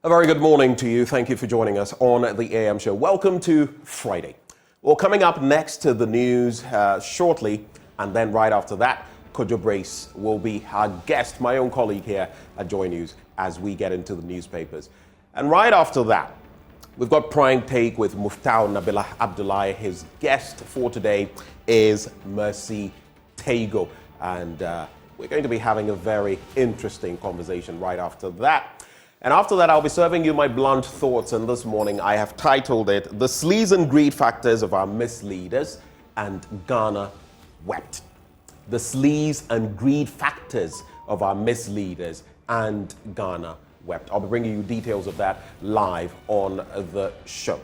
A very good morning to you. Thank you for joining us on the AM show. Welcome to Friday. Well, coming up next to the news shortly, and then right after that, Kojo Brace will be our guest, my own colleague here at Joy News, as we get into the newspapers. And right after that, we've got Prime Take with Muftau Nabila Abdullahi. His guest for today is Mercy Tago. And we're going to be having a very interesting conversation right after that. And after that, I'll be serving you my blunt thoughts. And this morning, I have titled it, The Sleaze and Greed Factors of Our Misleaders, and Ghana Wept. The Sleaze and Greed Factors of Our Misleaders, and Ghana Wept. I'll be bringing you details of that live on the show.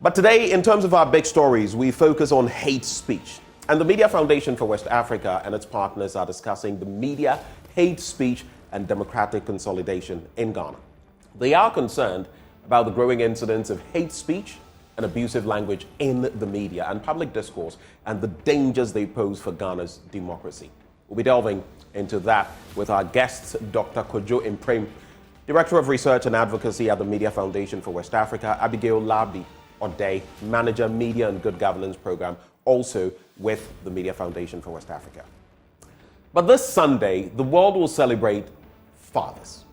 But today, in terms of our big stories, we focus on hate speech. And the Media Foundation for West Africa and its partners are discussing the media, hate speech, and democratic consolidation in Ghana. They are concerned about the growing incidence of hate speech and abusive language in the media and public discourse and the dangers they pose for Ghana's democracy. We'll be delving into that with our guests, Dr. Kojo Impraim, Director of Research and Advocacy at the Media Foundation for West Africa, Abigail Labi Odey, Manager, Media and Good Governance Program, also with the Media Foundation for West Africa. But this Sunday, the world will celebrate fathers.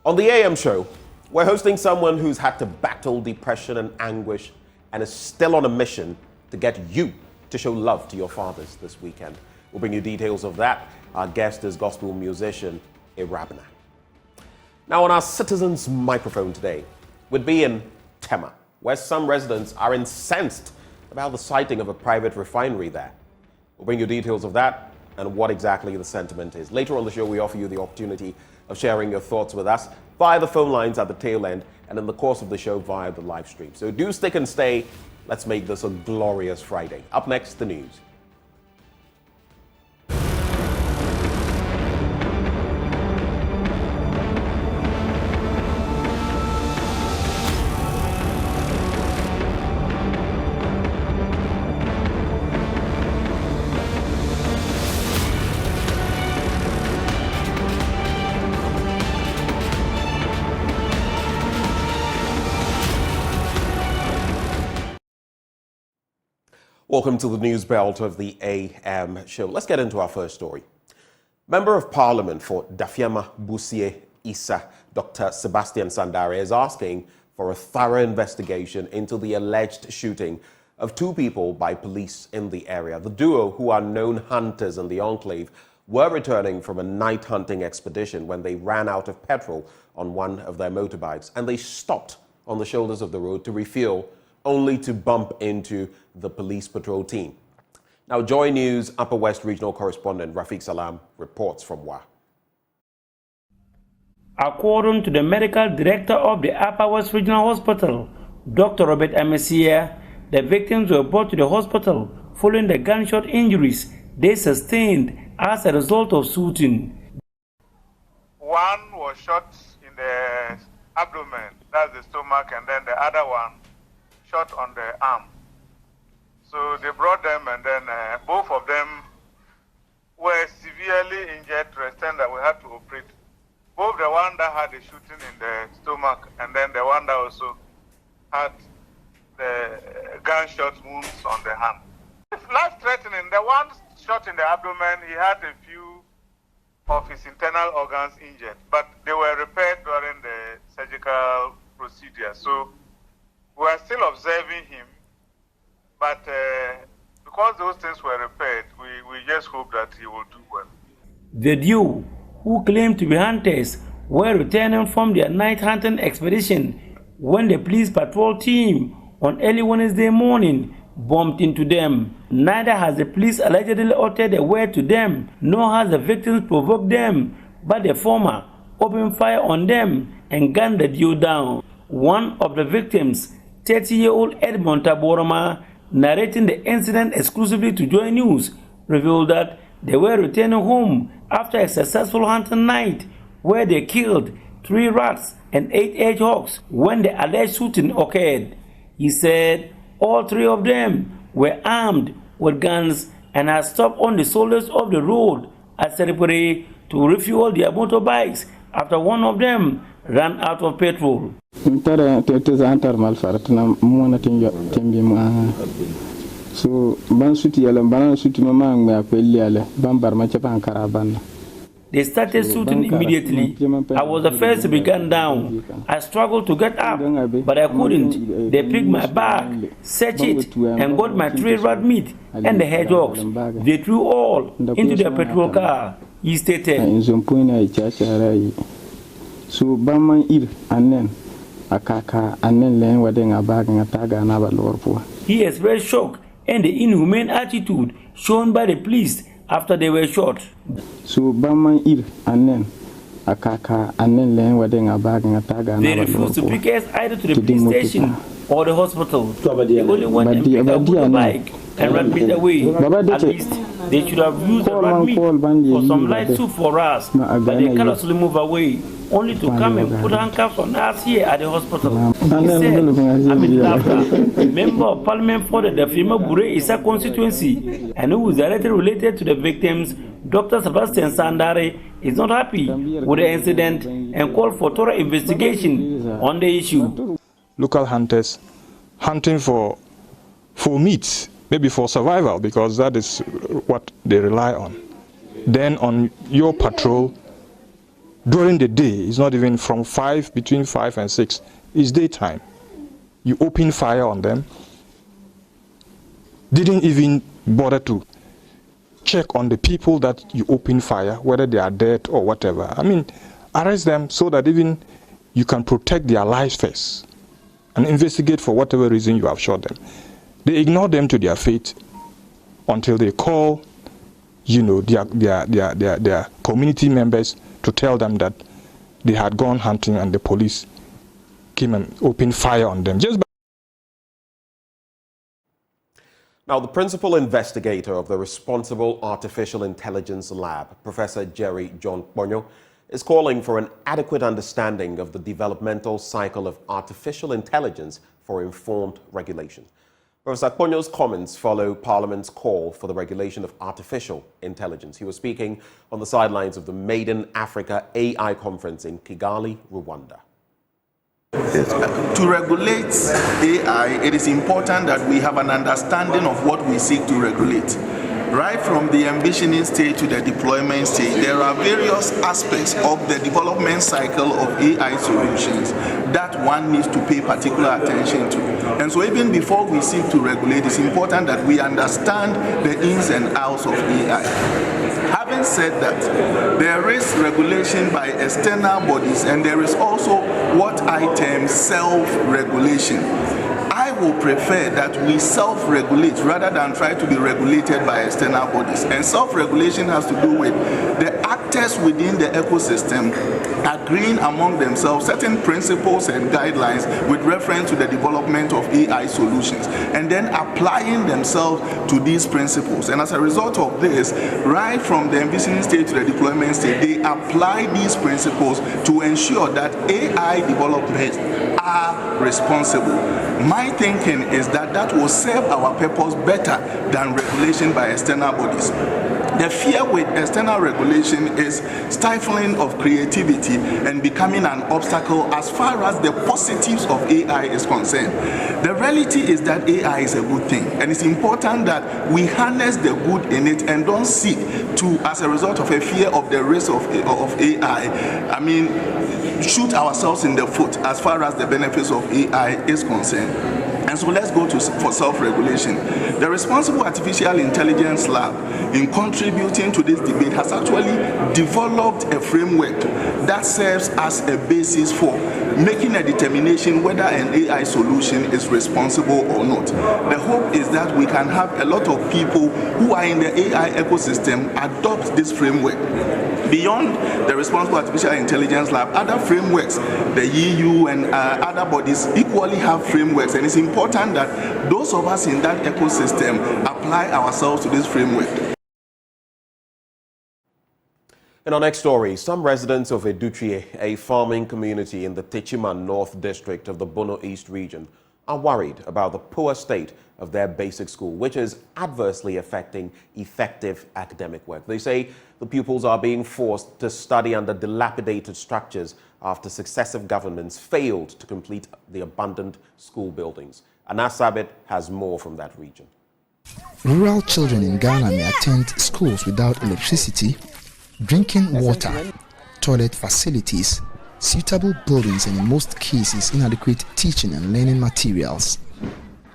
On the AM show, we're hosting someone who's had to battle depression and anguish and is still on a mission to get you to show love to your fathers this weekend. We'll bring you details of that. Our guest is gospel musician Irabna. Now on our citizens' microphone today would be in Tema, where some residents are incensed about the sighting of a private refinery there. We'll bring you details of that and what exactly the sentiment is. Later on the show, we offer you the opportunity of sharing your thoughts with us via the phone lines at the tail end and in the course of the show via the live stream. So do stick and stay. Let's make this a glorious Friday. Up next, the news. Welcome to the news belt of the AM show. Let's get into our first story. Member of Parliament for Dafiama Busie Issa, Dr. Sebastian Sandare, is asking for a thorough investigation into the alleged shooting of two people by police in the area. The duo, who are known hunters in the enclave, were returning from a night hunting expedition when they ran out of petrol on one of their motorbikes, and they stopped on the shoulders of the road to refuel, only to bump into the police patrol team. Now, Joy News Upper West Regional Correspondent Rafiq Salam reports from Wa. According to the medical director of the Upper West Regional Hospital, Dr. Robert Amesia, the victims were brought to the hospital following the gunshot injuries they sustained as a result of shooting. One was shot in the abdomen, that's the stomach, and then the other one shot on the arm. So they brought them, and then both of them were severely injured to the extent that we had to operate. Both the one that had the shooting in the stomach and then the one that also had the gunshot wounds on the hand. It's life-threatening. The one shot in the abdomen, he had a few of his internal organs injured, but they were repaired during the surgical procedure. So we are still observing him, but because those things were repaired, we just hope that he will do well. The duo, who claimed to be hunters, were returning from their night hunting expedition when the police patrol team on early Wednesday morning bumped into them. Neither has the police allegedly uttered a word to them, nor has the victims provoked them, but the former opened fire on them and gunned the duo down. One of the victims, 30-year-old Edmond Taboroma, narrating the incident exclusively to Joy News, revealed that they were returning home after a successful hunting night where they killed 3 rats and 8 hedgehogs when the alleged shooting occurred. He said all 3 of them were armed with guns and had stopped on the shoulders of the road at Seripore to refuel their motorbikes after one of them ran out of petrol. So they started shooting immediately. I was the first to be gunned down. I struggled to get up, but I couldn't. They picked my bag, searched it, and got my tray rat meat and the hedgehogs. They threw all into their petrol car, he stated. So Bama ir anen akaka anen len wadeng abag ngataga na balorpo. He expressed shock and the inhumane attitude shown by the police after they were shot. So Bama ir anen akaka anen len wadeng abag ngataga na balorpo. They refused to pick us either to the police station or the hospital. They only went and picked up the bike and ran it away. At least they should have used the rat meat for some light soup for us, but they carelessly move away, only to come and put handcuffs on us here at the hospital. He said, amid laughter, member of parliament for the Dafima Bure Isa constituency, and who is directly related to the victims, Dr. Sebastian Sandare, is not happy with the incident and called for thorough investigation on the issue. Local hunters hunting for meat, maybe for survival, because that is what they rely on. Then on your patrol, during the day, it's not even from between 5 and 6, it's daytime. You open fire on them, didn't even bother to check on the people that you open fire, whether they are dead or whatever. I mean, arrest them so that even you can protect their lives first and investigate for whatever reason you have shot them. They ignore them to their fate until they call, their community members to tell them that they had gone hunting and the police came and opened fire on them. Now, the principal investigator of the Responsible Artificial Intelligence Lab, Professor Jerry John Ponyo, is calling for an adequate understanding of the developmental cycle of artificial intelligence for informed regulation. Professor Ponyo's comments follow Parliament's call for the regulation of artificial intelligence. He was speaking on the sidelines of the Maiden Africa AI conference in Kigali, Rwanda. To regulate AI, it is important that we have an understanding of what we seek to regulate. Right from the envisioning stage to the deployment stage, there are various aspects of the development cycle of AI solutions that one needs to pay particular attention to. And so even before we seek to regulate, it's important that we understand the ins and outs of AI. Having said that, there is regulation by external bodies, and there is also what I term self-regulation. I will prefer that we self-regulate rather than try to be regulated by external bodies. And self-regulation has to do with the actors within the ecosystem agreeing among themselves certain principles and guidelines with reference to the development of AI solutions, and then applying themselves to these principles. And as a result of this, right from the envisioning stage to the deployment stage, they apply these principles to ensure that AI developments are responsible. My thinking is that that will serve our purpose better than regulation by external bodies. The fear with external regulation is stifling of creativity and becoming an obstacle as far as the positives of AI is concerned. The reality is that AI is a good thing, and it's important that we harness the good in it and don't seek to, as a result of a fear of the risk of AI, shoot ourselves in the foot as far as the benefits of AI is concerned. And so let's go for self-regulation. The Responsible Artificial Intelligence Lab, in contributing to this debate, has actually developed a framework that serves as a basis for making a determination whether an AI solution is responsible or not. The hope is that we can have a lot of people who are in the AI ecosystem adopt this framework. Beyond the Responsible Artificial Intelligence Lab, other frameworks, the EU and other bodies equally have frameworks, and it's important that those of us in that ecosystem apply ourselves to this framework. In our next story, some residents of Edutrie, a farming community in the Techiman North District of the Bono East region, are worried about the poor state of their basic school, which is adversely affecting effective academic work. They say the pupils are being forced to study under dilapidated structures after successive governments failed to complete the abandoned school buildings. Anas Sabit has more from that region. Rural children in Ghana may attend schools without electricity, drinking water, toilet facilities, suitable buildings, and in most cases inadequate teaching and learning materials.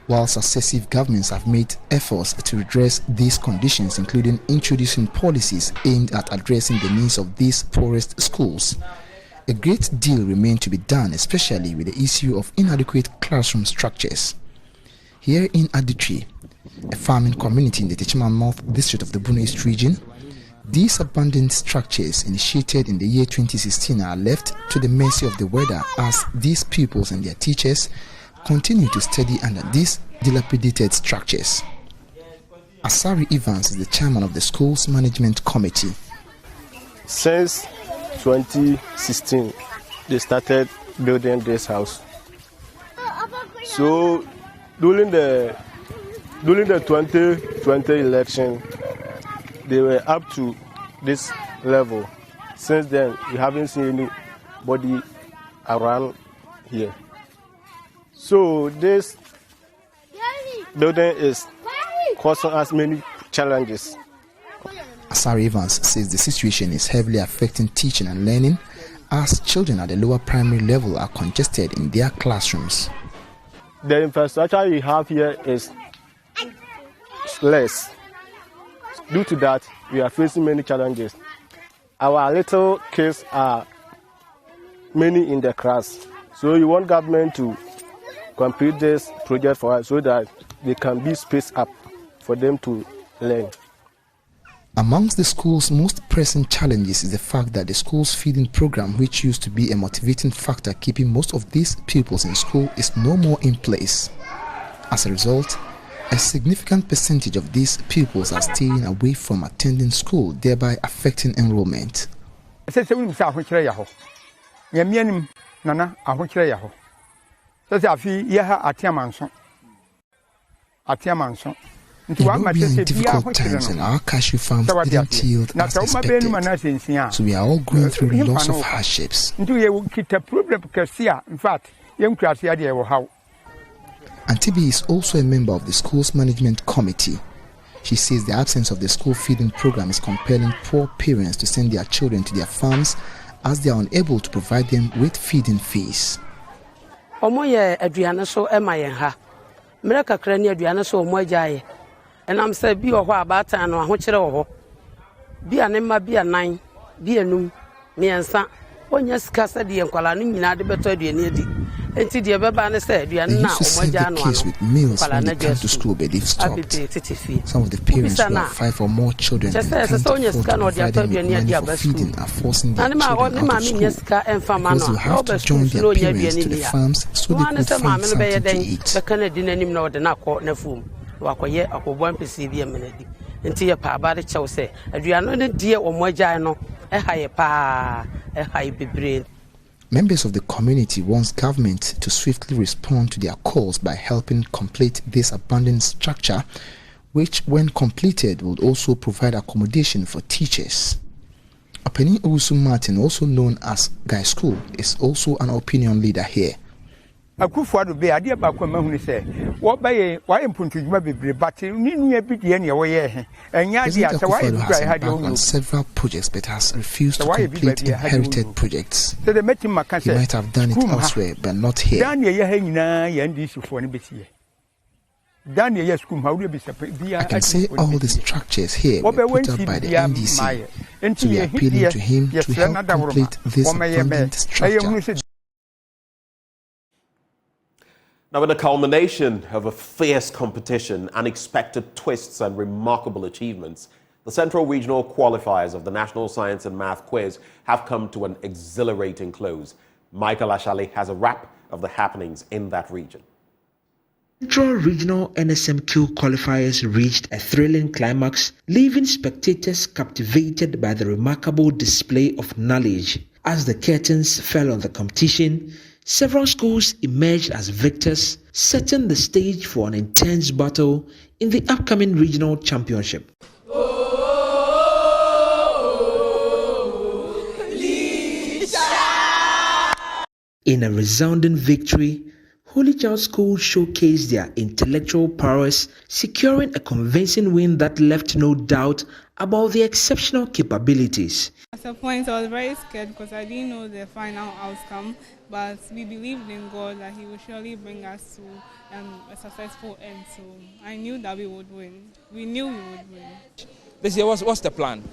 While successive governments have made efforts to redress these conditions, including introducing policies aimed at addressing the needs of these poorest schools, a great deal remains to be done, especially with the issue of inadequate classroom structures. Here in Aditri, a farming community in the Techiman North district of the Bono East region, these abandoned structures initiated in the year 2016 are left to the mercy of the weather as these pupils and their teachers continue to study under these dilapidated structures. Asari Evans is the chairman of the school's management committee. Since 2016, they started building this house. So during the 2020 election, they were up to this level. Since then, we haven't seen anybody around here. So this building is causing us many challenges. Asari Evans says the situation is heavily affecting teaching and learning as children at the lower primary level are congested in their classrooms. The infrastructure we have here is less. Due to that, we are facing many challenges. Our little kids are many in the class. So we want government to complete this project for us so that they can be spaced up for them to learn. Amongst the school's most pressing challenges is the fact that the school's feeding program, which used to be a motivating factor keeping most of these pupils in school, is no more in place. As a result, a significant percentage of these pupils are staying away from attending school, thereby affecting enrollment. We are in difficult times and our cashew farms didn't yield as expected, so we are all going through lots of hardships. Antibi is also a member of the school's management committee. She says the absence of the school feeding program is compelling poor parents to send their children to their farms as they are unable to provide them with feeding fees. And I'm saying, be or what about time or what you be an emma, be a nine, be a noon, me and son. When yes, Cassidy and Qualani, not the better than needy. And to the Babana said, you are now the case with meals when they come to school, but they've stopped. Some of the parents who have 5 or more children and can't afford to provide them with money for feeding are forcing their children out of school because you have to join their parents to the farms so they could find something to eat. Wakoye akobwan pesi bi emenedi nti ye pa ba de chew se aduano ne die omogya no haye pa haye bebre. Members of the community want government to swiftly respond to their calls by helping complete this abandoned structure, which when completed would also provide accommodation for teachers. Apeni Owusu Martin, also known as Guy School, is also an opinion leader here. Akufuado be ade ba kwa mahunu se wo baye wa impuntu djuma bebre but ni nua bi de na wo ye he enya de asa wa edura ha de on several projects but has refused to complete inherited projects. So the meeting he might have done it elsewhere but not here. Dan ye ha nyina ye ndi sufo ne betie. Dan ye school ha wo be sepa. I can say all the structures here were put up by the NDC. So we are appealing to him to help complete this abandoned structure. Now, in the culmination of a fierce competition, unexpected twists and remarkable achievements, the Central Regional qualifiers of the National Science and Math Quiz have come to an exhilarating close. Michael Ashali has a wrap of the happenings in that region. Central Regional NSMQ qualifiers reached a thrilling climax, leaving spectators captivated by the remarkable display of knowledge. As the curtains fell on the competition, several schools emerged as victors, setting the stage for an intense battle in the upcoming regional championship. In a resounding victory, Holy Child School showcased their intellectual prowess, securing a convincing win that left no doubt about their exceptional capabilities. At a point, I was very scared because I didn't know the final outcome, but we believed in God that He would surely bring us to a successful end. So I knew that we would win. We knew we would win. This year, what's the plan?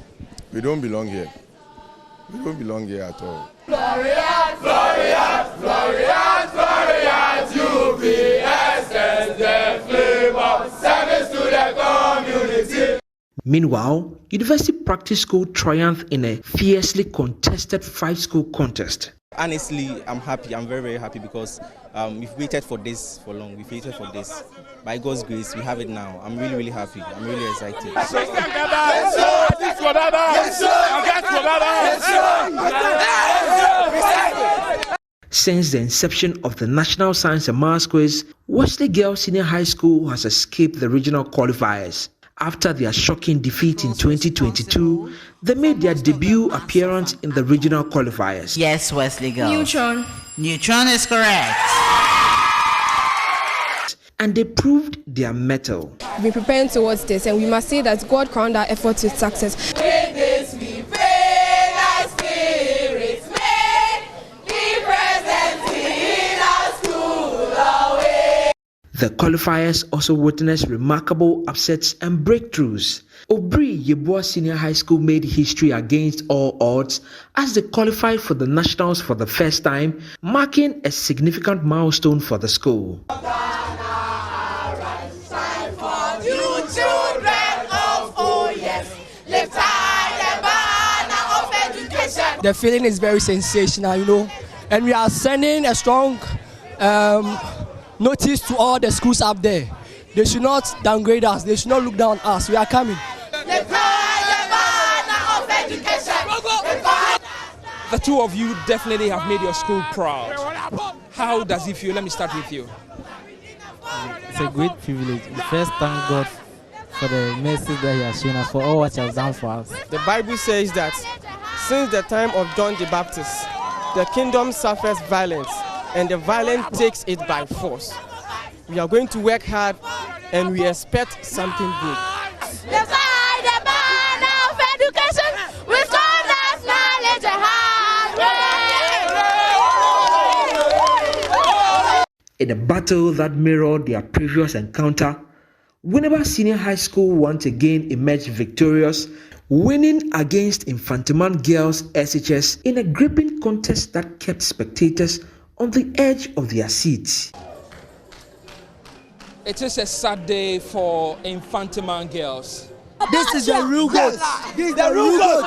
We don't belong here. We don't belong here at all. Glorious, glorious, glorious, glorious, UPSS, the flame of service to the community. Meanwhile, University Practice School triumphed in a fiercely contested 5-school contest. Honestly, I'm happy. I'm very, very happy because we've waited for this for long. We've waited for this. By God's grace, we have it now. I'm really, really happy. I'm really excited. Since the inception of the National Science and Maths Quiz, Wesley Girls Senior High School has escaped the regional qualifiers. After their shocking defeat in 2022, they made their debut appearance in the regional qualifiers. Yes, Wesley Girls. Neutron. Neutron is correct. And they proved their mettle. We're preparing towards this, and we must say that God crowned our efforts with success. In this we pray that spirits may be present in our school away. The qualifiers also witnessed remarkable upsets and breakthroughs. Obri Yeboah Senior High School made history against all odds as they qualified for the nationals for the first time, marking a significant milestone for the school. The feeling is very sensational, and we are sending a strong notice to all the schools up there. They should not downgrade us. They should not look down on us. We are coming. The two of you definitely have made your school proud. How does it feel? Let me start with you. It's a great privilege. We first thank God for the mercy that He has shown us, for all what He has done for us. The Bible says that since the time of John the Baptist, the kingdom suffers violence, and the violent takes it by force. We are going to work hard, and we expect something good. Let's hide the banner of education with conduct, knowledge, and hard work. In a battle that mirrored their previous encounter, Winneba Senior High School once again emerged victorious, winning against Infantiman Girls SHS in a gripping contest that kept spectators on the edge of their seats. It is a sad day for Infantiman Girls. This is the real goat. This is the real goat.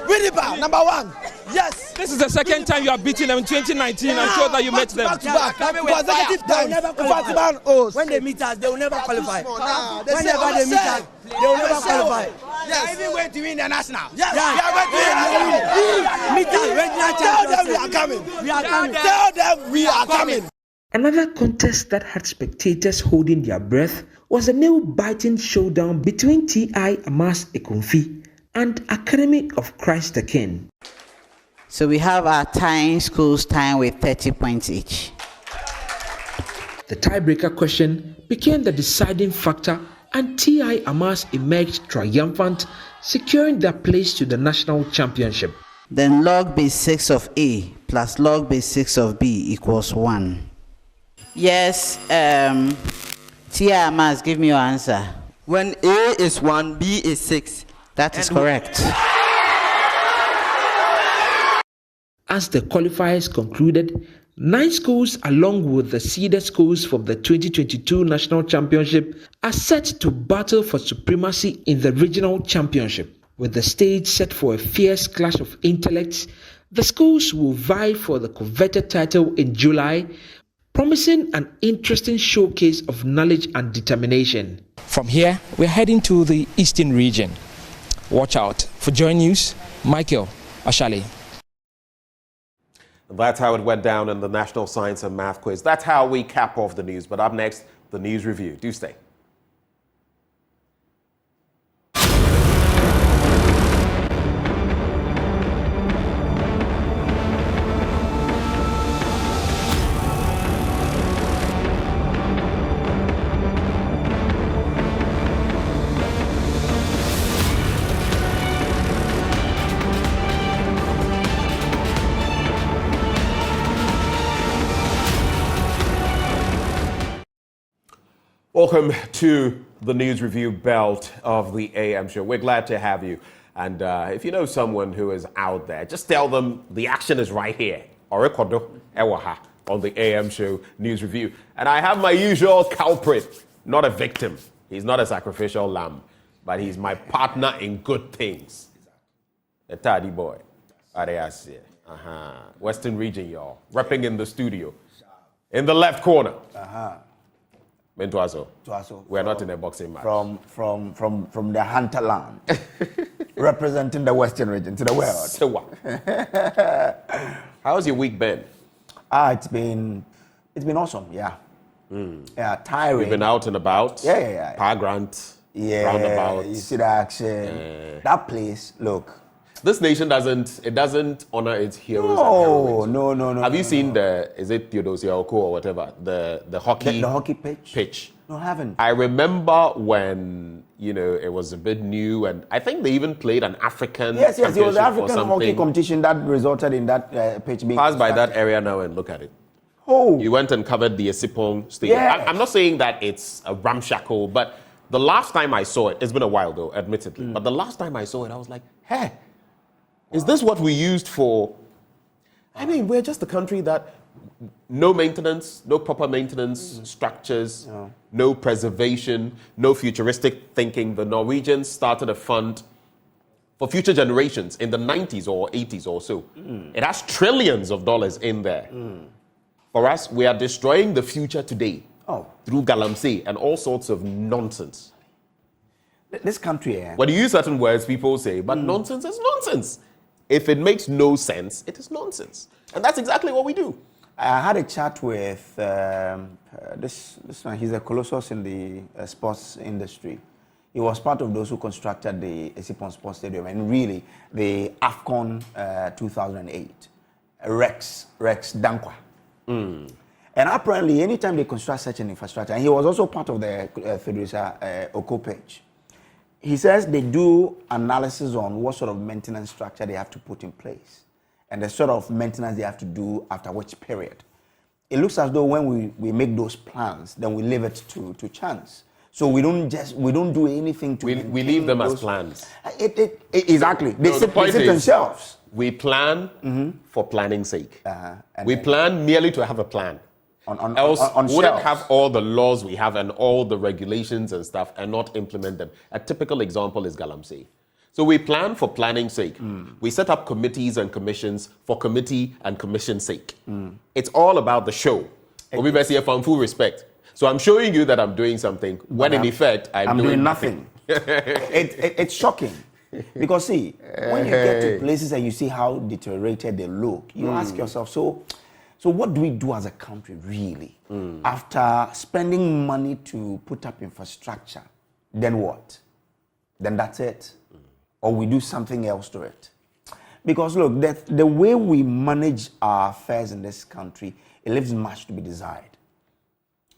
Winneba, number one. Yes. This is the second time you are beating them in 2019. I'm sure that you met them. Back to back. Consecutive times. When they meet us, they will never qualify. Whenever they meet us, they will never qualify. Yes. Even going to win the national. Yes. Meet us, regional champions. Tell them we are coming. We are coming. Tell them we are coming. Another contest that had spectators holding their breath was a nail-biting showdown between T.I. Amas Ekonfi and Academy of Christ the King. So we have our tying schools tying with 30 points each. The tiebreaker question became the deciding factor, and T.I. Amas emerged triumphant, securing their place to the national championship. Then log base 6 of A plus log base 6 of B equals 1. Yes, T.I. Amas, give me your answer. When A is 1, B is 6. That is correct. As the qualifiers concluded, 9 schools along with the seeded schools from the 2022 National Championship are set to battle for supremacy in the regional championship. With the stage set for a fierce clash of intellects, the schools will vie for the coveted title in July, promising an interesting showcase of knowledge and determination. From here, we're heading to the Eastern region. Watch out. For Joy News, Michael Ashali. That's how it went down in the National Science and Math Quiz. That's how we cap off the news. But up next, the news review. Do stay. Welcome to the news review belt of the AM show. We're glad to have you. And if you know someone who is out there, just tell them the action is right here. Orekodo Ewaha on the AM show news review. And I have my usual culprit, not a victim. He's not a sacrificial lamb, but he's my partner in good things. A Taddy boy. Western region, y'all. Repping in the studio. In the left corner. Tuaso. We are not in a boxing match. From the hunter land, representing the Western region to the world. So what? How's your week been? It's been awesome. Yeah. Yeah, tiring. You've been out and about. Yeah. Power Grant. Yeah. Roundabout. You see the action. That place. Look. This nation doesn't honor its heroes. No. Have you seen is it Theodosia Oko or whatever, the hockey the hockey pitch? No, I haven't. I remember when it was a bit new, and I think they even played an African. Yes, it was the African hockey competition that resulted in that pitch being. Pass by that area now and look at it. Oh, you went and covered the Esipong Stadium. Yes. I'm not saying that it's a ramshackle, but the last time I saw it's been a while though, admittedly. But the last time I saw it, I was like, hey. Is this what we used for? I mean, we're just a country that no maintenance, no proper maintenance structures, no preservation, no futuristic thinking. The Norwegians started a fund for future generations in the 90s or 80s or so. It has trillions of dollars in there. For us, we are destroying the future today through galamsey and all sorts of nonsense. This country, when you use certain words, people say, but nonsense is nonsense. If it makes no sense, it is nonsense. And that's exactly what we do. I had a chat with this man. He's a colossus in the sports industry. He was part of those who constructed the Esipon Sports Stadium and really the AFCON 2008. Rex Dankwa. And apparently, anytime they construct such an infrastructure, and he was also part of the Theodosia Oko pitch, he says they do analysis on what sort of maintenance structure they have to put in place and the sort of maintenance they have to do after which period. It looks as though when we make those plans, then we leave it to chance. So we don't do anything to we leave them as plans. Exactly. They sit themselves. We plan for planning's sake. We plan merely to have a plan. Else wouldn't have all the laws we have and all the regulations and stuff and not implement them. A typical example is galamsey. So we plan for planning's sake. We set up committees and commissions for committee and commission's sake. It's all about the show. We best here from full respect. So I'm showing you that I'm doing something when in effect I'm doing nothing. It's shocking. Because see, when you get to places and you see how deteriorated they look, you ask yourself, so what do we do as a country, really? After spending money to put up infrastructure, then what? Then that's it? Or we do something else to it? Because look, the way we manage our affairs in this country, it leaves much to be desired.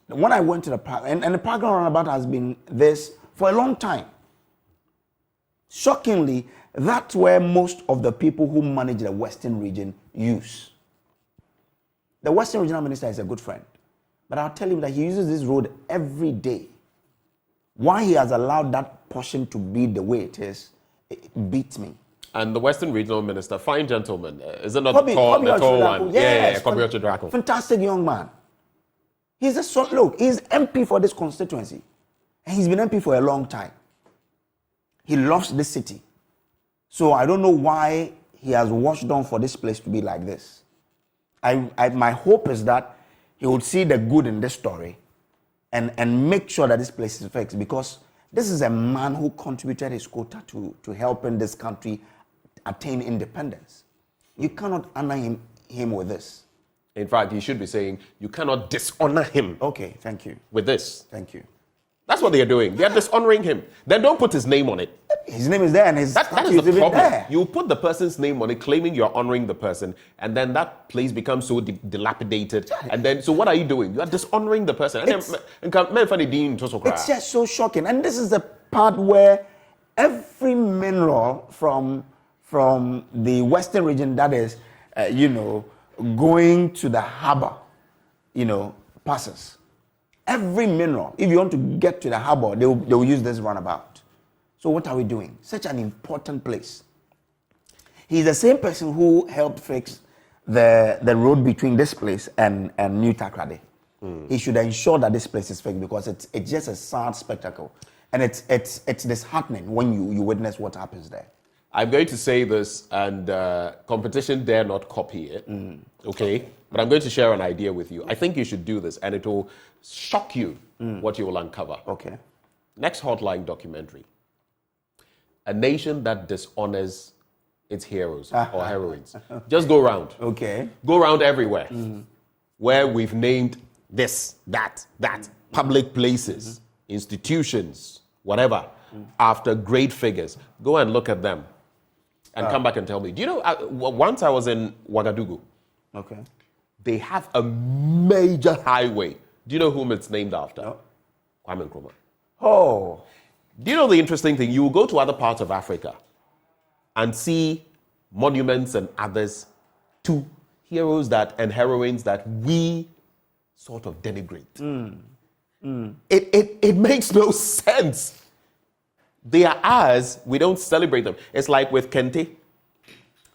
When I went to the park, and the park roundabout has been this for a long time. Shockingly, that's where most of the people who manage the Western region use. The Western Regional Minister is a good friend, but I'll tell him that he uses this road every day. Why he has allowed that portion to be the way it is, it beats me. And the Western Regional Minister, fine gentleman, is it not the tall one? Yes, Kobe Ochedrako. Fantastic young man. He's MP for this constituency, and he's been MP for a long time. He loves this city. So I don't know why he has watched on for this place to be like this. My hope is that he would see the good in this story and make sure that this place is fixed, because this is a man who contributed his quota to helping this country attain independence. You cannot honor him him with this? In fact, you should be saying you cannot dishonor him. Okay, thank you. With this. Thank you. That's what they are doing. They are dishonoring him. Then don't put his name on it. His name is there and his that is even the problem. there. You put the person's name on it, claiming you're honoring the person, and then that place becomes so dilapidated. And then, so what are you doing? You are dishonoring the person. It's just so shocking. And this is the part where every mineral from the western region that is, going to the harbor, passes. Every mineral, if you want to get to the harbor, they will use this runabout. So what are we doing? Such an important place. He's the same person who helped fix the road between this place and New Takrade. He should ensure that this place is fixed because it's just a sad spectacle. And it's disheartening when you witness what happens there. I'm going to say this, and competition dare not copy it. Okay? But I'm going to share an idea with you. I think you should do this, and it will shock you what you will uncover. Okay. Next Hotline documentary. A nation that dishonors its heroes or heroines. Just go around. Okay. Go around everywhere where we've named this, that, public places, institutions, whatever, after great figures. Go and look at them and come back and tell me. Do you know, once I was in Ouagadougou. Okay. They have a major highway. Do you know whom it's named after? No. Kwame Nkrumah. Oh. Do you know the interesting thing? You will go to other parts of Africa and see monuments and others to heroes and heroines that we sort of denigrate. It makes no sense. They are ours. We don't celebrate them. It's like with Kente.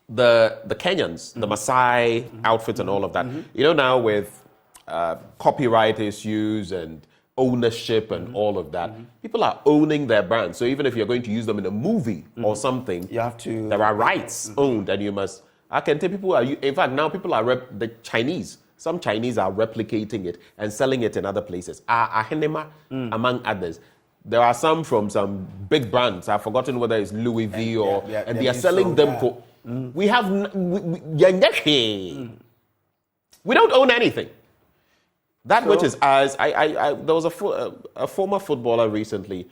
The Kenyans, the Maasai outfits and all of that. You know, now with copyright issues and ownership and all of that, people are owning their brands. So even if you're going to use them in a movie or something, you have to. There are rights owned, and you must. I can tell people are. In fact, now people are the Chinese. Some Chinese are replicating it and selling it in other places. Ahenema, among others. There are some from some big brands. I've forgotten whether it's Louis V or, and they are selling them for. We have we don't own anything. That which is ours. There was a former footballer recently.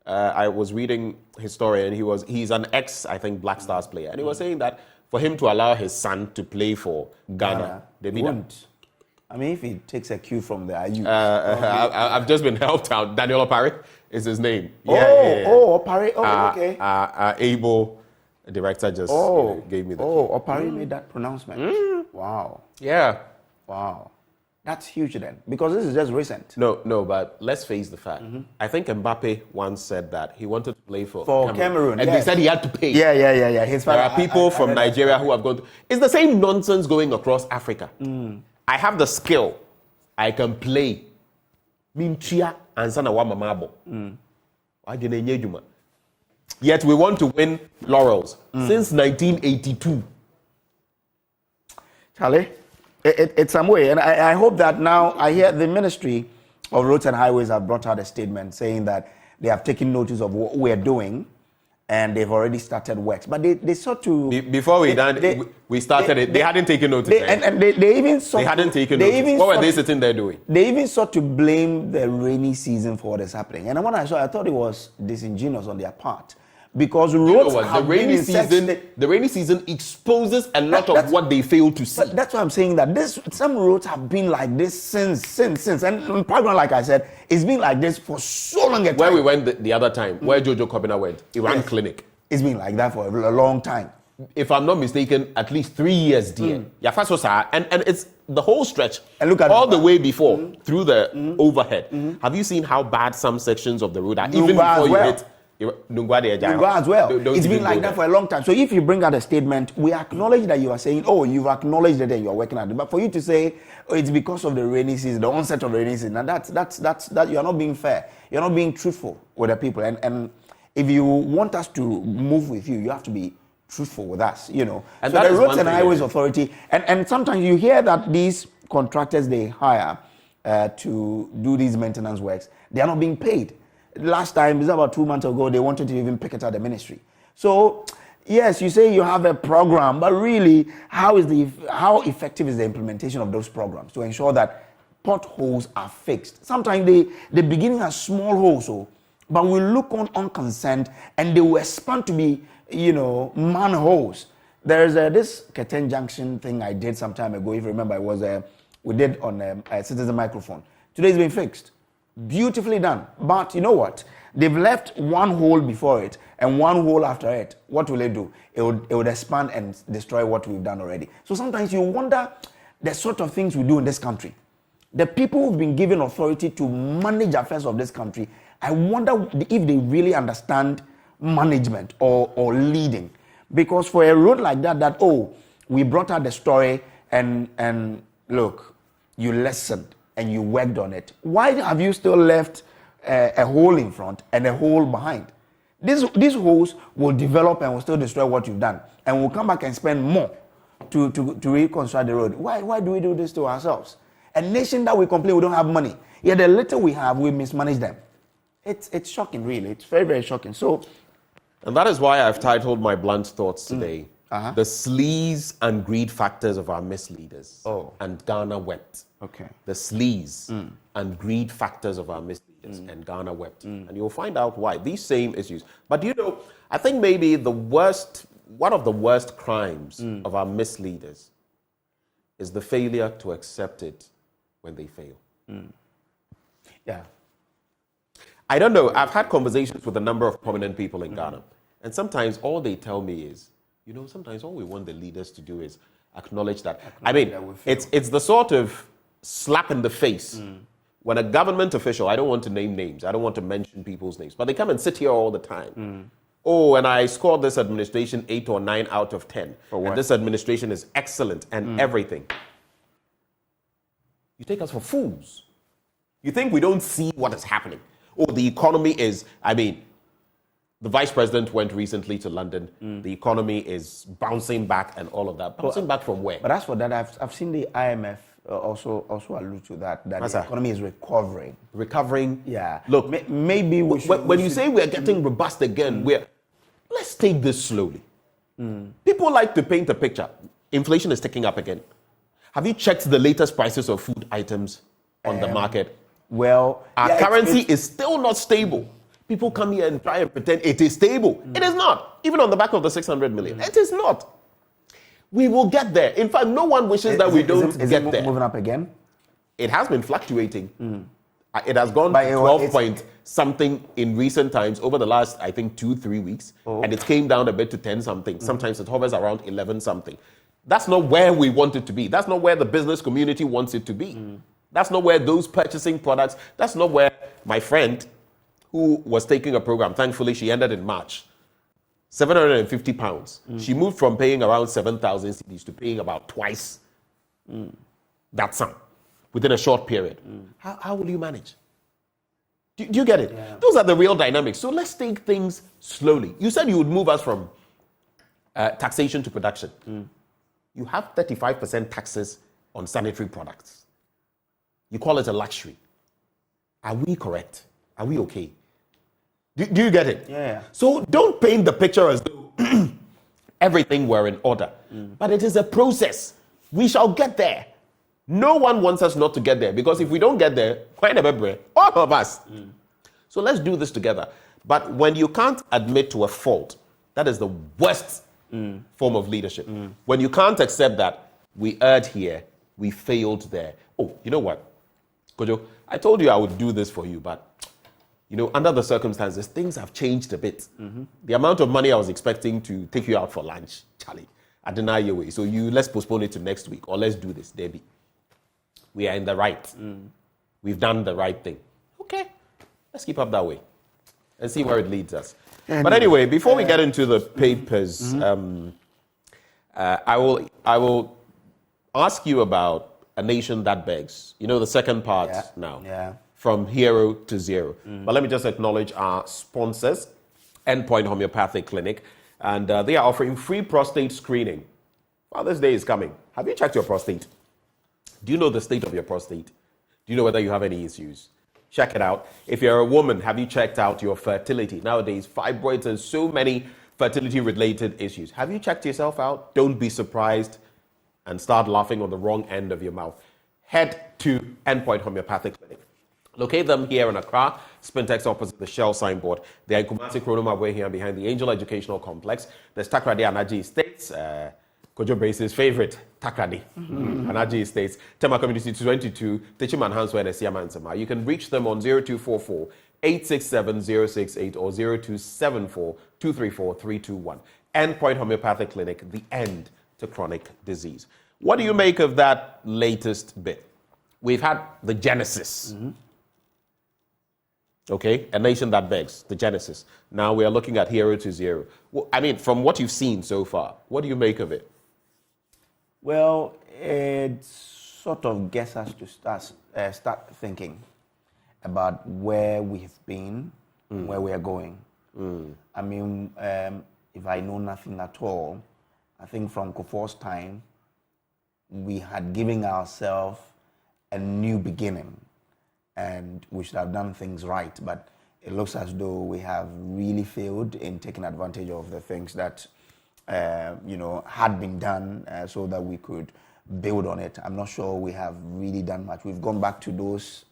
I was reading his story, and he's an ex, I think, Black Stars player, and he was saying that for him to allow his son to play for Ghana, they wouldn't. I mean, if he takes a cue from the IU. I've just been helped out. Daniel Opare is his name. Opare. Oh, okay. Able director just gave me the Opare made that pronouncement. Wow. Yeah. Wow. That's huge then, because this is just recent. No, but let's face the fact. I think Mbappe once said that he wanted to play for Cameroon. And they said he had to pay. Yeah. There are people from Nigeria who have gone to... It's the same nonsense going across Africa. I have the skill. I can play. Minchia and Sanawa Mamabo. Yet we want to win laurels since 1982. Charlie? It's some way, and I hope that now I hear the Ministry of Roads and Highways have brought out a statement saying that they have taken notice of what we're doing and they've already started works. But they sought to... Before we started it, they hadn't taken notice. They even sought... They hadn't taken notice. What were they sitting there doing? They even sought to blame the rainy season for what is happening. And when I saw it, I thought it was disingenuous on their part. Because roads have the rainy season exposes a lot of what they fail to see. But that's why I'm saying that some roads have been like this since. And probably, like I said, it's been like this for so long a time. Where we went the other time, where Jojo Kobina went, Iran Clinic. It's been like that for a long time. If I'm not mistaken, at least 3 years, dear. And it's the whole stretch, and look at all the way before, through the overhead. Have you seen how bad some sections of the road are? Even before you hit... Nungwa as well. It's been like that for a long time. So if you bring out a statement, we acknowledge that you are saying, you've acknowledged that you are working at it. But for you to say, it's because of the rainy season, the onset of the rainy season, and that you are not being fair. You're not being truthful with the people. And if you want us to move with you, you have to be truthful with us, And so the Roads and Highways Authority, and sometimes you hear that these contractors they hire to do these maintenance works, they are not being paid. Last time, this is about 2 months ago, they wanted to even pick it at the ministry. So yes, you say you have a program, but really, how effective is the implementation of those programs to ensure that potholes are fixed? Sometimes they begin as small holes, but we look on unconcerned, and they will expand to be, manholes. There's this Keten Junction thing I did some time ago. If you remember, it was we did on a citizen microphone. Today it's been fixed, beautifully done. But you know what? They've left one hole before it and one hole after it. What will it do? It would expand and destroy what we've done already. So sometimes you wonder the sort of things we do in this country. The people who've been given authority to manage affairs of this country, I wonder if they really understand management or leading. Because for a road like that, we brought out the story and look, you listened and you worked on it. Why have you still left a hole in front and a hole behind? These holes will develop and will still destroy what you've done. And we'll come back and spend more to reconstruct the road. Why do we do this to ourselves? A nation that we complain we don't have money, yet the little we have, we mismanage them. It's shocking, really. It's very, very shocking. And that is why I've titled my blunt thoughts today, The Sleaze and Greed Factors of Our Misleaders. And Ghana Wept. Okay. The sleaze and greed factors of our misleaders, and Ghana wept. And you'll find out why. These same issues. But I think maybe one of the worst crimes of our misleaders is the failure to accept it when they fail. Yeah. I don't know. I've had conversations with a number of prominent people in Ghana. And sometimes all they tell me is, sometimes all we want the leaders to do is acknowledge that. It's the sort of slap in the face when a government official, I don't want to name names, I don't want to mention people's names, but they come and sit here all the time. And I scored this administration 8 or 9 out of 10. And this administration is excellent and everything. You take us for fools. You think we don't see what is happening? The economy is, the vice president went recently to London. The economy is bouncing back and all of that. Bouncing back from where? But as for that, I've seen the IMF also allude to that the economy is recovering. Recovering? Yeah. Look, maybe we should... When you say we're getting robust again, let's take this slowly. People like to paint a picture. Inflation is ticking up again. Have you checked the latest prices of food items on the market? Well, our currency is still not stable. People come here and try and pretend it is stable. It is not. Even on the back of the 600 million. It is not. We will get there. In fact, no one wishes that we don't get there. Moving up again? It has been fluctuating. It has gone to 12 point something in recent times over the last, I think, 2-3 weeks. And it came down a bit to 10 something. Sometimes it hovers around 11 something. That's not where we want it to be. That's not where the business community wants it to be. That's not where those purchasing products, that's not where my friend who was taking a program, thankfully she ended in March, £750. She moved from paying around 7,000 cedis to paying about twice that sum within a short period. How will you manage? Do you get it? Yeah. Those are the real dynamics. So let's take things slowly. You said you would move us from taxation to production. You have 35% taxes on sanitary products. You call it a luxury. Are we correct? Are we okay? Do you get it? Yeah. So don't paint the picture as though everything were in order. But it is a process. We shall get there. No one wants us not to get there, because if we don't get there, all of us. So let's do this together. But when you can't admit to a fault, that is the worst form of leadership. When you can't accept that we erred here, we failed there. Oh, you know what, Kojo, I told you I would do this for you, but under the circumstances, things have changed a bit. The amount of money I was expecting to take you out for lunch, Charlie, I deny your way. So let's postpone it to next week, or let's do this, Debbie. We are in the right. We've done the right thing. Okay, let's keep up that way and see where it leads us. But anyway, before we get into the papers, I will ask you about a nation that begs. The second part now. Yeah. From hero to zero. But let me just acknowledge our sponsors, Endpoint Homeopathic Clinic, and they are offering free prostate screening. Father's Day is coming. Have you checked your prostate? Do you know the state of your prostate? Do you know whether you have any issues? Check it out. If you're a woman, have you checked out your fertility? Nowadays, fibroids and so many fertility-related issues. Have you checked yourself out? Don't be surprised and start laughing on the wrong end of your mouth. Head to Endpoint Homeopathic Clinic. Locate them here in Accra, Spintex opposite the Shell signboard. They are in Kumasi Kronoma way here behind the Angel Educational Complex. There's Takrady Anaji Estates, Kojo Brace's favorite, Takrady Anaji Estates, Tema Community 22, Techiman Hanswe and Siamansama. You can reach them on 0244 867 068 or 0274 234 321. Endpoint Homeopathic Clinic, the end to chronic disease. What do you make of that latest bit? We've had the Genesis. Okay, a nation that begs, the Genesis. Now we are looking at 0 to 0. Well, I mean, from what you've seen so far, what do you make of it? Well, it sort of gets us to start thinking about where we have been, where we are going. I mean, if I know nothing at all, I think from Kufuor's time, we had given ourselves a new beginning and we should have done things right. But it looks as though we have really failed in taking advantage of the things that, had been done so that we could build on it. I'm not sure we have really done much. We've gone back to those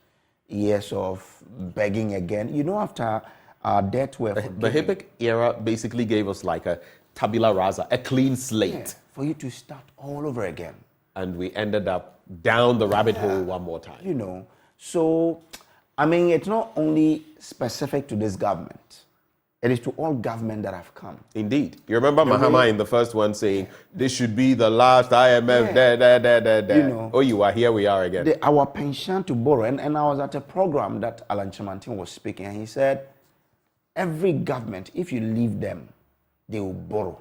years of begging again. You know, after our debt were forgiven. The HIPC era basically gave us like a tabula rasa, a clean slate. For you to start all over again. And we ended up down the rabbit hole one more time. You know, so, I mean, it's not only specific to this government. It is to all government that have come. Indeed. You remember Mahama in the first one saying, this should be the last IMF, there. You know, oh, you are, here we are again. Our pension to borrow, and I was at a program that Alan Chamantin was speaking, and he said, every government, if you leave them, they will borrow.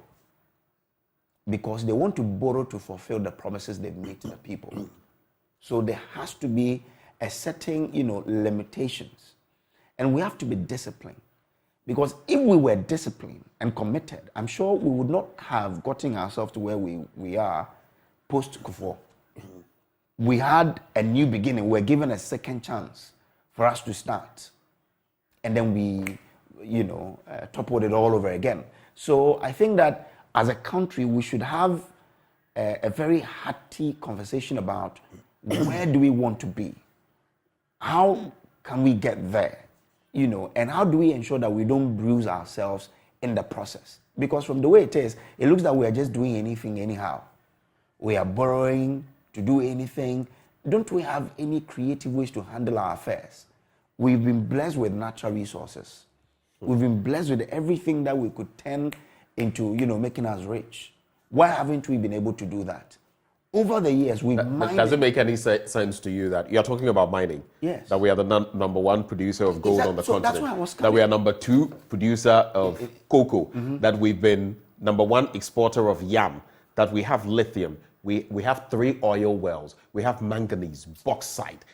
Because they want to borrow to fulfill the promises they've made to the people. So there has to be a certain, limitations. And we have to be disciplined. Because if we were disciplined and committed, I'm sure we would not have gotten ourselves to where we are post-Kufuor. We had a new beginning. We were given a second chance for us to start. And then we, toppled it all over again. So I think that as a country, we should have a very hearty conversation about where do we want to be? How can we get there? And how do we ensure that we don't bruise ourselves in the process? Because from the way it is, it looks like we are just doing anything anyhow. We are borrowing to do anything. Don't we have any creative ways to handle our affairs? We've been blessed with natural resources. We've been blessed with everything that we could turn into, making us rich. Why haven't we been able to do that? Over the years, we've mined. Does it make any sense to you that you're talking about mining? Yes. That we are the number one producer of gold on the continent. That's why I was that we are number two producer of cocoa. That we've been number one exporter of yam. That we have lithium. We have 3 oil wells. We have manganese, bauxite.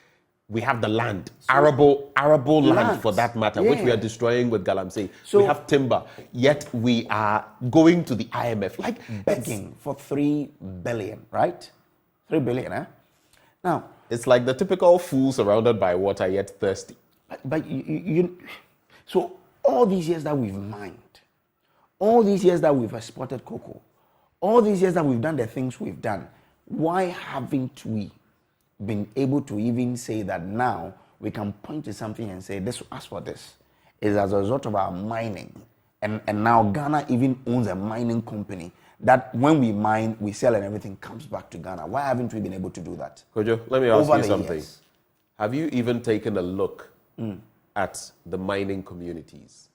We have the land, arable land for that matter, which we are destroying with Galamsey. So we have timber, yet we are going to the IMF, like begging for 3 billion, right? 3 billion, eh? Now, it's like the typical fool surrounded by water, yet thirsty. But so all these years that we've mined, all these years that we've exported cocoa, all these years that we've done the things we've done, why haven't we been able to even say that now we can point to something and say, this, as for this, is as a result of our mining. And now Ghana even owns a mining company that when we mine, we sell and everything comes back to Ghana. Why haven't we been able to do that? Kojo, let me ask you something. Have you even taken a look at the mining communities?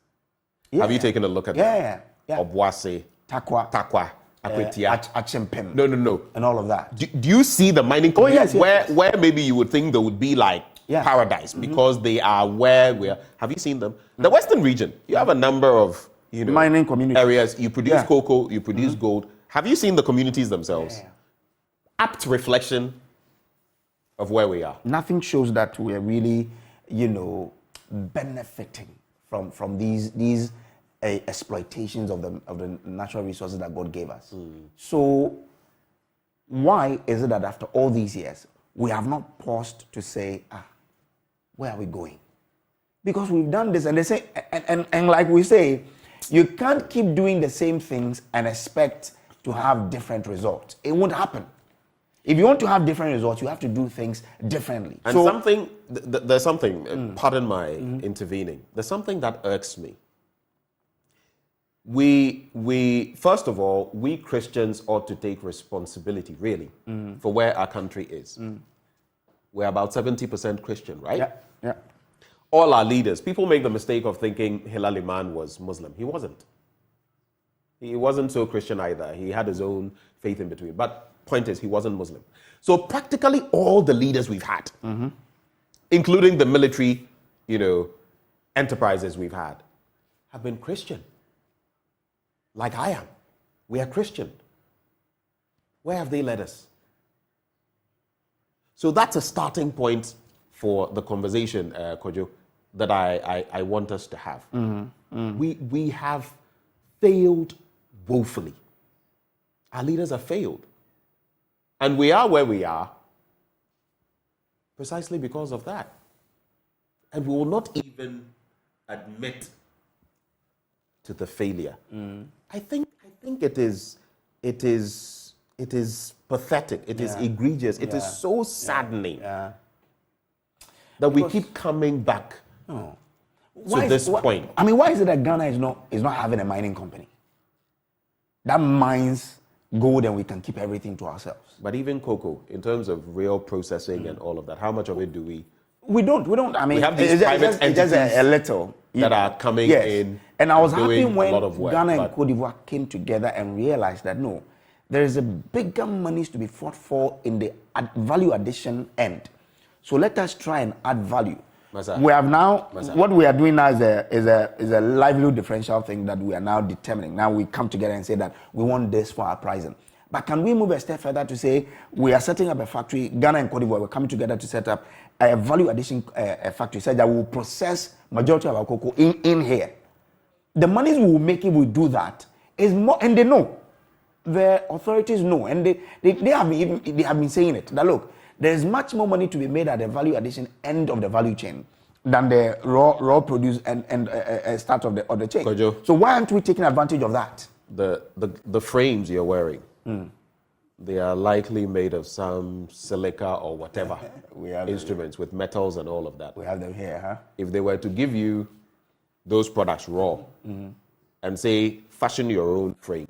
Yeah. Have you taken a look at them? Yeah. Obuasi, Takwa. Akwetia. No. And all of that. Do you see the mining communities yes. where maybe you would think there would be like paradise because they are where we are? Have you seen them? The Western region, you have a number of mining communities areas. You produce cocoa, you produce gold. Have you seen the communities themselves? Yeah. Apt reflection of where we are. Nothing shows that we are really, benefiting from these exploitations of the natural resources that God gave us. So why is it that after all these years we have not paused to say, where are we going? Because we've done this, and they say, and like we say, You can't keep doing the same things and expect to have different results. It won't happen. If you want to have different results, you have to do things differently. And so, there's something, pardon my intervening, there's something that irks me. We first of all, we Christians ought to take responsibility, really, for where our country is. We're about 70% Christian, right? Yeah. All our leaders, people make the mistake of thinking Hilal Imam was Muslim. He wasn't. He wasn't so Christian either. He had his own faith in between. But point is, he wasn't Muslim. So practically all the leaders we've had, including the military, enterprises we've had, have been Christian. Like I am. We are Christian. Where have they led us? So that's a starting point for the conversation, Kojo, that I want us to have. We have failed woefully. Our leaders have failed. And we are where we are precisely because of that. And we will not even admit to the failure. I think it is pathetic. It is egregious. It is so saddening that we keep coming back to this point. I mean, why is it that Ghana is not having a mining company that mines gold and we can keep everything to ourselves? But even cocoa, in terms of real processing and all of that, how much of it do we? We don't. I mean, we have these private entities just a little that are coming in. And I was happy when work, Ghana and Cote d'Ivoire came together and realized that no, there is a bigger monies to be fought for in the value addition end. So let us try and add value. We have now, what we are doing now is a livelihood differential thing that we are now determining. Now we come together and say that we want this for our pricing. But can we move a step further to say we are setting up a factory, Ghana and Cote d'Ivoire, we're coming together to set up a value addition factory so that will process majority of our cocoa in here. The monies we will make if we do that is more, and they know. The authorities know, and they have been saying it, that look, there is much more money to be made at the value addition end of the value chain than the raw produce and start of the chain. Kojo, so why aren't we taking advantage of that? The frames you're wearing, they are likely made of some silica or whatever instruments with metals and all of that. We have them here, huh? If they were to give you those products raw and say, fashion your own frame,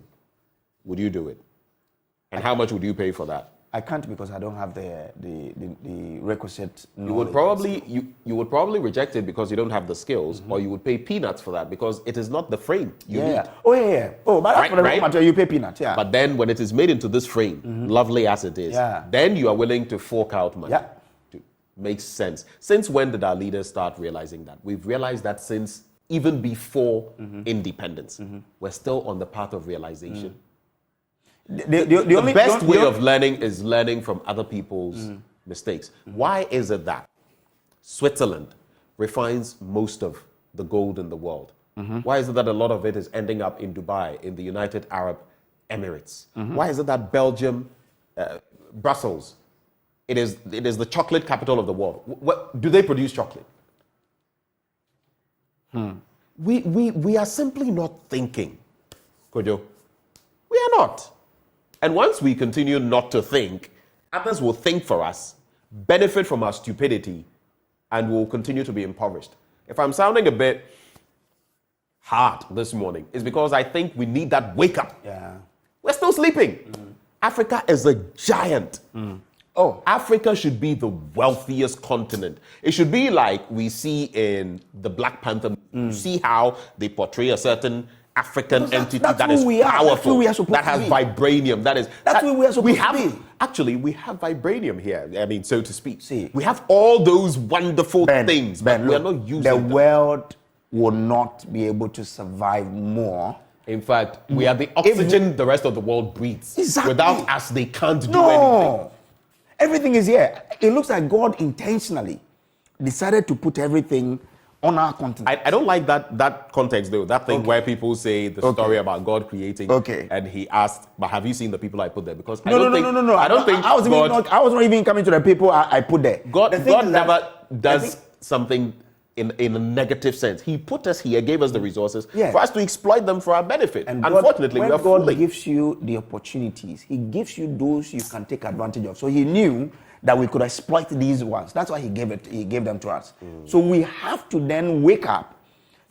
would you do it? And how much would you pay for that? I can't because I don't have the requisite knowledge. You would probably reject it because you don't have the skills, or you would pay peanuts for that because it is not the frame you need. Oh, but that's for the raw material, you pay peanuts, But then when it is made into this frame, lovely as it is, then you are willing to fork out money. Makes sense. Since when did our leaders start realizing that? We've realized that since even before independence. We're still on the path of realization. The best way of learning is learning from other people's mistakes. Why is it that Switzerland refines most of the gold in the world? Why is it that a lot of it is ending up in Dubai, in the United Arab Emirates? Why is it that Belgium, Brussels, it is the chocolate capital of the world? Do they produce chocolate? We are simply not thinking, Kojo. We are not. And once we continue not to think, others will think for us, benefit from our stupidity, and will continue to be impoverished. If I'm sounding a bit hard this morning, it's because I think we need that wake up. We're still sleeping. Africa is a giant. Africa should be the wealthiest continent. It should be like we see in the Black Panther. You see how they portray a certain African entity that is powerful, that has vibranium. That's where we are supposed to be. Actually, we have vibranium here. I mean, so to speak. We have all those wonderful things, but we are not using them. The world will not be able to survive more. In fact, we are the oxygen the rest of the world breathes. Without us, they can't do anything. Everything is here. It looks like God intentionally decided to put everything on our continent. I don't like that context though. That thing where people say the story about God creating, and he asked, "But have you seen the people I put there?" Because no. I don't think I was not even coming to the people I put there. God never does something in a negative sense. He put us here, gave us the resources for us to exploit them for our benefit. And unfortunately, when we are God fooling. gives you the opportunities, He gives you those you can take advantage of. So He knew that we could exploit these ones. That's why He gave them to us. So we have to then wake up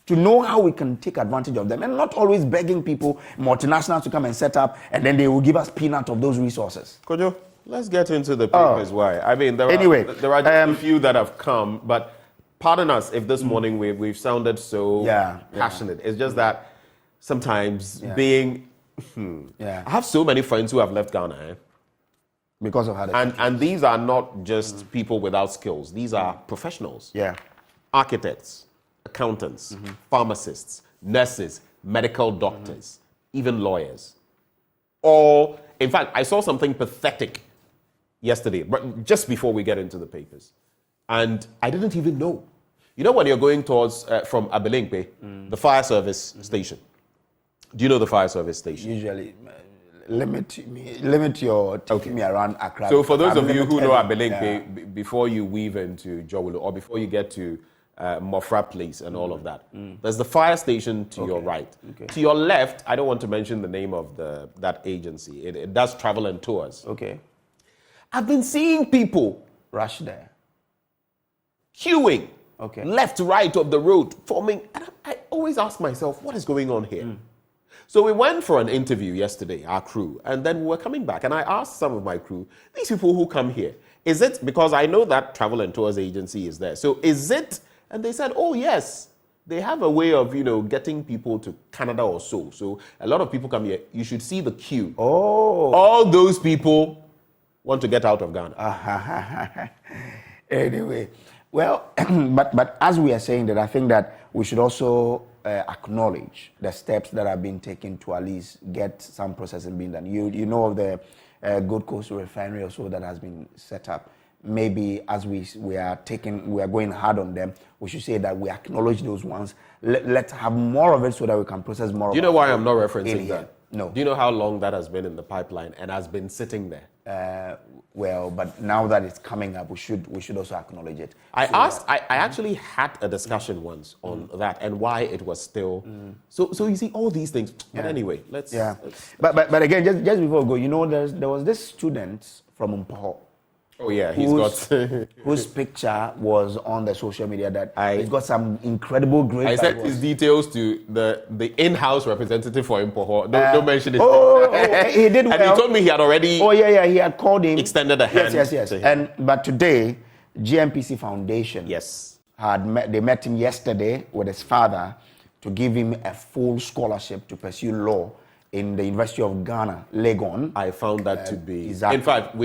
to know how we can take advantage of them, and not always begging people, multinationals, to come and set up, and then they will give us peanut of those resources. Kojo, let's get into the papers. Why? I mean, there are just a few that have come, but pardon us if this morning we've sounded so passionate. It's just that sometimes being... I have so many friends who have left Ghana. Because of how they and these are not just people without skills. These are professionals. Architects, accountants, pharmacists, nurses, medical doctors, even lawyers. All, in fact, I saw something pathetic yesterday, but just before we get into the papers. And I didn't even know. You know when you're going towards, from Abelinkpe, the fire service station. Do you know the fire service station? Usually, limit your taking me around Accra. So for those of you who know Abelinkpe, before you weave into Jowulu, or before you get to Mofra Place and all of that, there's the fire station to your right. To your left, I don't want to mention the name of that agency. It does travel and tours. I've been seeing people rush there, queuing, left, right of the road, forming. And I always ask myself, what is going on here? So we went for an interview yesterday, our crew, and then we were coming back, and I asked some of my crew, these people who come here, is it, because I know that travel and tours agency is there, so is it? And they said, oh yes, they have a way of, getting people to Canada or so. So a lot of people come here. You should see the queue. All those people want to get out of Ghana. Anyway, well, but as we are saying that, I think that we should also acknowledge the steps that have been taken to at least get some processing being done. You know of the Gold Coast refinery or so that has been set up. Maybe as we are going hard on them, we should say that we acknowledge those ones. Let's have more of it so that we can process more. Do you know why I'm not referencing that? No. Do you know how long that has been in the pipeline and has been sitting there? Well, but now that it's coming up, we should also acknowledge it. I actually had a discussion once on that and why it was still. So you see all these things. But anyway, let's. But again, just before we go, there was this student from Mpaho. Oh yeah, whose picture was on the social media that he's got some incredible grades. I sent his details to the in-house representative for Mpaho. Don't mention it. He did well. And he told me he had already. Oh yeah, he had called him. Extended a hand. Yes. But today, GMPC Foundation. They met him yesterday with his father to give him a full scholarship to pursue law in the University of Ghana, Legon. I found that to be. Exactly. In fact,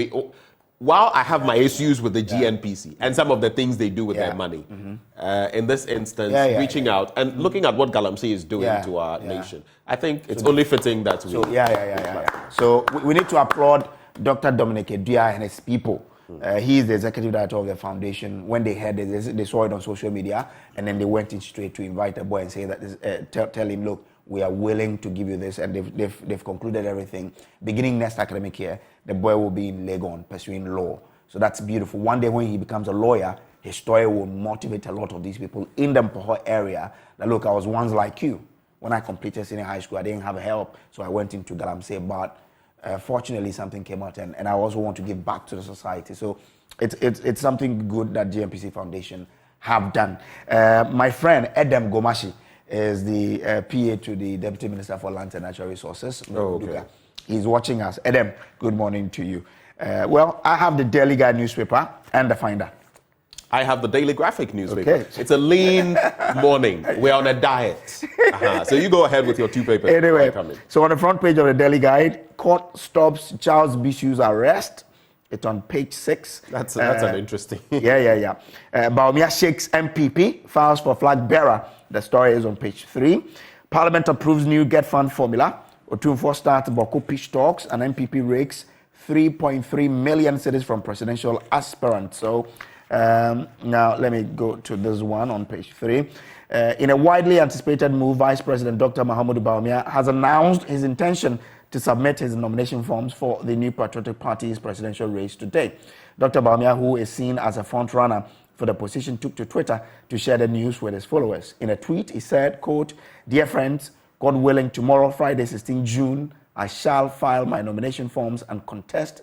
while I have my issues with the GNPC and some of the things they do with their money, in this instance, reaching out and looking at what Galamsey is doing to our nation, I think it's only fitting that we... So we need to applaud Dr. Dominic Edua and his people. He is the executive director of the foundation. When they heard it, they saw it on social media, and then they went in straight to invite the boy and say that tell him, look, we are willing to give you this, and they've concluded everything. Beginning next academic year, the boy will be in Legon pursuing law. So that's beautiful. One day when he becomes a lawyer, his story will motivate a lot of these people in the Mpaho area. That look, I was once like you. When I completed senior high school, I didn't have help, so I went into Galamsey, but fortunately something came out, and I also want to give back to the society. So it's something good that GMPC Foundation have done. My friend Edem Gomashi is the PA to the Deputy Minister for Lands and Natural Resources. He's watching us. Edem, good morning to you. Well, I have the Daily Guide newspaper and the Finder. I have the Daily Graphic newspaper. It's a lean morning. We're on a diet. So you go ahead with your two papers. Anyway, so on the front page of the Daily Guide, court stops Charles Bishu's arrest. It's on page 6. That's an interesting. Baumia shakes MPP, files for flag bearer. The story is on page 3. Parliament approves new Get Fund formula. Otumfo starts Boko pitch talks, and MPP rakes 3.3 million cedis from presidential aspirants. So now let me go to this one on page 3. In a widely anticipated move, Vice President Dr. Mahamudu Bawumia has announced his intention to submit his nomination forms for the New Patriotic Party's presidential race today. Dr. Bawumia, who is seen as a front-runner for the position took to Twitter to share the news with his followers. In a tweet, he said, quote, "Dear friends, God willing, tomorrow, Friday, 16 June, I shall file my nomination forms and contest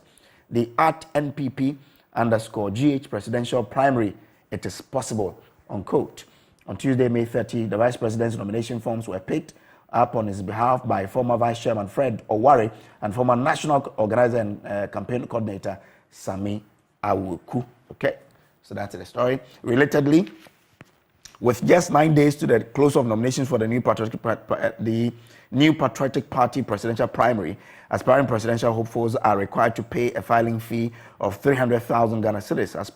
the @NPP_GH presidential primary. It is possible," unquote. On Tuesday, May 30, the Vice President's nomination forms were picked up on his behalf by former Vice Chairman Fred Owari and former National Organizer and Campaign Coordinator Sami Awuku. Okay, so that's the story. Relatedly, with just 9 days to the close of nominations for the New Patriotic Party presidential primary, aspiring presidential hopefuls are required to pay a filing fee of 300,000 Ghana cedis. As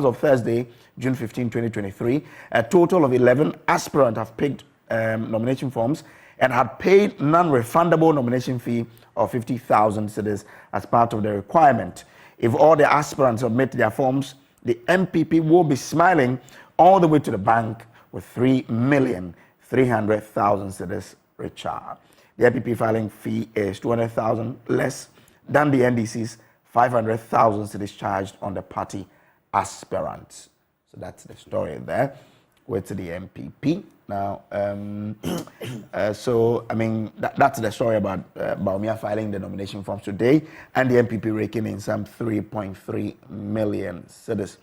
of Thursday, June 15, 2023, a total of 11 aspirants have picked nomination forms and had paid non-refundable nomination fee of 50,000 cedis as part of the requirement. If all the aspirants submit their forms, the MPP will be smiling all the way to the bank with 3,300,000 cedis recharged. The MPP filing fee is 200,000 less than the NDC's 500,000 cedis charged on the party aspirants. So that's the story there with the MPP. Now, so I mean that's the story about Bawumia filing the nomination forms today, and the MPP raking in some 3.3 million cedis.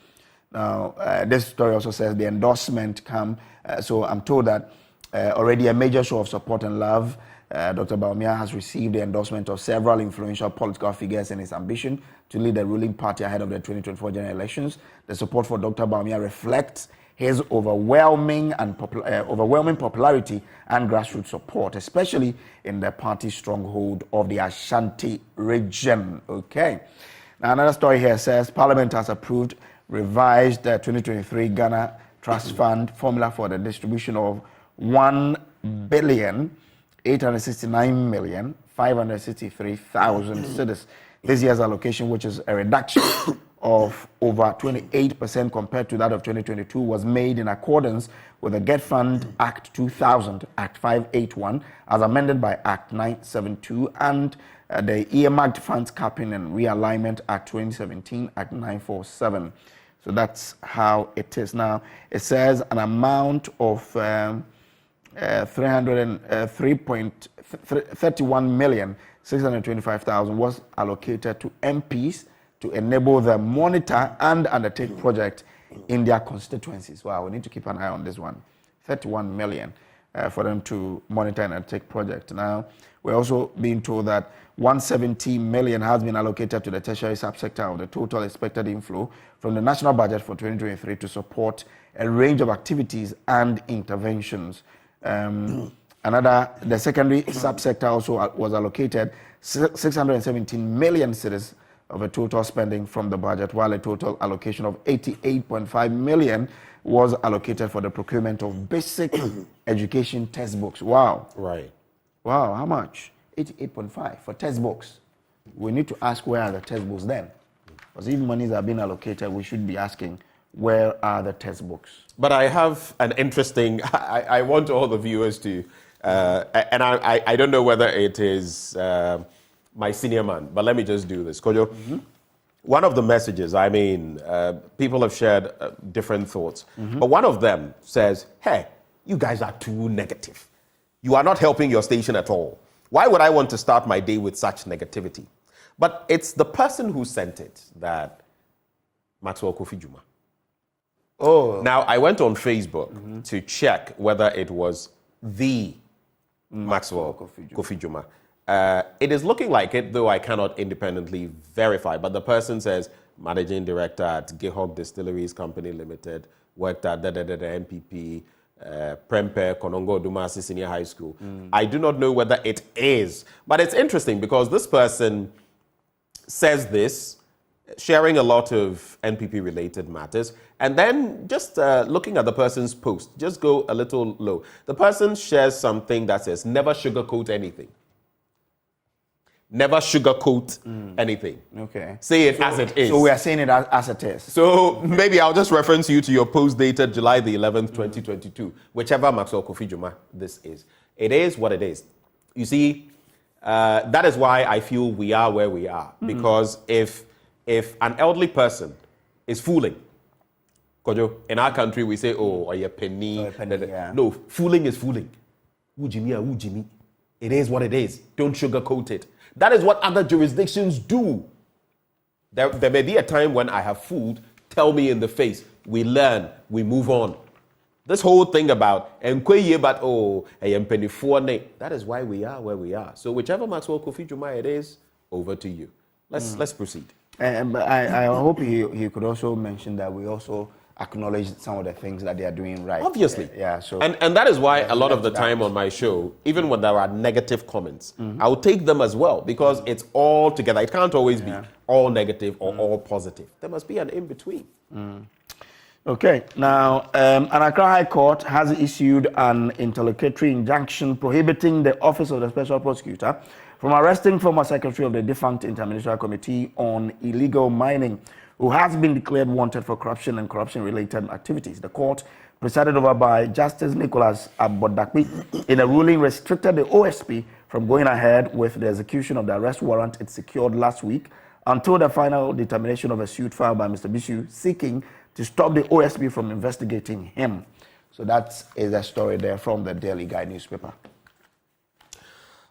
Now, this story also says the endorsement come. So I'm told that already a major show of support and love. Dr. Bawumia has received the endorsement of several influential political figures in his ambition to lead the ruling party ahead of the 2024 general elections. The support for Dr. Bawumia reflects his overwhelming popularity and grassroots support, especially in the party stronghold of the Ashanti region. Okay. Now, another story here says Parliament has approved revised 2023 Ghana Trust Fund formula for the distribution of 1,869,563,000 cedis. This year's allocation, which is a reduction of over 28% compared to that of 2022, was made in accordance with the Get Fund Act 2000, Act 581, as amended by Act 972, and the Earmarked Funds Capping and Realignment Act 2017, Act 947. So that's how it is now. It says an amount of 31,625,000 was allocated to MPs to enable them monitor and undertake projects in their constituencies. Wow, we need to keep an eye on this one. 31 million for them to monitor and undertake projects. Now, we're also being told that 170 million has been allocated to the tertiary subsector of the total expected inflow from the national budget for 2023 to support a range of activities and interventions. The secondary subsector also was allocated 617 million cedis of a total spending from the budget, while a total allocation of 88.5 million was allocated for the procurement of basic education textbooks. Wow. Right. Wow, how much? 88.5 for textbooks. We need to ask, where are the textbooks then? Because if monies are being allocated, we should be asking, where are the textbooks? But I have an interesting, I want all the viewers to, and I don't know whether it is my senior man, but let me just do this. Kojo, one of the messages, I mean, people have shared different thoughts, but one of them says, hey, you guys are too negative. You are not helping your station at all. Why would I want to start my day with such negativity? But it's the person who sent it that Maxwell Kofi Juma. Oh. Now, I went on Facebook to check whether it was the Maxwell Kofi Juma. It is looking like it, though I cannot independently verify. But the person says, Managing Director at Gihog Distilleries Company Limited, worked at MPP, Prempe, Konongo Dumasi Senior High School. I do not know whether it is. But it's interesting because this person says this, sharing a lot of NPP-related matters, and then just looking at the person's post, just go a little low. The person shares something that says, never sugarcoat anything. Never sugarcoat anything. Okay. Say it as it is. So we are saying it as it is. So maybe I'll just reference you to your post dated July the 11th, 2022, whichever Maxwell Kofi Juma this is. It is what it is. You see, that is why I feel we are where we are. Because if an elderly person is fooling Kojo, in our country, we say, oh, are you a penny? No, fooling is fooling. Ujimi. It is what it is. Don't sugarcoat it. That is what other jurisdictions do. There may be a time when I have fooled. Tell me in the face. We learn. We move on. This whole thing about that is why we are where we are. So whichever Maxwell Kofi Juma it is, over to you. Let's proceed. But I hope he could also mention that we also acknowledge some of the things that they are doing right. Obviously. So and that is why a lot of the time on my show, even when there are negative comments, I'll take them as well because it's all together. It can't always be all negative or all positive. There must be an in-between. Okay, now an Accra High Court has issued an interlocutory injunction prohibiting the Office of the Special Prosecutor from arresting former Secretary of the defunct Interministerial Committee on Illegal Mining, who has been declared wanted for corruption and corruption-related activities. The court, presided over by Justice Nicholas Abodakpi, in a ruling restricted the OSP from going ahead with the execution of the arrest warrant it secured last week until the final determination of a suit filed by Mr. Bishu seeking to stop the OSP from investigating him. So that is a story there from the Daily Guide newspaper.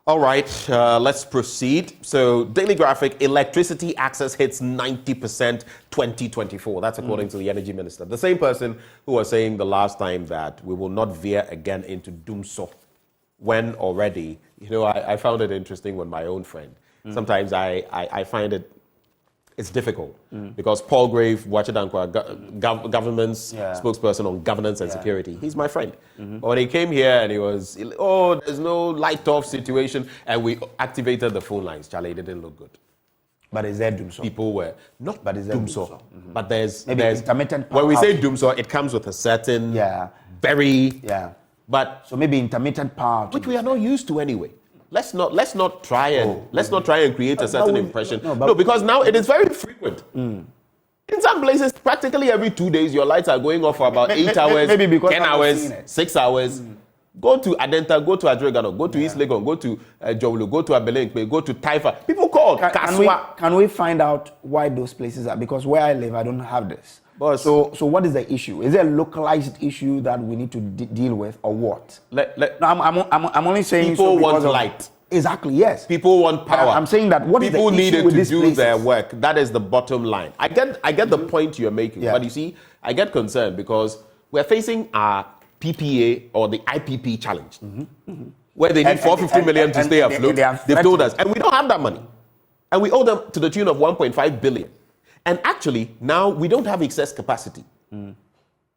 All right, let's proceed. So, Daily Graphic, electricity access hits 90% 2024. That's according to the Energy Minister. The same person who was saying the last time that we will not veer again into doomsday when already, I found it interesting when my own friend. Sometimes I find it's difficult because Paul Grave, Wachidankwa, government's spokesperson on governance and security, he's my friend. But when he came here and he was, there's no light off situation, and we activated the phone lines, Charlie, it didn't look good. But is there doomsday? People were not doomsday, but there's intermittent power. When we say doomsday, it comes with a certain but so maybe intermittent power, which we are not used to anyway. Let's not try and create a certain impression. No, because now it is very frequent. In some places, practically every 2 days, your lights are going off for about 8 hours, 10 hours, 6 hours. Go to Adenta, go to Adregano, go to East Legon, go to Jowlu, go to Abelenkpe, go to Taifa. People call. Can we find out why those places are? Because where I live, I don't have this. So what is the issue? Is it a localized issue that we need to deal with, or what? I'm only saying people want light. Exactly. Yes. People want power. I'm saying that people needed to do their work. That is the bottom line. I get the point you're making, but you see, I get concerned because we're facing our PPA or the IPP challenge, where they need 450 million to stay afloat. They've told us, and we don't have that money, and we owe them to the tune of 1.5 billion. And actually, now we don't have excess capacity.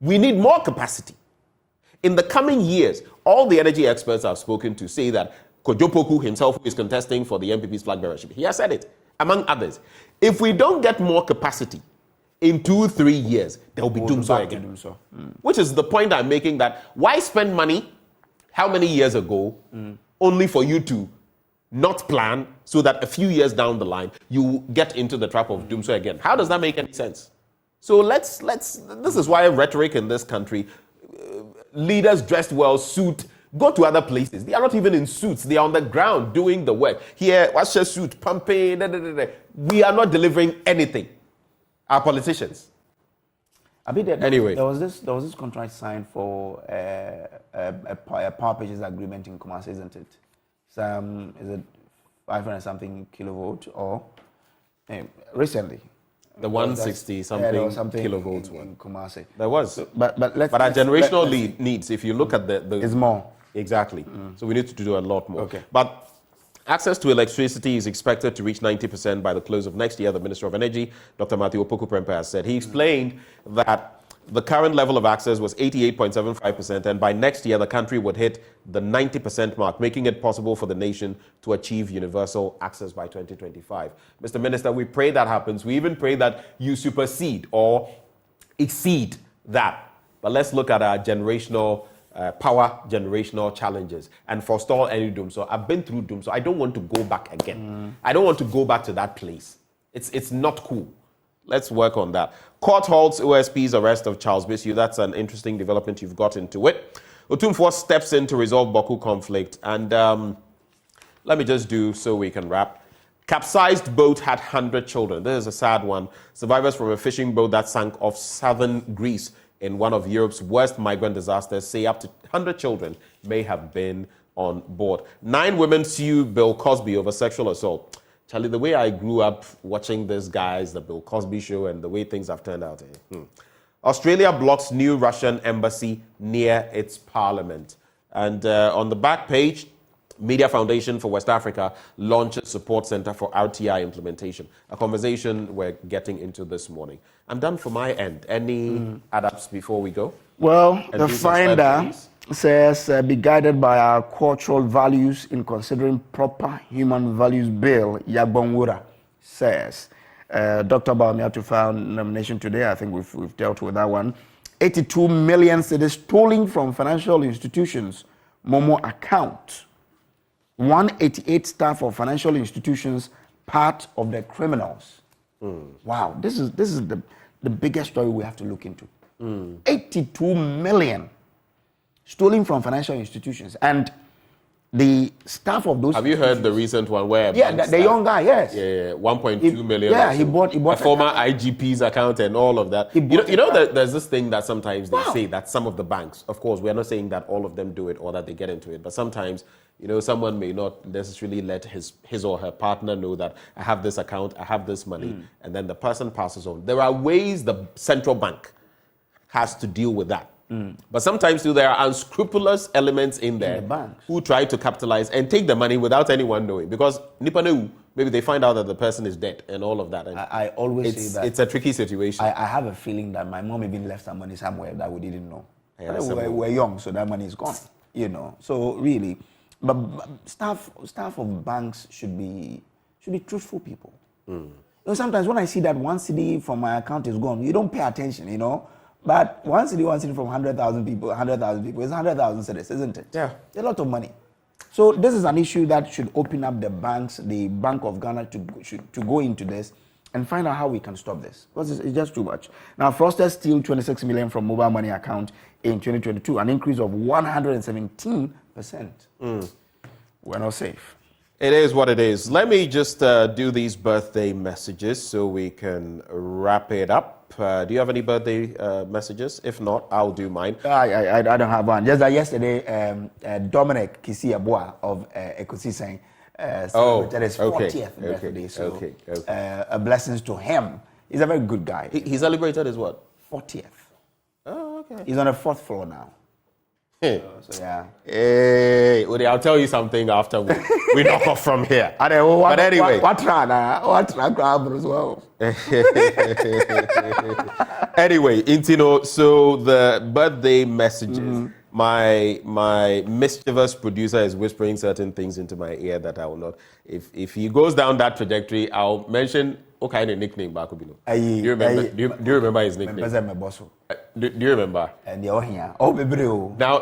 We need more capacity. In the coming years, all the energy experts I've spoken to say that Kojopoku himself, who is contesting for the MPP's flag bearership, he has said it, among others. If we don't get more capacity in 2-3 years, there will be doomsday again. Which is the point I'm making, that why spend money how many years ago only for you to not plan so that a few years down the line you get into the trap of doomsday again? How does that make any sense? So this is why rhetoric in this country, leaders dressed well, suit, go to other places. They are not even in suits. They are on the ground doing the work. Here, what's your suit? Pumping. We are not delivering anything. Our politicians. Anyway, there was this contract signed for a power purchase agreement in Kumasi, isn't it? Is it 500 something kilovolt or recently? The 160 something kilovolts in one. Kumasi. There was. But our generational needs, if you look at the is more. Exactly. So we need to do a lot more. Okay. But access to electricity is expected to reach 90% by the close of next year, the Minister of Energy, Dr. Matthew Opoku Prempeh, has said. He explained that the current level of access was 88.75%, and by next year, the country would hit the 90% mark, making it possible for the nation to achieve universal access by 2025. Mr. Minister, we pray that happens. We even pray that you supersede or exceed that. But let's look at our generational generational challenges and forestall any doom. So I've been through doom, so I don't want to go back again. I don't want to go back to that place. It's not cool. Let's work on that. Court halts OSP's arrest of Charles Bishu. That's an interesting development. You've got into it. Otumfuo steps in to resolve Boku conflict. And let me just do so we can wrap. Capsized boat had 100 children. This is a sad one. Survivors from a fishing boat that sank off southern Greece in one of Europe's worst migrant disasters say up to 100 children may have been on board. 9 women sue Bill Cosby over sexual assault. Charlie, the way I grew up watching this guys, the Bill Cosby show, and the way things have turned out. Australia blocks new Russian embassy near its parliament. And on the back page, Media Foundation for West Africa launched support center for RTI implementation. A conversation we're getting into this morning. I'm done for my end. Any add-ups before we go? Well, the finder says be guided by our cultural values in considering proper human values bill. Yagbonwura says. Dr. Baumia to file nomination today. I think we've dealt with that one. 82 million cedis stolen from financial institutions. Momo account. 188 staff of financial institutions part of the criminals. Wow, this is the biggest story we have to look into. 82 million stolen from financial institutions, and the staff of those. Have you heard the recent one where? The young guy, yes. Yeah, 1.2 million. Yeah, he bought a former IGP's account and all of that. You know that there's this thing that sometimes they say that some of the banks, of course, we are not saying that all of them do it or that they get into it, but sometimes, someone may not necessarily let his or her partner know that I have this account, I have this money, and then the person passes on. There are ways the central bank has to deal with that. But sometimes too, there are unscrupulous elements in there who try to capitalize and take the money without anyone knowing. Because maybe they find out that the person is dead and all of that. And I always say that it's a tricky situation. I have a feeling that my mom even left some money somewhere that we didn't know. We're young, so that money is gone. So really, but staff of banks should be truthful people. Sometimes when I see that 1 CD from my account is gone, you don't pay attention, But 1 CD from 100,000 people is 100,000 cedis, isn't it? Yeah. A lot of money. So this is an issue that should open up the banks, the Bank of Ghana to go into this and find out how we can stop this. Because it's just too much. Now, fraudsters steal 26 million from mobile money account in 2022, an increase of 117%. We're not safe. It is what it is. Let me just do these birthday messages so we can wrap it up. Do you have any birthday messages? If not, I'll do mine. I don't have one. Just that yesterday, Dominic Kisiaboa of Ekosi sang celebrated his 40th birthday. So, blessings to him. He's a very good guy. He celebrated his what? 40th. Oh, okay. He's on the 4th floor now. Hey. So yeah. Hey, I'll tell you something after we knock off from here. But anyway. What as well. Anyway, Intino, so the birthday messages. My mischievous producer is whispering certain things into my ear that I will not. If he goes down that trajectory, I'll mention what kind of nickname Bakubino. Do you remember his nickname? Do you remember?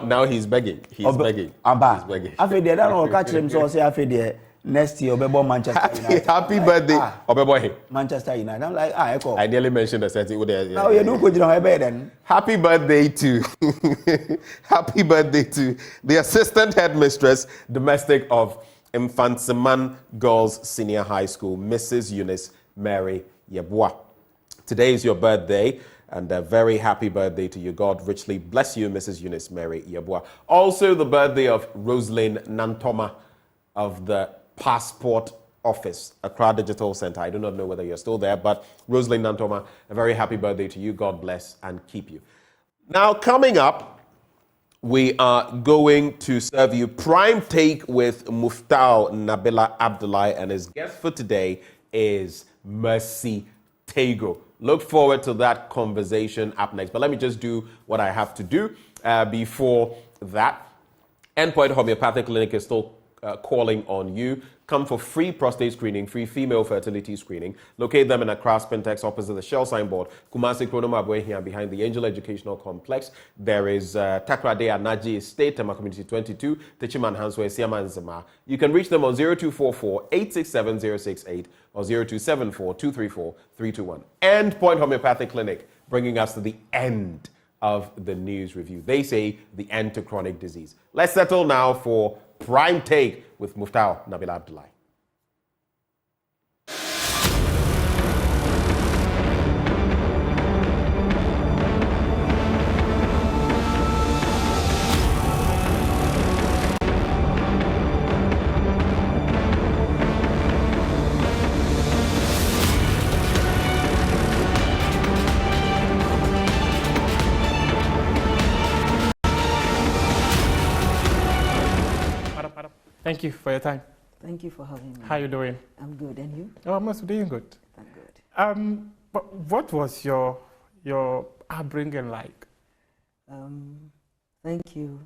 Now he's begging. He's begging. After they don't catch him, so say after the next year, Manchester United. Happy birthday, Manchester United. I'm like, I nearly mentioned a certain. Now you do good, then. Happy birthday to happy birthday to the assistant headmistress, domestic of Infantsiman Girls Senior High School, Mrs. Eunice Mary Yeboah. Today is your birthday, and a very happy birthday to you. God richly bless you, Mrs. Eunice Mary Yeboah. Also the birthday of Rosalind Nantoma of the Passport Office, Accra Digital Center. I do not know whether you're still there, but Rosalind Nantoma, a very happy birthday to you. God bless and keep you. Now, coming up, we are going to serve you Prime Take with Muftau Nabila Abdullahi, and his guest for today is Mercy Tego. Look forward to that conversation up next. But let me just do what I have to do before that. Endpoint Homeopathic Clinic is still calling on you. Come for free prostate screening, free female fertility screening. Locate them in Accra Spintex opposite the Shell signboard. Kumasi Kronoma Abwehia behind the Angel Educational Complex. There is Takrade Anaji Estate, Tema Community 22, Techiman Hanswe, Siaman Zama. You can reach them on 0244-867-068 or 0274-234-321. Endpoint Homeopathic Clinic, bringing us to the end of the news review. They say the end to chronic disease. Let's settle now for Prime Take with Muftau Nabila Abdullahi. Thank you for your time. Thank you for having me. How are you doing? I'm good, and you? Oh, I'm also doing good. I'm good. But what was your upbringing like? Thank you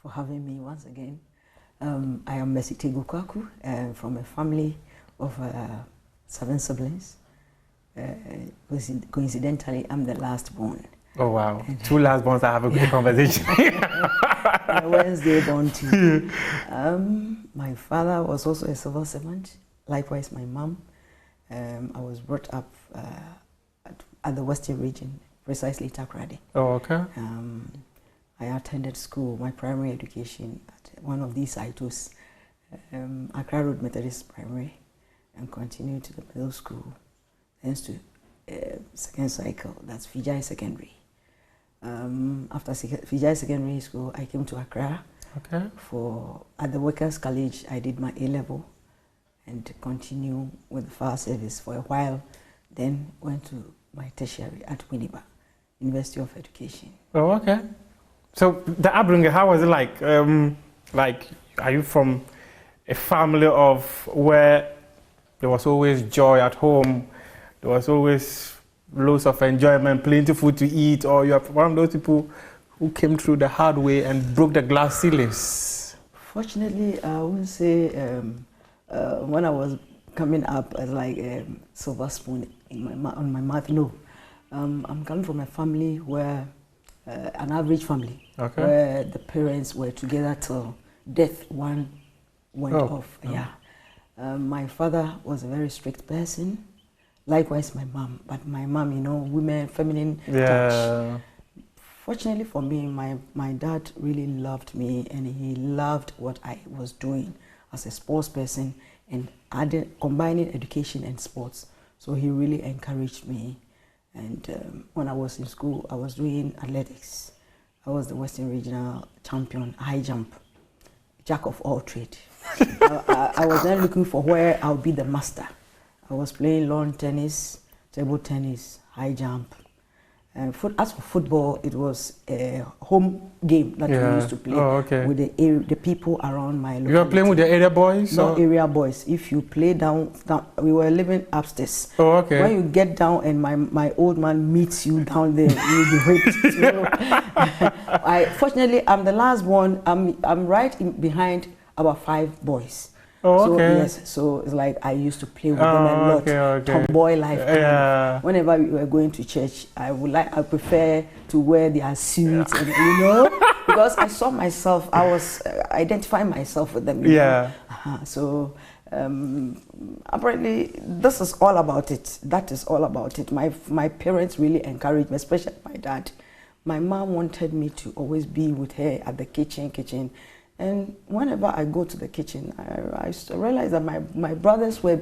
for having me once again. I am Messi Tegukwaku from a family of 7 siblings. Coincidentally, I'm the last born. Oh wow! 2 last borns. I have a good conversation. Wednesday born too. My father was also a civil servant. Likewise, my mom. I was brought up at the Western region, precisely Takoradi. Oh, okay. I attended school, my primary education at one of these sites, Accra Road Methodist Primary, and continued to the middle school, then to second cycle, that's Fijai Secondary. After Fijai Secondary School, I came to Accra. Okay. At the Workers' College, I did my A-level and continued with the fire service for a while, then went to my tertiary at Winneba, University of Education. Oh, okay. So the upbringing, how was it like? Like, are you from a family of where there was always joy at home, there was always loads of enjoyment, plenty of food to eat, or you are one of those people who came through the hard way and broke the glass ceilings? Fortunately, I wouldn't say when I was coming up as like a silver spoon on my mouth. No, I'm coming from a family where an average family, okay, where the parents were together till death one went off. Yeah, my father was a very strict person. Likewise, my mom. But my mom, you know, women, feminine touch. Fortunately for me, my dad really loved me, and he loved what I was doing as a sports person and combining education and sports. So he really encouraged me. And when I was in school, I was doing athletics. I was the Western Regional champion, high jump, jack of all trades. I was then looking for where I'll be the master. I was playing lawn tennis, table tennis, high jump. And as for football, it was a home game that we used to play with the people around my locality. You were playing with the area boys? Not area boys. If you play down, we were living upstairs. Oh, okay. When you get down and my old man meets you down there, you'll be whipped. Fortunately, I'm the last one. I'm right behind about 5 boys. Oh, okay. So yes, so it's like I used to play with them a lot. Tomboy life. Whenever we were going to church, I prefer to wear their suits, and, you know, because I saw myself. I was identifying myself with them. You know? So apparently, this is all about it. That is all about it. My parents really encouraged me, especially my dad. My mom wanted me to always be with her at the kitchen. And whenever I go to the kitchen, I realize that my brothers were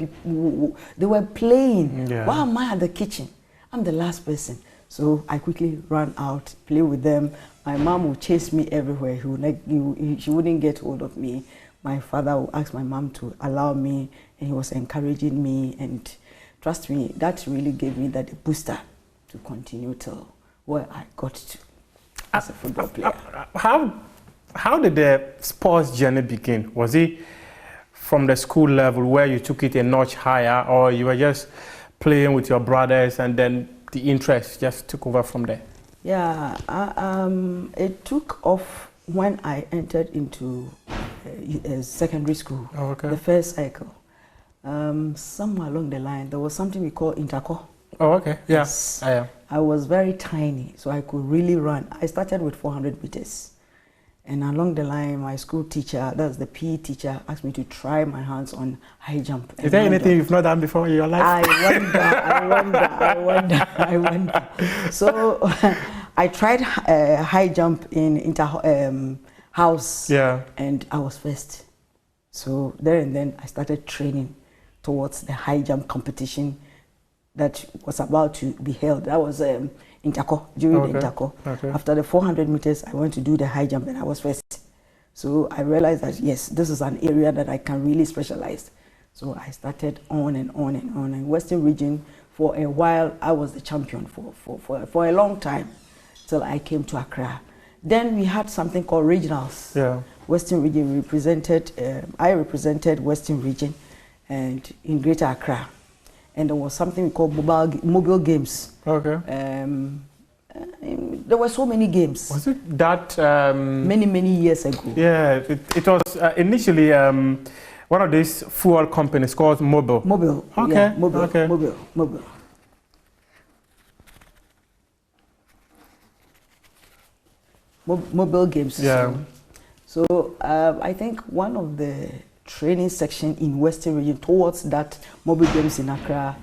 playing. Why am I at the kitchen? I'm the last person. So I quickly ran out, play with them. My mom would chase me everywhere. She wouldn't get hold of me. My father would ask my mom to allow me, and he was encouraging me. And trust me, that really gave me that booster to continue till where I got to as a football player. How did the sports journey begin? Was it from the school level where you took it a notch higher, or you were just playing with your brothers and then the interest just took over from there? Yeah, it took off when I entered into secondary school, the first cycle. Somewhere along the line, there was something we call interco. Oh, okay. Yeah. Yes. I was very tiny, so I could really run. I started with 400 meters. And along the line, my school teacher, that's the PE teacher, asked me to try my hands on high jump. Is there anything you've not done before in your life? I wonder. So I tried high jump in house, and I was first. So there and then I started training towards the high jump competition that was about to be held. That was Interco, during the Interco. After the 400 meters, I went to do the high jump, and I was first. So I realized that, yes, this is an area that I can really specialize. So I started on and on and on. In Western region, for a while, I was the champion for a long time, till I came to Accra. Then we had something called regionals. Yeah. Western region represented, I represented Western region and in Greater Accra. And there was something we called mobile games. Okay. There were so many games. Was it that? Many years ago. Yeah, it was initially one of these fuel companies called Mobile. Mobile. Okay. Yeah, Mobile. Okay. Mobile. Mobile games. Yeah. So I think one of the training section in Western region towards that mobile games in Accra,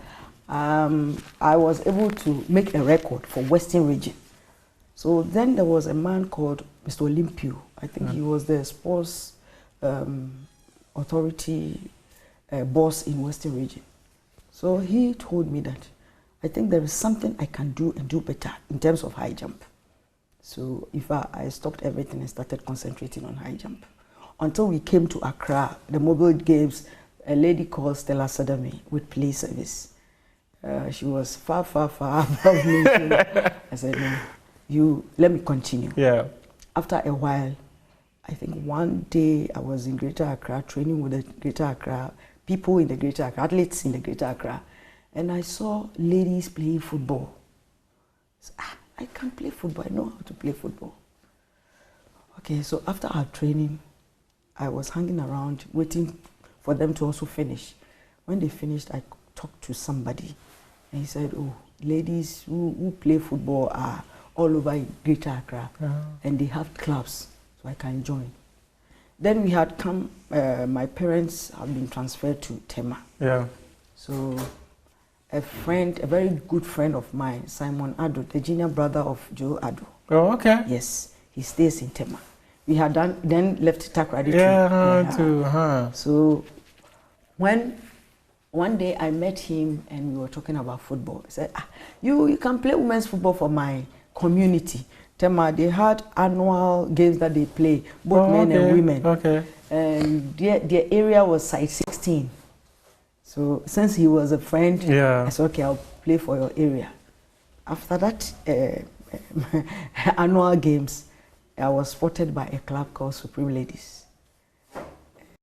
I was able to make a record for Western region. So then there was a man called Mr. Olympio. I think he was the sports authority boss in Western region. So he told me that I think there is something I can do and do better in terms of high jump. So if I stopped everything and started concentrating on high jump. Until we came to Accra, the mobile games, a lady called Stella Sadami would play service. She was far above me. I said, no, let me continue. Yeah. After a while, I think one day I was in Greater Accra, training with the Greater Accra, people in the Greater Accra, athletes in the Greater Accra, and I saw ladies playing football. So, I can play football, I know how to play football. Okay, so after our training, I was hanging around waiting for them to also finish. When they finished, I talked to somebody and he said, oh, ladies who play football are all over Greater Accra and they have clubs, so I can join. Then we had come, my parents have been transferred to Tema. Yeah. So a very good friend of mine, Simon Ado, the junior brother of Joe Ado. Oh, okay. Yes, he stays in Tema. We had then left Takrady So one day I met him and we were talking about football. He said, you can play women's football for my community. Tema, they had annual games that they play, both men and women. Okay. And their area was side 16. So since he was a friend, I said, okay, I'll play for your area. After that annual games, I was spotted by a club called Supreme Ladies.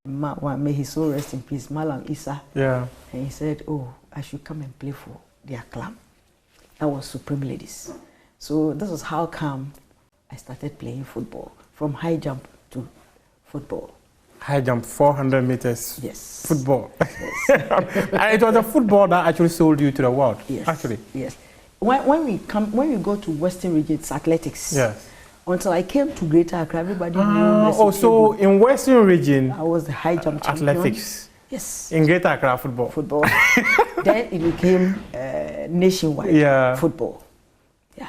May his soul rest in peace, Malam Issa. Yeah. And he said, oh, I should come and play for their club. That was Supreme Ladies. So this was how come I started playing football, from high jump to football. High jump, 400 meters. Yes. Football. Yes. It was the football that actually sold you to the world. Yes. Actually. Yes. When we go to Western region, it's athletics. Yes. Until I came to Greater Accra, everybody knew. So in Western region, I was the high jump champion. Athletics. Yes. In Greater Accra, football. Football. Then it became nationwide football. Yeah.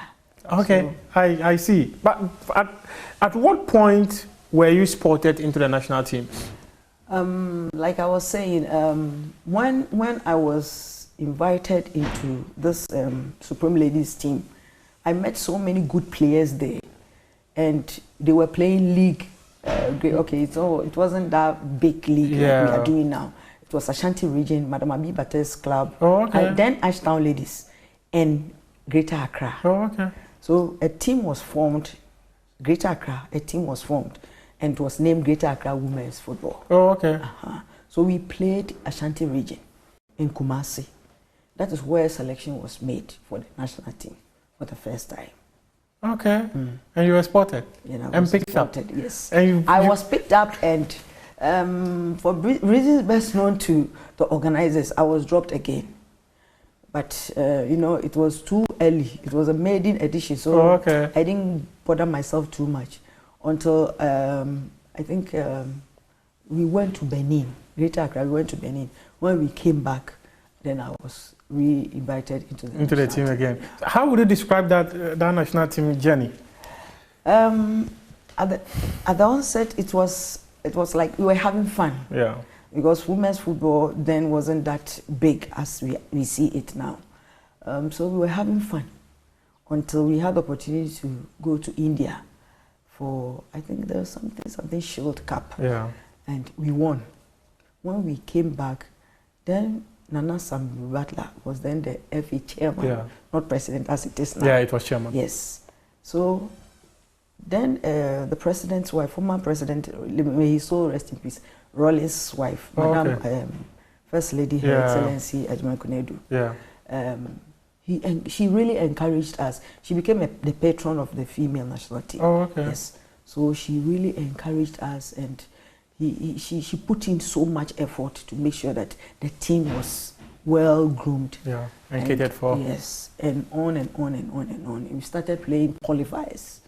Okay, so, I see. But at what point were you spotted into the national team? Like I was saying, when I was invited into this Supreme Ladies team, I met so many good players there. And they were playing league. Okay, so it wasn't that big league like we are doing now. It was Ashanti region, Madam Abi Bates club. Oh, okay. Then Ashtown Ladies and Greater Accra. Oh, okay. So a team was formed, Greater Accra, a team was formed, and it was named Greater Accra Women's Football. Oh, okay. So we played Ashanti region in Kumasi. That is where selection was made for the national team for the first time. Okay. And you were spotted? And picked up? Yes. And I was picked up, and for reasons best known to the organizers, I was dropped again. But, it was too early. It was a maiden edition, so I didn't bother myself too much until I think we went to Benin, Greater Accra, we went to Benin. When we came back, then I was re-invited into the team again. How would you describe that national team journey? At the onset, it was like we were having fun. Yeah. Because women's football then wasn't that big as we see it now. So we were having fun until we had the opportunity to go to India for, I think there was something Shield Cup. Yeah. And we won. When we came back, then Nana Sam Butler was then the FA chairman, not president as it is now. Yeah, it was chairman. Yes. So Then the president's wife, former president, may he so rest in peace, Rawlings' wife, Madam First Lady, Her Excellency Ajma Kunedu. She really encouraged us. She became the patron of the female national team. Yes. So she really encouraged us, and she put in so much effort to make sure that the team was well groomed. And catered for. Yes, and on and on and on and on. We started playing qualifiers.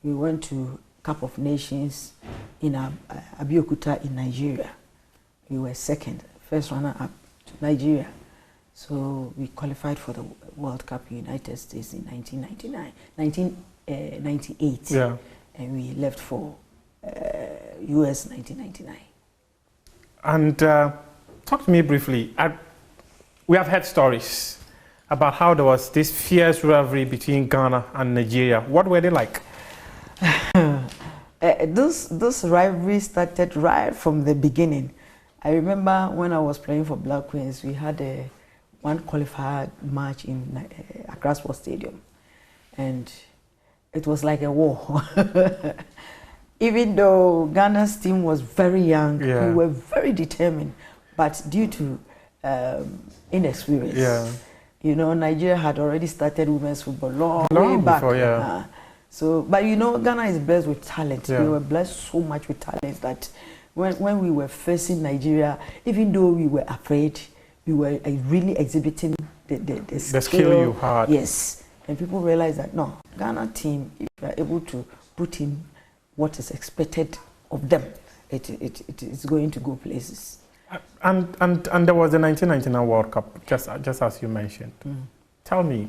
We went to Cup of Nations in Abeokuta in Nigeria. We were second, first runner-up to Nigeria. So we qualified for the World Cup in the United States in 1998. And we left for US 1999. And talk to me briefly. We have heard stories about how there was this fierce rivalry between Ghana and Nigeria. What were they like? This rivalry started right from the beginning. I remember when I was playing for Black Queens, we had one qualified match in Accra Sports Stadium, and it was like a war. Even though Ghana's team was very young, we were very determined, but due to inexperience, you know, Nigeria had already started women's football long way back. Before, so, but you know, Ghana is blessed with talent. We were blessed so much with talent that when we were facing Nigeria, even though we were afraid, we were really exhibiting the skill you had. Yes, and people realized that no, Ghana team, if they are able to put in what is expected of them, it is going to go places. And there was the 1999 World Cup, just as you mentioned. Tell me,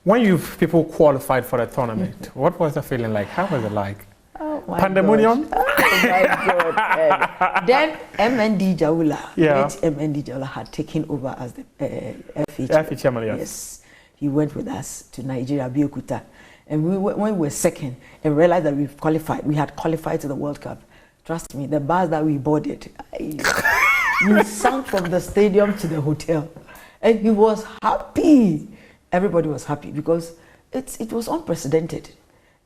when people qualified for the tournament, what was the feeling like? How was it like? Oh my Pandemonium? God. Oh my God. Then MND Jaula, MND Jaula had taken over as the FA chairman. Yes. He went with us to Nigeria, Abeokuta. And when we were second and realized that we had qualified to the World Cup, trust me, the bus that we boarded, we sank from the stadium to the hotel. And he was happy. Everybody was happy because it was unprecedented.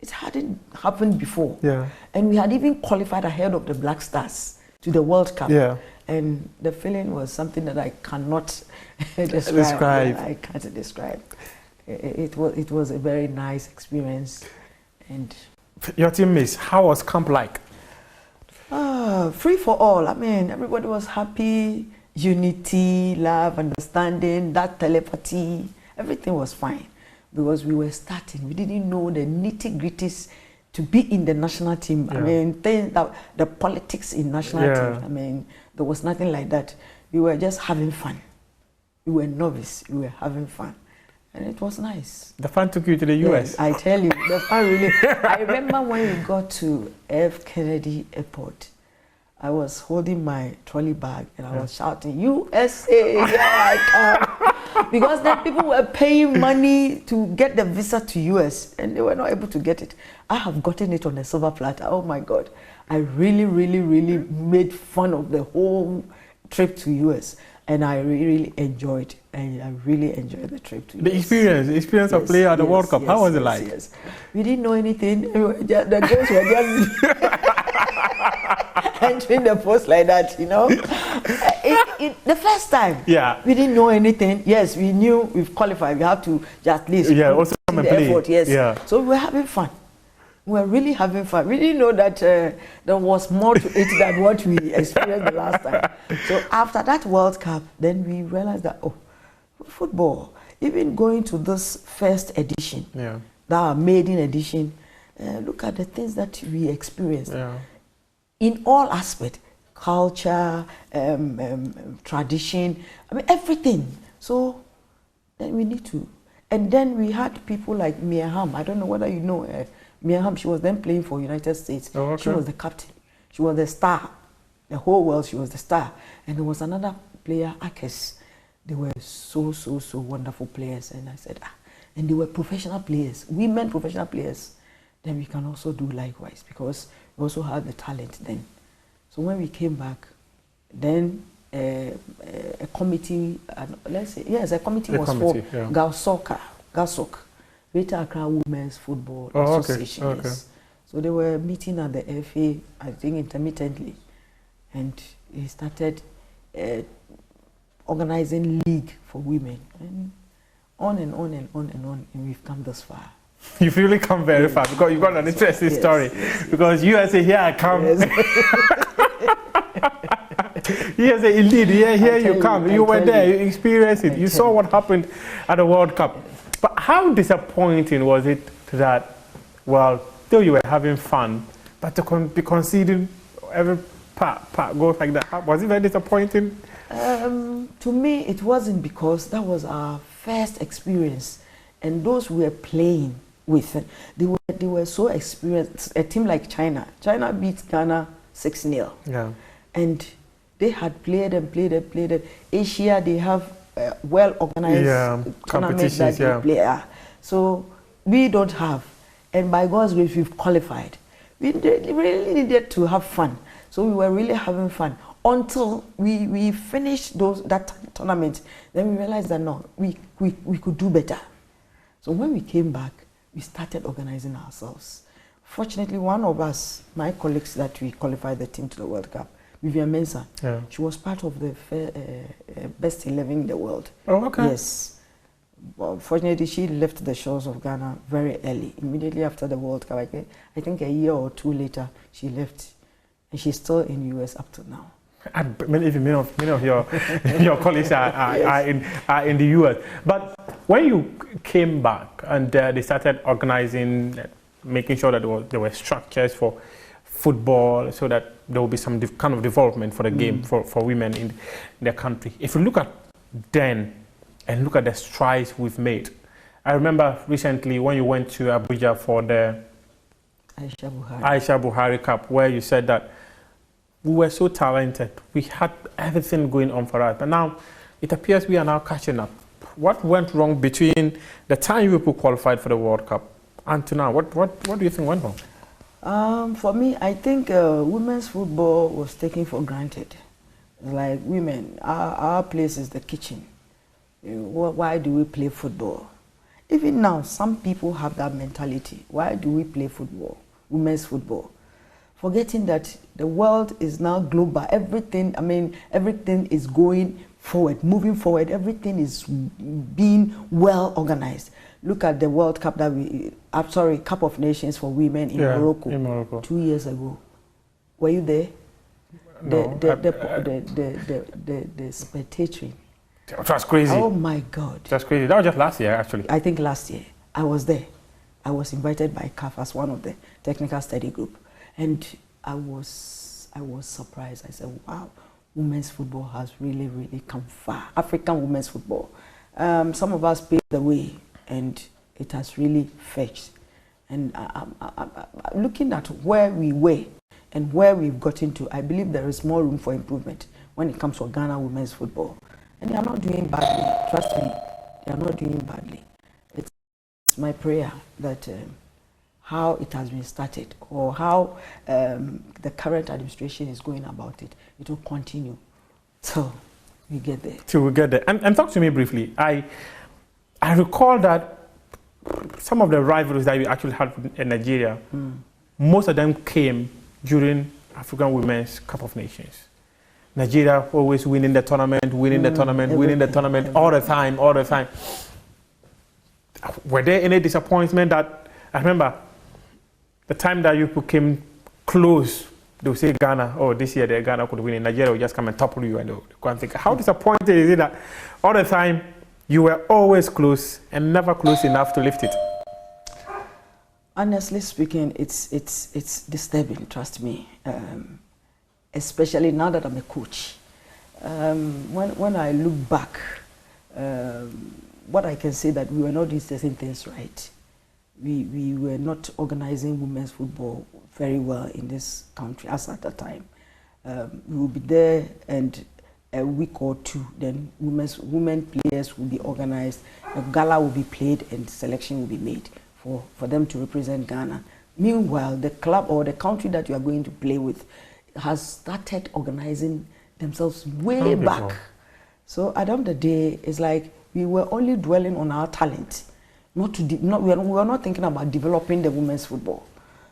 It hadn't happened before. And we had even qualified ahead of the Black Stars to the World Cup. And the feeling was something that I cannot describe. I can't describe. It was a very nice experience. And your teammates, how was camp like? Free for all. I mean, everybody was happy. Unity, love, understanding, that telepathy, everything was fine. Because we were starting, we didn't know the nitty-gritties to be in the national team. I mean, the politics in national team, I mean, there was nothing like that. We were just having fun. We were novice, we were having fun. And it was nice. The fun took you to the US? Yes, I tell you, the fun really. I remember when we got to F. Kennedy Airport, I was holding my trolley bag and I was shouting, USA, here I come. Because then people were paying money to get the visa to US and they were not able to get it. I have gotten it on a silver platter. Oh my God. I really, really, really made fun of the whole trip to US. And I really enjoyed, and I really enjoyed the trip to US. The experience of playing at the World Cup, how was it like? We didn't know anything. The girls were just entering the post like that, you know. The first time, we didn't know anything. Yes, we knew we've qualified. We have to just at least also come and play. Effort. Yes. So we were having fun. We were really having fun. We didn't know that there was more to it than what we experienced the last time. So after that World Cup, then we realized that, oh, football, even going to this first edition, that maiden edition, look at the things that we experienced. In all aspects, culture, tradition, I mean, everything. So then we need to. And then we had people like Impraim. I don't know whether you know Impraim. She was then playing for United States. She was the captain. She was the star. The whole world, she was the star. And there was another player, Akes. They were so wonderful players. And I said, and they were professional players, women professional players. Then we can also do likewise because we also had the talent then. So when we came back, then a committee, let's say, yes, a committee was formed, GASOC, Greater Accra Women's Football Association. Okay. Yes. So they were meeting at the FA, I think intermittently, and he started organizing league for women, and on and on and on and on, and we've come this far. You've really come very far because you've got an interesting story. Because USA, here I come. USA, indeed, here you come. You were there, you experienced it, you saw what happened at the World Cup. But how disappointing was it that, well, though you were having fun, but to be conceding every part goes like that? Was it very disappointing? To me, it wasn't, because that was our first experience, and those we were playing with, they were so experienced. A team like China beat Ghana 6-0. Yeah. And they had played. Asia, they have well organized tournaments that they play. So we don't have, and by God's grace, we've qualified. We really needed to have fun, so we were really having fun until we finished that tournament. Then we realized that no, we could do better. So when we came back, we started organizing ourselves. Fortunately, one of us, my colleagues that we qualified the team to the World Cup, Vivian Mensah, she was part of the best 11 in the world. Oh, okay. Yes. Well, fortunately, she left the shores of Ghana very early, immediately after the World Cup. I think a year or two later, she left, and she's still in the US up to now. And many of your colleagues are in the US. But when you came back and they started organizing, making sure that there were structures for football, so that there will be some kind of development for the game for women in their country. If you look at then and look at the strides we've made, I remember recently when you went to Abuja for the Aisha Buhari Cup, where you said that we were so talented, we had everything going on for us, but now it appears we are now catching up. What went wrong between the time you people qualified for the World Cup and to now? What do you think went wrong? For me, I think women's football was taken for granted. Like women, our place is the kitchen. Why do we play football? Even now, some people have that mentality. Why do we play football, women's football? Forgetting that the world is now global. Everything is going forward, moving forward. Everything is being well organized. Look at the World Cup Cup of Nations for women in Morocco. In Morocco 2 years ago. Were you there? No. The spectating. It was crazy. Oh my God. It was crazy. That was just last year, actually. I think last year. I was there. I was invited by CAF as one of the technical study group. And I was surprised. I said, wow, women's football has really, really come far. African women's football. Some of us paved the way, and it has really fetched. And looking at where we were and where we've gotten to, I believe there is more room for improvement when it comes to Ghana women's football. And they are not doing badly. Trust me, they are not doing badly. It's my prayer that how it has been started, or how the current administration is going about it, it will continue. So we get there. Till we get there. And talk to me briefly. I recall that some of the rivalries that we actually had in Nigeria, most of them came during African Women's Cup of Nations. Nigeria always winning the tournament, winning the tournament all the time. Were there any disappointment that, I remember the time that you came close, they would say Ghana, oh, this year Ghana could win, and Nigeria will just come and topple you, and they go and think, how disappointed is it that all the time you were always close and never close enough to lift it? Honestly speaking, it's disturbing, trust me, especially now that I'm a coach. When I look back, what I can say that we were not doing certain things right. We were not organizing women's football very well in this country as at that time. We will be there, and a week or two, then women players will be organized, a gala will be played, and selection will be made for them to represent Ghana. Meanwhile, the club or the country that you are going to play with has started organizing themselves way back. So at the end of the day, it's like we were only dwelling on our talent. we are not thinking about developing the women's football.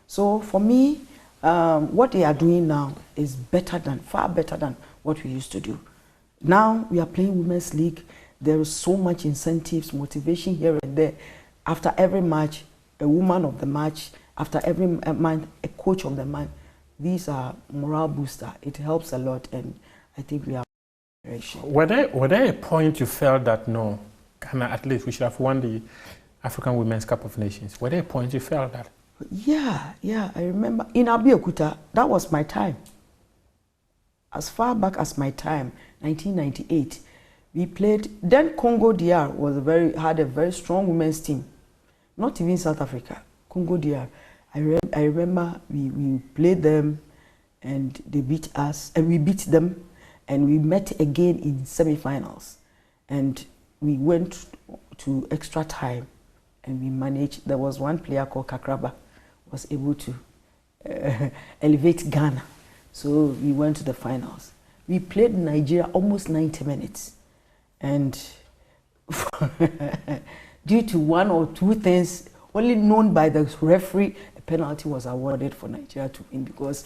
So for me, what they are doing now is far better than what we used to do. Now we are playing women's league. There is so much incentives, motivation here and there. After every match, a woman of the match. After every month, a coach of the month. These are morale booster. It helps a lot, and I think we are. Were there a point you felt that no, Ghana at least we should have won the African Women's Cup of Nations? Were there a point you felt that? Yeah, I remember in Abeokuta, that was my time. As far back as my time, 1998, we played. Then Congo DR had a very strong women's team. Not even South Africa, Congo DR. I remember we played them, and they beat us, and we beat them, and we met again in semi-finals, and we went to extra time, and we managed. There was one player called Kakraba, was able to elevate Ghana, so we went to the finals. We played Nigeria almost 90 minutes, and due to one or two things only known by the referee, a penalty was awarded for Nigeria to win, because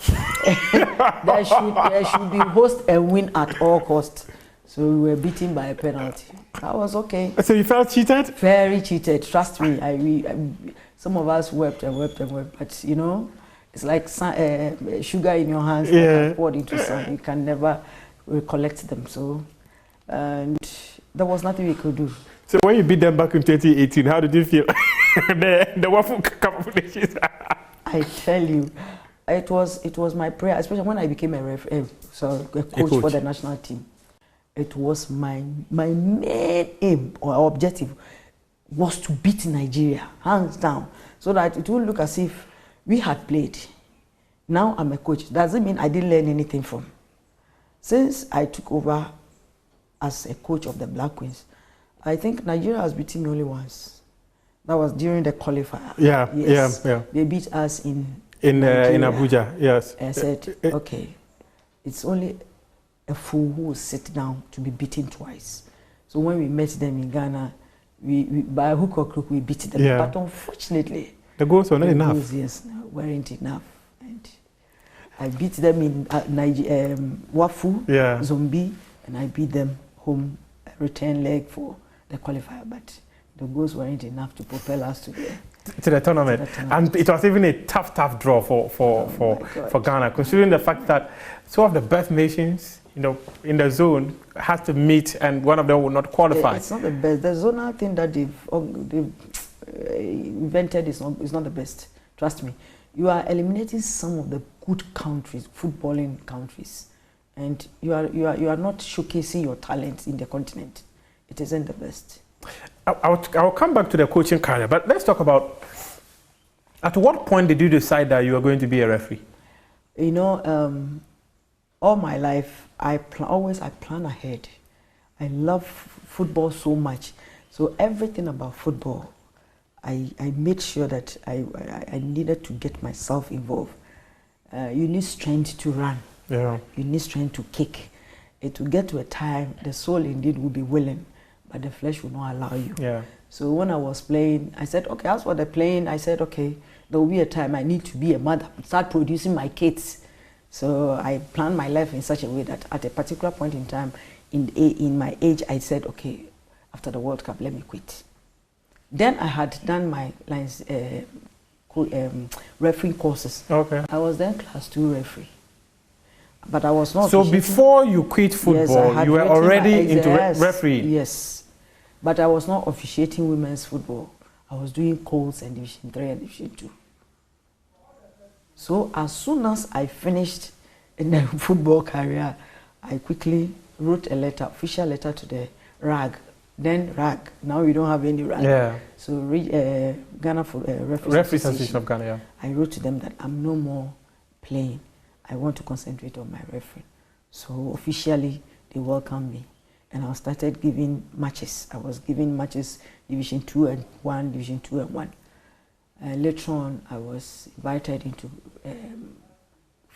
there should be host and win at all costs. So we were beaten by a penalty. That was okay. So you felt cheated? Very cheated. Trust me. Some of us wept and wept and wept. But you know, it's like sugar in your hands that poured into sun. You can never recollect them. So, and there was nothing we could do. So when you beat them back in 2018, how did you feel? the Waffle Cup of Nations. I tell you, it was my prayer, especially when I became a coach for the national team. It was my main aim or objective was to beat Nigeria, hands down, so that it would look as if we had played. Now I'm a coach. Doesn't mean I didn't learn anything from. Since I took over as a coach of the Black Queens, I think Nigeria has beaten me only once. That was during the qualifier. Yeah. They beat us in Abuja. Yes. I said, okay, it's only a fool who will sit down to be beaten twice. So when we met them in Ghana, we by hook or crook we beat them. Yeah. But unfortunately, the goals were not enough. Weren't enough. And I beat them in Wafu, Zombi, and I beat them home return leg for the qualifier. But the goals weren't enough to propel us to the tournament. And it was even a tough draw for Ghana, considering the fact that two of the best nations, in the zone had to meet, and one of them would not qualify. It's not the best. The zonal thing that they've invented is not the best. Trust me. You are eliminating some of the good countries, footballing countries, and you are not showcasing your talent in the continent. It isn't the best. I'll come back to the coaching career, but let's talk about, at what point did you decide that you were going to be a referee? All my life, I plan ahead. I love football so much. So everything about football, I made sure that I needed to get myself involved. You need strength to run. Yeah. You need strength to kick. It will get to a time, the soul indeed will be willing, but the flesh will not allow you. Yeah. So when I was playing, I said, okay, as for the playing, I said, okay, there will be a time I need to be a mother, start producing my kids. So I planned my life in such a way that at a particular point in time, in my age, I said, okay, after the World Cup, let me quit. Then I had done my referee courses. Okay. I was then class 2 referee. But I was not. So before you quit football, yes, you were already into refereeing? Yes. But I was not officiating women's football. I was doing calls and Division 3 and Division 2. So as soon as I finished in the football career, I quickly wrote a letter, official letter to the RAG. Then RAG. Now we don't have any RAG. Yeah. So Ghana for Referees Association of Ghana. Yeah. I wrote to them that I'm no more playing. I want to concentrate on my referee. So officially, they welcomed me. And I started giving matches. I was giving matches Division 2 and 1, Division 2 and 1. Later on, I was invited into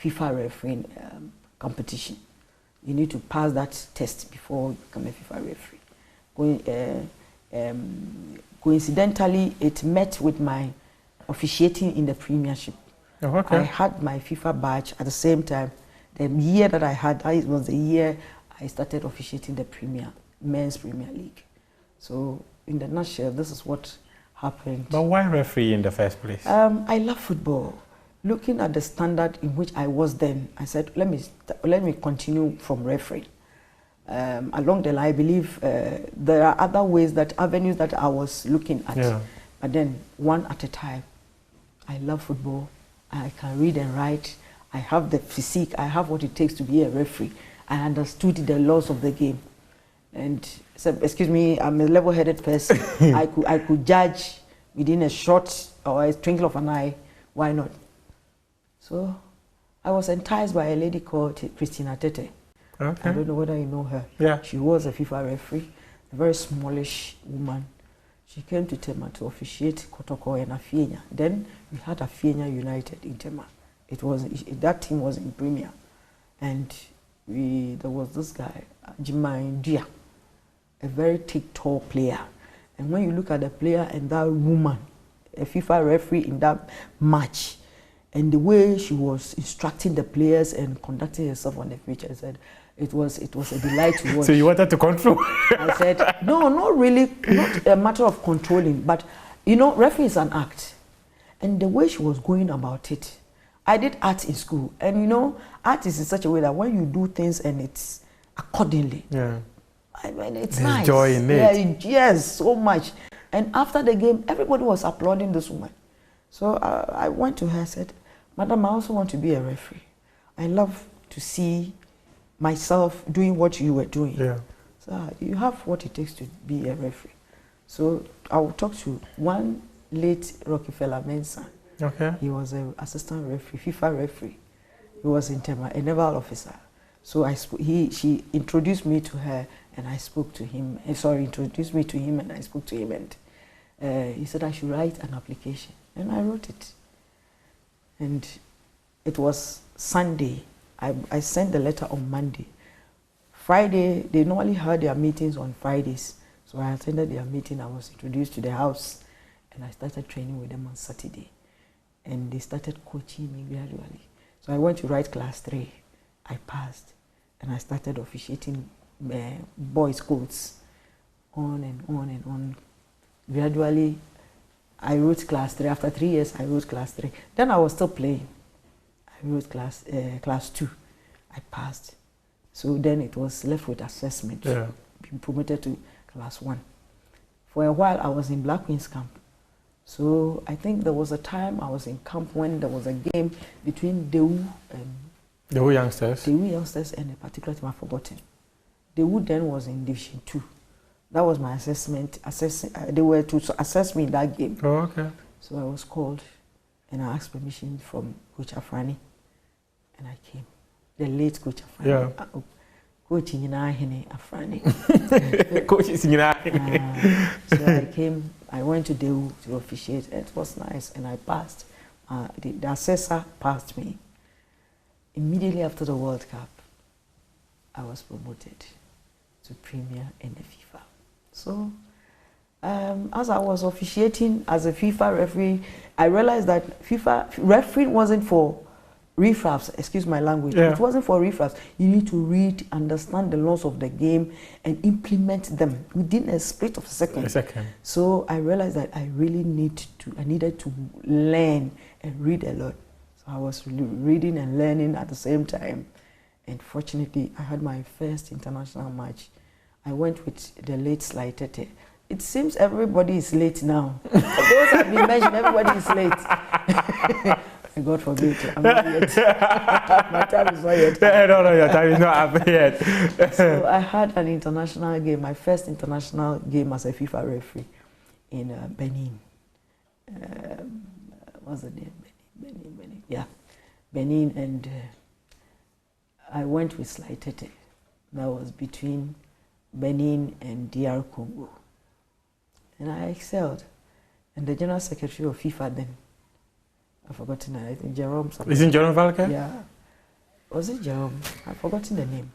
FIFA refereeing competition. You need to pass that test before you become a FIFA referee. coincidentally, it met with my officiating in the Premiership. Oh, okay. I had my FIFA badge at the same time. The year that I had, it was the year I started officiating the Men's Premier League. So, in the nutshell, this is what happened. But why referee in the first place? I love football. Looking at the standard in which I was then, I said, let me continue from referee. Along the line, I believe there are other ways, avenues that I was looking at. Yeah. But then, one at a time. I love football. I can read and write. I have the physique. I have what it takes to be a referee. I understood the laws of the game. And, so, excuse me, I'm a level-headed person. I could judge within a short or a twinkle of an eye. Why not? So, I was enticed by a lady called Christina Tete. Okay. I don't know whether you know her. Yeah. She was a FIFA referee, a very smallish woman. She came to Tema to officiate Kotoko and Afienya. Then we had Afienya United in Tema. That team was in Premier. And there was this guy, Jima India, a very tall player. And when you look at the player and that woman, a FIFA referee in that match, and the way she was instructing the players and conducting herself on the pitch, I said, it was a delight to watch. So you wanted to control? I said, no, not really, not a matter of controlling, but, you know, referee is an act. And the way she was going about it, I did art in school. And, you know, art is in such a way that when you do things and it's accordingly, yeah. I mean, it's There's nice. joy in it. Yeah, yes, so much. And after the game, everybody was applauding this woman. So I went to her and said, Madam, I also want to be a referee. I love to see myself doing what you were doing. Yeah. So you have what it takes to be a referee. So I will talk to one late Rockefeller Mensah. Okay. He was an assistant referee, FIFA referee. He was in Tema, a naval officer. So she introduced me to her and I spoke to him. Introduced me to him and I spoke to him, and he said I should write an application. And I wrote it. And it was Sunday. I sent the letter on Monday. Friday, they normally had their meetings on Fridays. So I attended their meeting. I was introduced to the house and I started training with them on Saturday. And they started coaching me gradually. So I went to write class 3. I passed and I started officiating boys' courts on and on and on. Gradually, I wrote class 3. After 3 years, I wrote class 3. Then I was still playing. I wrote class 2. I passed. So then it was left with assessment. Yeah. Being promoted to class 1. For a while, I was in Black Queens camp. So I think there was a time I was in camp when there was a game between Dewu and Dewu youngsters. Dewu youngsters and a particular team I've forgotten. Dewu then was in Division 2. That was my assessment. They were to assess me in that game. Oh, okay. So I was called and I asked permission from Coach Afrani and I came. The late Coach Afrani. Yeah. Coach Inina Afrani. Coach Inina. So I came, I went to Dewu to officiate. It was nice and I passed. The assessor passed me. Immediately after the World Cup, I was promoted to Premier in the FIFA. So, as I was officiating as a FIFA referee, I realized that FIFA refereeing wasn't for riffraffs, excuse my language. Yeah. It wasn't for riffraffs. You need to read, understand the laws of the game, and implement them within a split of a second. So I realized that I really needed to learn and read a lot. So I was really reading and learning at the same time. And fortunately, I had my first international match. I went with the late Sly Tete. It seems everybody is late now. Those have been mentioned, everybody is late. God forbid, I'm not yet. My time is not yet. No, your time is not up yet. So I had an international game, my first international game as a FIFA referee in Benin. What's the name? Benin. Yeah, Benin, and I went with Sly Tete. That was between Benin and DR Congo. And I excelled. And the General Secretary of FIFA then, I've forgotten, I think Jerome. Isn't Jerome Valke? Yeah. Was it Jerome? I've forgotten the name.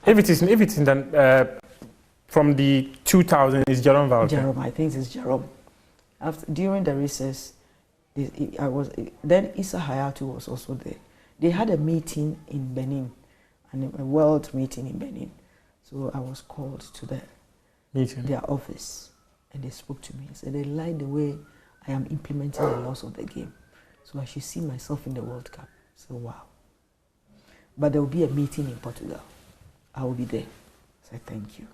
If it is in the from the 2000 is Jerome Valentine. Jerome, I think it's Jerome. During the recess, then Issa Hayatu was also there. They had a meeting in Benin, a world meeting in Benin. So I was called to their office, and they spoke to me. Said they like the way I am implementing the laws of the game. So I should see myself in the World Cup. So wow. But there will be a meeting in Portugal. I will be there. I said thank you.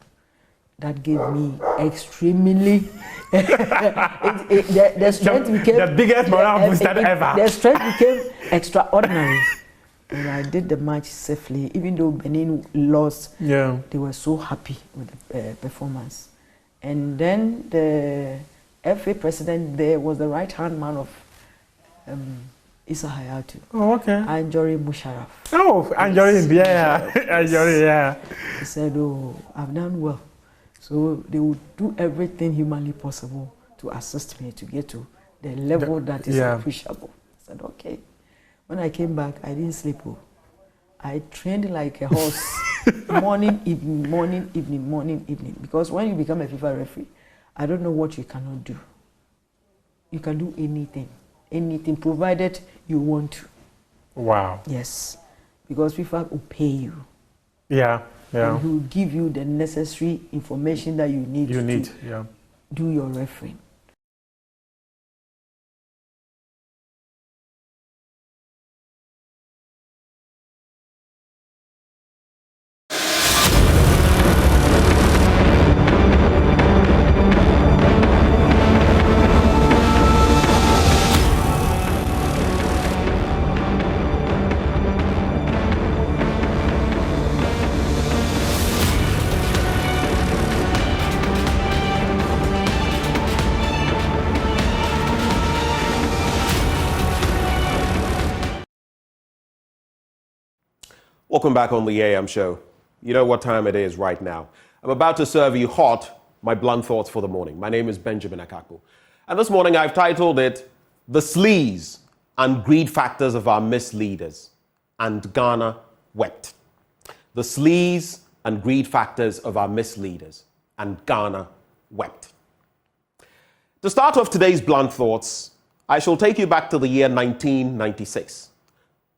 That gave me extremely the strength became the biggest morale booster ever. The strength became extraordinary. And I did the match safely, even though Benin lost. Yeah, they were so happy with the performance. And then the FA president there was the right-hand man of Issa Hayatu. Oh, okay. Anjori Musharraf. Oh, Anjori, yeah. Anjori, yeah. He said, oh, I've done well. So they would do everything humanly possible to assist me to get to the level that is appreciable. I said, okay. When I came back, I didn't sleep. I trained like a horse. Morning, evening, morning, evening, morning, evening. Because when you become a FIFA referee, I don't know what you cannot do. You can do anything. Anything, provided you want to. Wow. Yes. Because FIFA will pay you. Yeah, yeah. And he will give you the necessary information that you need to do your refereeing. Welcome back on the AM show. You know what time it is right now. I'm about to serve you hot my blunt thoughts for the morning. My name is Benjamin Akakpo. And this morning I've titled it, The Sleaze and Greed Factors of Our Misleaders. And Ghana Wept. The Sleaze and Greed Factors of Our Misleaders. And Ghana Wept. To start off today's blunt thoughts, I shall take you back to the year 1996.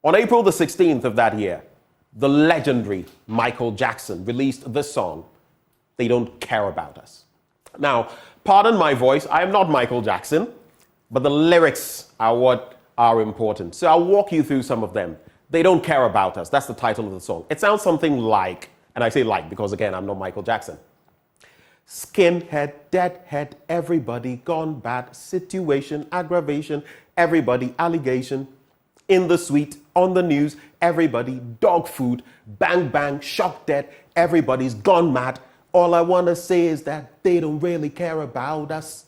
On April the 16th of that year, the legendary Michael Jackson released this song, They Don't Care About Us. Now, pardon my voice, I am not Michael Jackson, but the lyrics are what are important. So I'll walk you through some of them. They Don't Care About Us, that's the title of the song. It sounds something like, and I say like because again, I'm not Michael Jackson. Skinhead, deadhead, everybody gone bad, situation, aggravation, everybody allegation. In the suite, on the news, everybody, dog food, bang bang, shock dead, everybody's gone mad. All I want to say is that they don't really care about us.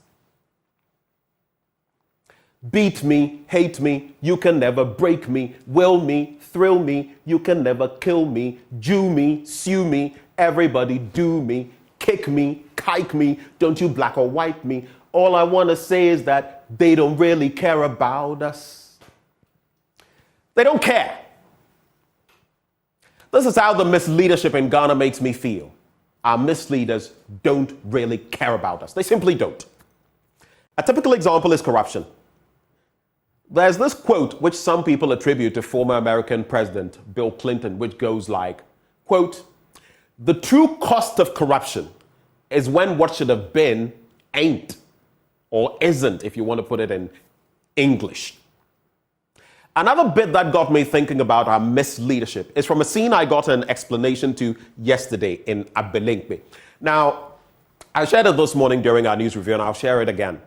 Beat me, hate me, you can never break me, will me, thrill me, you can never kill me, Jew me, sue me, everybody do me, kick me, kike me, don't you black or white me. All I want to say is that they don't really care about us. They don't care. This is how the misleadership in Ghana makes me feel. Our misleaders don't really care about us. They simply don't. A typical example is corruption. There's this quote which some people attribute to former American President Bill Clinton, which goes like, quote, "The true cost of corruption is when what should have been ain't or isn't, if you want to put it in English." Another bit that got me thinking about our misleadership is from a scene I got an explanation to yesterday in Abelinkwe. Now, I shared it this morning during our news review, and I'll share it again.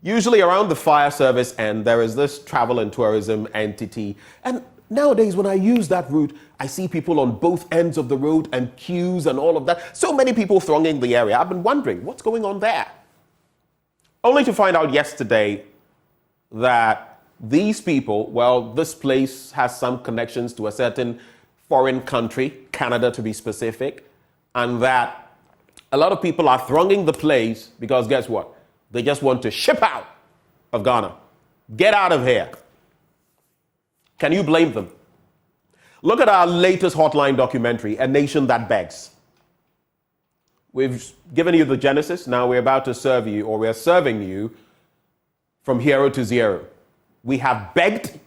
Usually around the fire service end, there is this travel and tourism entity. And nowadays, when I use that route, I see people on both ends of the road and queues and all of that. So many people thronging the area. I've been wondering, what's going on there? Only to find out yesterday that these people, well, this place has some connections to a certain foreign country, Canada to be specific, and that a lot of people are thronging the place because guess what? They just want to ship out of Ghana. Get out of here. Can you blame them? Look at our latest Hotline documentary, A Nation That Begs. We've given you the genesis. Now we're about to serve you, or we're serving you from hero to zero. We have begged.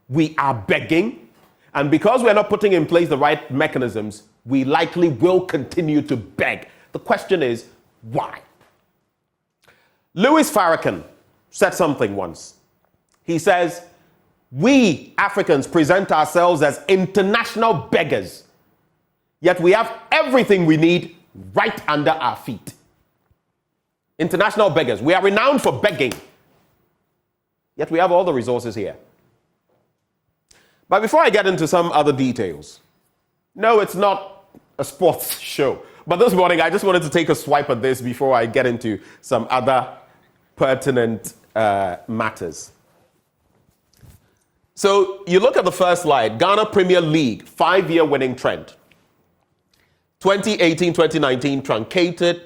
We are begging. And because we're not putting in place the right mechanisms, we likely will continue to beg. The question is, why? Louis Farrakhan said something once. He says, we Africans present ourselves as international beggars, yet we have everything we need right under our feet. International beggars. We are renowned for begging, yet we have all the resources here. But before I get into some other details, no, it's not a sports show. But this morning, I just wanted to take a swipe at this before I get into some other pertinent matters. So you look at the first slide, Ghana Premier League, 5-year winning trend. 2018-2019 truncated.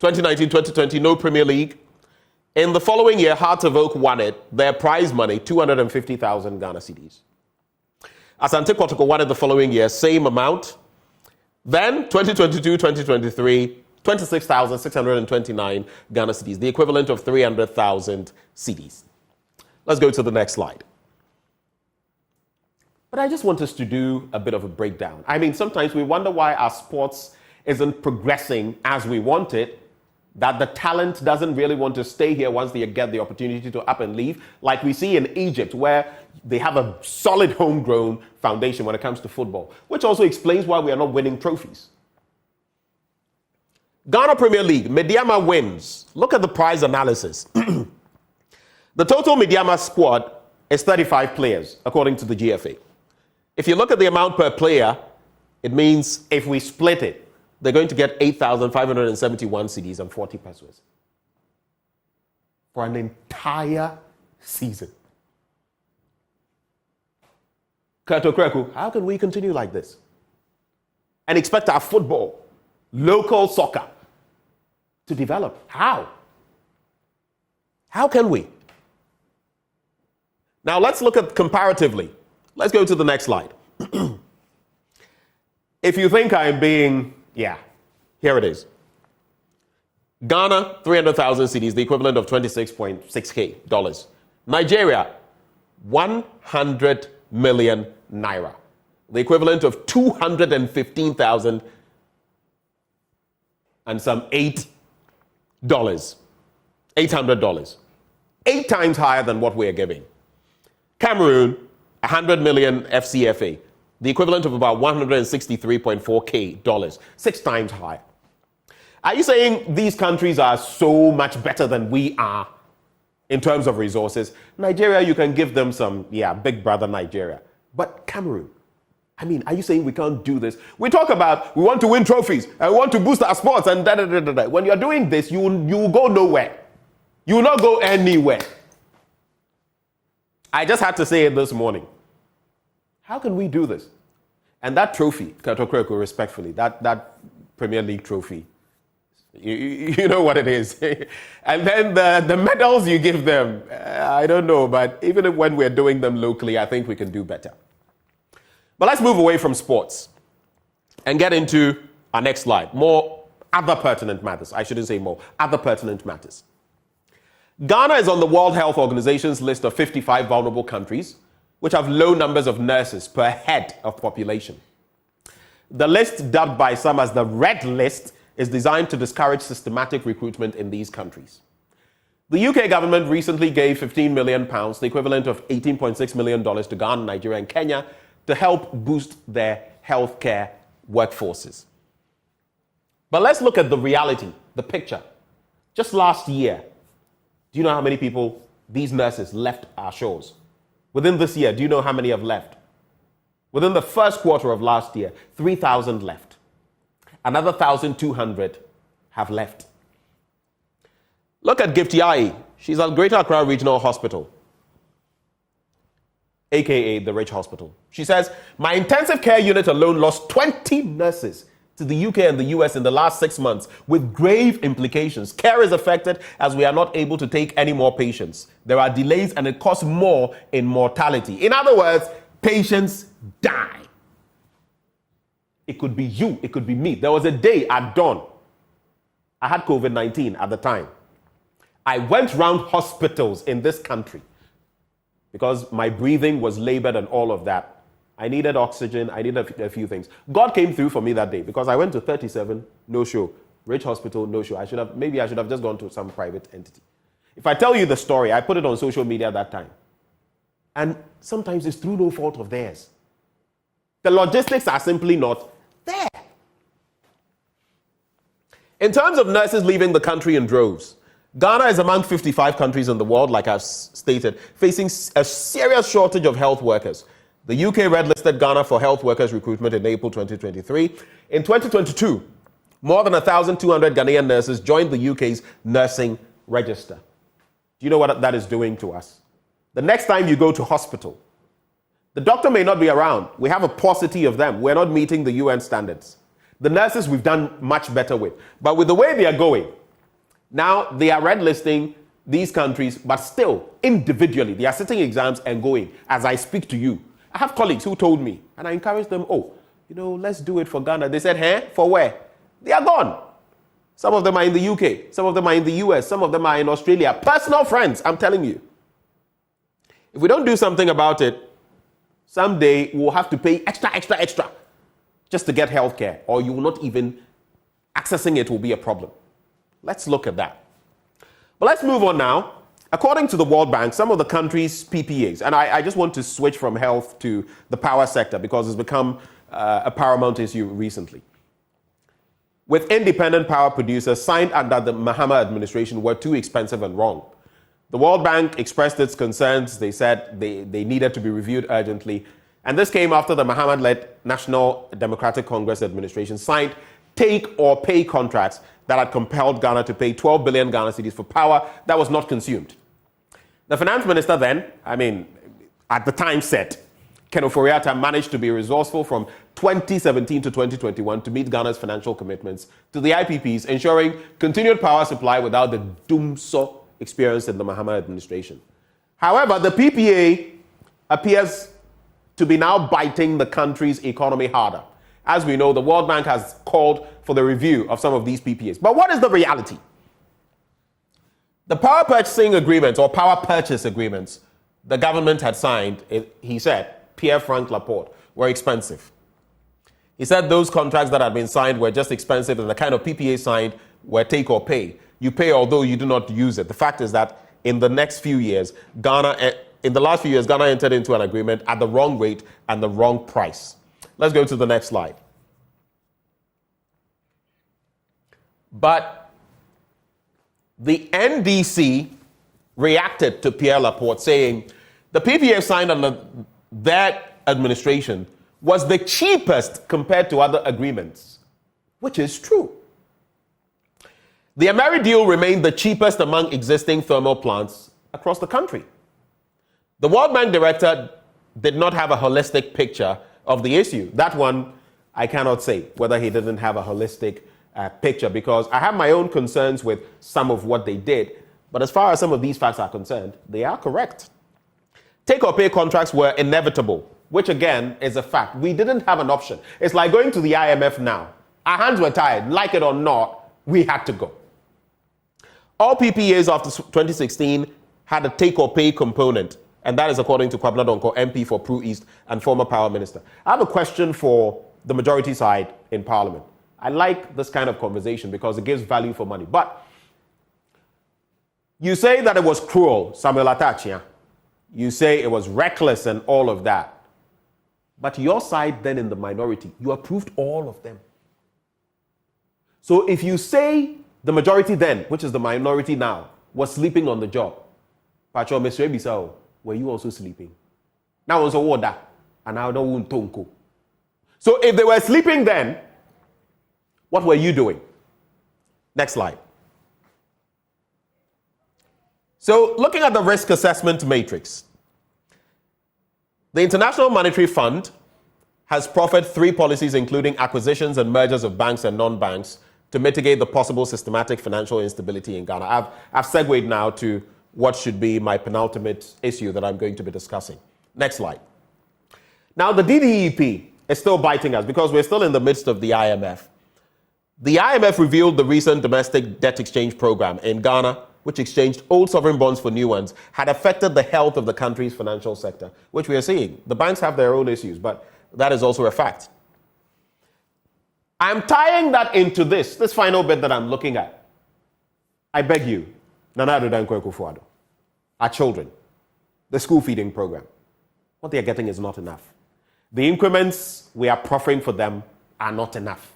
2019-2020 no Premier League. In the following year, Hearts of Oak won it. Their prize money, 250,000 Ghana cedis. Asante Kotoko won it the following year, same amount. Then 2022-2023, 26,629 Ghana cedis, the equivalent of 300,000 cedis. Let's go to the next slide. But I just want us to do a bit of a breakdown. I mean, sometimes we wonder why our sports isn't progressing as we want it, that the talent doesn't really want to stay here once they get the opportunity to up and leave, like we see in Egypt, where they have a solid homegrown foundation when it comes to football, which also explains why we are not winning trophies. Ghana Premier League, Mediama wins. Look at the prize analysis. The total Mediama squad is 35 players, according to the GFA. If you look at the amount per player, it means if we split it, they're going to get 8,571 cedis and 40 pesos for an entire season. Kato Kreku, how can we continue like this and expect our football, local soccer, to develop? How? How can we? Now let's look at comparatively. Let's go to the next slide. If you think I'm being, here it is. Ghana, 300,000 cedis, the equivalent of $26.6K dollars. Nigeria, 100 million naira, the equivalent of 215,000 and some $8. $800. 8 times higher than what we are giving. Cameroon, 100 million FCFA, the equivalent of about $163.4K dollars, 6 times higher. Are you saying these countries are so much better than we are in terms of resources? Nigeria, you can give them some, big brother Nigeria. But Cameroon, I mean, are you saying we can't do this? We talk about we want to win trophies and we want to boost our sports and da-da-da-da-da. When you're doing this, you will go nowhere. You will not go anywhere. I just had to say it this morning. How can we do this? And that trophy, Kato Kreko, respectfully, that Premier League trophy, you know what it is. And then the medals you give them, I don't know, but even when we're doing them locally, I think we can do better. But let's move away from sports and get into our next slide. More other pertinent matters. I shouldn't say more, other pertinent matters. Ghana is on the World Health Organization's list of 55 vulnerable countries, which have low numbers of nurses per head of population. The list, dubbed by some as the Red List, is designed to discourage systematic recruitment in these countries. The UK government recently gave £15 million, the equivalent of $18.6 million to Ghana, Nigeria, and Kenya to help boost their healthcare workforces. But let's look at the reality, the picture. Just last year, do you know how many people, these nurses, left our shores? Within this year, do you know how many have left? Within the first quarter of last year, 3,000 left. Another 1,200 have left. Look at Gifty. She's at Greater Accra Regional Hospital, aka the Rich Hospital. She says, my intensive care unit alone lost 20 nurses to the UK and the US in the last 6 months with grave implications. Care is affected as we are not able to take any more patients. There are delays and it costs more in mortality. In other words, patients die. It could be you, it could be me. There was a day at dawn, I had COVID-19 at the time. I went round hospitals in this country because my breathing was labored and all of that. I needed oxygen, I needed a few things. God came through for me that day because I went to 37, no show. Rich Hospital, no show. Maybe I should have just gone to some private entity. If I tell you the story, I put it on social media that time. And sometimes it's through no fault of theirs. The logistics are simply not there. In terms of nurses leaving the country in droves, Ghana is among 55 countries in the world, like I've stated, facing a serious shortage of health workers. The UK red-listed Ghana for health workers recruitment in April 2023. In 2022, more than 1,200 Ghanaian nurses joined the UK's nursing register. Do you know what that is doing to us? The next time you go to hospital, the doctor may not be around. We have a paucity of them. We're not meeting the UN standards. The nurses we've done much better with. But with the way they are going, now they are red listing these countries, but still, individually, they are sitting exams and going. As I speak to you, I have colleagues who told me, and I encouraged them, let's do it for Ghana. They said, for where? They are gone. Some of them are in the UK. Some of them are in the US. Some of them are in Australia. Personal friends, I'm telling you. If we don't do something about it, someday we'll have to pay extra just to get healthcare, or you will not even accessing it will be a problem. Let's look at that. But let's move on now. According to the World Bank, some of the countries' PPAs, and I just want to switch from health to the power sector because it's become a paramount issue recently. With independent power producers signed under the Mahama administration were too expensive and wrong. The World Bank expressed its concerns. They said they needed to be reviewed urgently. And this came after the Mahama-led National Democratic Congress administration signed take-or-pay contracts that had compelled Ghana to pay 12 billion Ghana cedis for power that was not consumed. The finance minister then, at the time said, Ken Ofori-Atta managed to be resourceful from 2017 to 2021 to meet Ghana's financial commitments to the IPPs, ensuring continued power supply without the doomsaw experienced in the Mahama administration. However, the PPA appears to be now biting the country's economy harder. As we know, the World Bank has called for the review of some of these PPAs. But what is the reality? The power purchasing agreements or power purchase agreements the government had signed, he said, Pierre-Frank Laporte, were expensive. He said those contracts that had been signed were just expensive and the kind of PPA signed were take or pay. You pay although you do not use it. The fact is that in the last few years, Ghana entered into an agreement at the wrong rate and the wrong price. Let's go to the next slide. But the NDC reacted to Pierre Laporte saying the PPA signed under that administration was the cheapest compared to other agreements, which is true. The Ameri deal remained the cheapest among existing thermal plants across the country. The World Bank director did not have a holistic picture of the issue. That one, I cannot say whether he didn't have a holistic picture because I have my own concerns with some of what they did. But as far as some of these facts are concerned, they are correct. Take-or-pay contracts were inevitable, which again is a fact. We didn't have an option. It's like going to the IMF now. Our hands were tied. Like it or not, we had to go. All PPAs after 2016 had a take-or-pay component, and that is according to Kwabena Donko, MP for Upper East and former power minister. I have a question for the majority side in Parliament. I like this kind of conversation because it gives value for money. But you say that it was cruel, Samuel Atachia. You say it was reckless and all of that. But your side then in the minority, you approved all of them. So if you say the majority then, which is the minority now, was sleeping on the job, Pacho Mr. Ebisao, were you also sleeping? Now was a water, and now no one tonko. So if they were sleeping then, what were you doing? Next slide. So looking at the risk assessment matrix, the International Monetary Fund has proffered 3 policies including acquisitions and mergers of banks and non-banks to mitigate the possible systematic financial instability in Ghana. I've segued now to what should be my penultimate issue that I'm going to be discussing. Next slide. Now the DDEP It's still biting us because we're still in the midst of the IMF. The IMF revealed the recent domestic debt exchange program in Ghana, which exchanged old sovereign bonds for new ones, had affected the health of the country's financial sector, which we are seeing. The banks have their own issues, but that is also a fact. I'm tying that into this final bit that I'm looking at. I beg you, Nana Addo Dankwa Akufo-Addo, our children, the school feeding program, what they are getting is not enough. The increments we are proffering for them are not enough.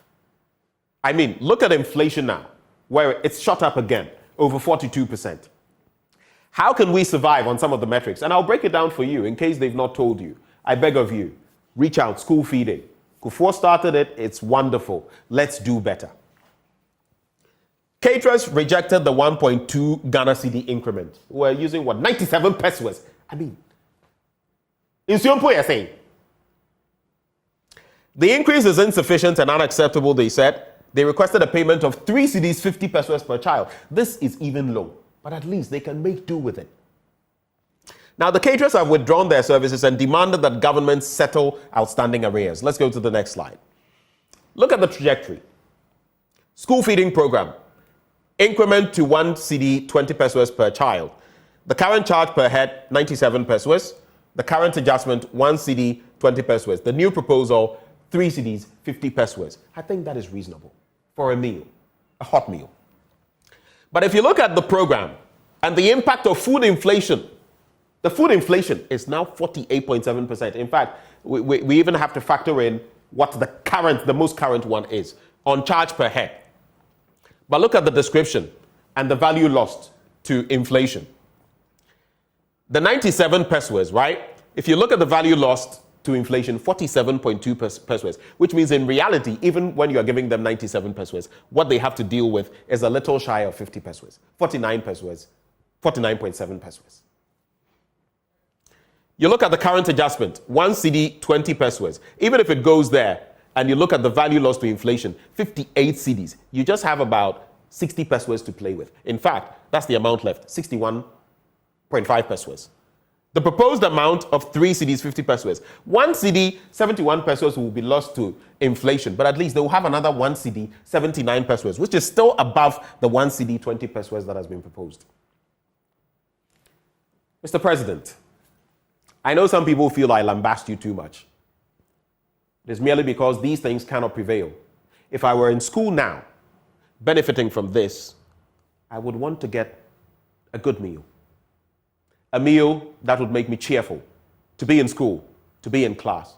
I mean, look at inflation now, where it's shot up again, over 42%. How can we survive on some of the metrics? And I'll break it down for you in case they've not told you. I beg of you, reach out, school feeding. Kufuor started it, it's wonderful. Let's do better. Caterers rejected the 1.2 Ghana cedi increment. We're using what, 97 pesos? I mean, in Siompo, you're saying. The increase is insufficient and unacceptable, they said. They requested a payment of 3 cedis, 50 pesos per child. This is even low, but at least they can make do with it. Now, the caterers have withdrawn their services and demanded that governments settle outstanding arrears. Let's go to the next slide. Look at the trajectory. School feeding program. Increment to 1 cedi, 20 pesos per child. The current charge per head, 97 pesos. The current adjustment, 1 cedi, 20 pesos. The new proposal, 3 cedis, 50 pesos. I think that is reasonable for a meal, a hot meal. But if you look at the program and the impact of food inflation, the food inflation is now 48.7%. In fact, we even have to factor in what the most current one is on charge per head. But look at the description and the value lost to inflation. The 97 pesos, right? If you look at the value lost to inflation, 47.2 pesos, which means in reality, even when you are giving them 97 pesos, what they have to deal with is a little shy of 50 pesos, 49 pesos, 49.7 pesos. You look at the current adjustment, 1 cedi, 20 pesos. Even if it goes there, and you look at the value lost to inflation, 58 cedis, you just have about 60 pesos to play with. In fact, that's the amount left, 61.5 pesos. The proposed amount of 3 cedis, 50 pesos. 1 cedi, 71 pesos will be lost to inflation, but at least they will have another 1 cedi, 79 pesos, which is still above the 1 cedi, 20 pesos that has been proposed. Mr. President, I know some people feel I lambast you too much. It is merely because these things cannot prevail. If I were in school now, benefiting from this, I would want to get a good meal. A meal that would make me cheerful, to be in school, to be in class.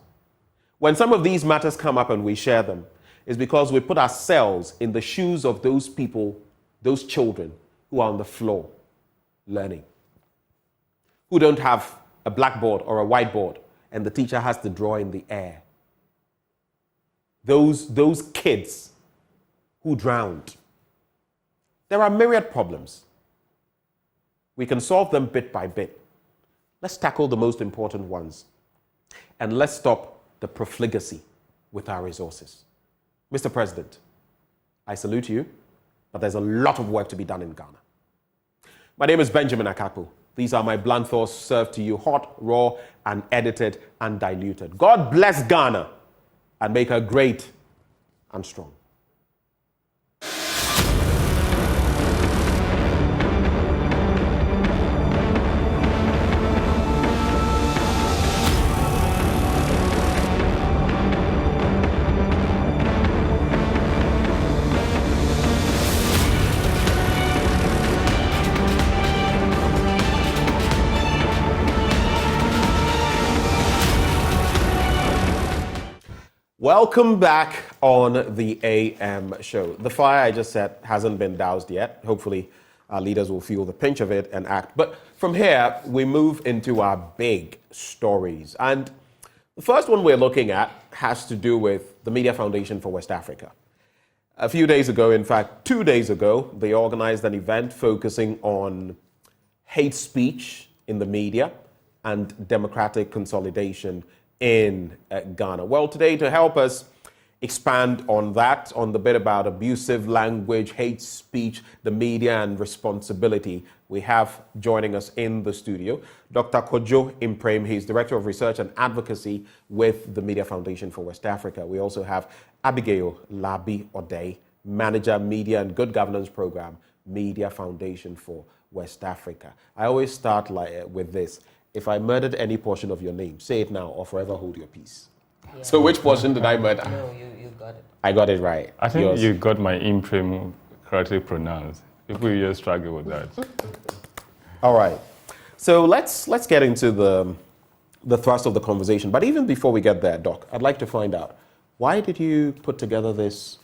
When some of these matters come up and we share them, it's because we put ourselves in the shoes of those people, those children who are on the floor learning, who don't have a blackboard or a whiteboard and the teacher has to draw in the air. Those kids who drowned. There are myriad problems. We can solve them bit by bit. Let's tackle the most important ones. And let's stop the profligacy with our resources. Mr. President, I salute you, but there's a lot of work to be done in Ghana. My name is Benjamin Akapo. These are my blunt thoughts served to you hot, raw, and edited and diluted. God bless Ghana and make her great and strong. Welcome back on the AM show. The fire I just said hasn't been doused yet. Hopefully our leaders will feel the pinch of it and act. But from here, we move into our big stories. And the first one we're looking at has to do with the Media Foundation for West Africa. A few days ago, in fact, 2 days ago, they organized an event focusing on hate speech in the media and democratic consolidation in Ghana. Well, today to help us expand on that, on the bit about abusive language, hate speech, the media, and responsibility, we have joining us in the studio Dr. Kojo Impraim. He's Director of Research and Advocacy with the Media Foundation for West Africa. We also have Abigail Labi Odei, Manager, Media and Good Governance Program, Media Foundation for West Africa. I always start with this. If I murdered any portion of your name, say it now or forever hold your peace. Yeah. So which portion did I murder? No, you got it. I got it right. I think you got my Impraim correctly pronounced. People just struggle with that. All right. So let's get into the thrust of the conversation. But even before we get there, Doc, I'd like to find out, why did you put together this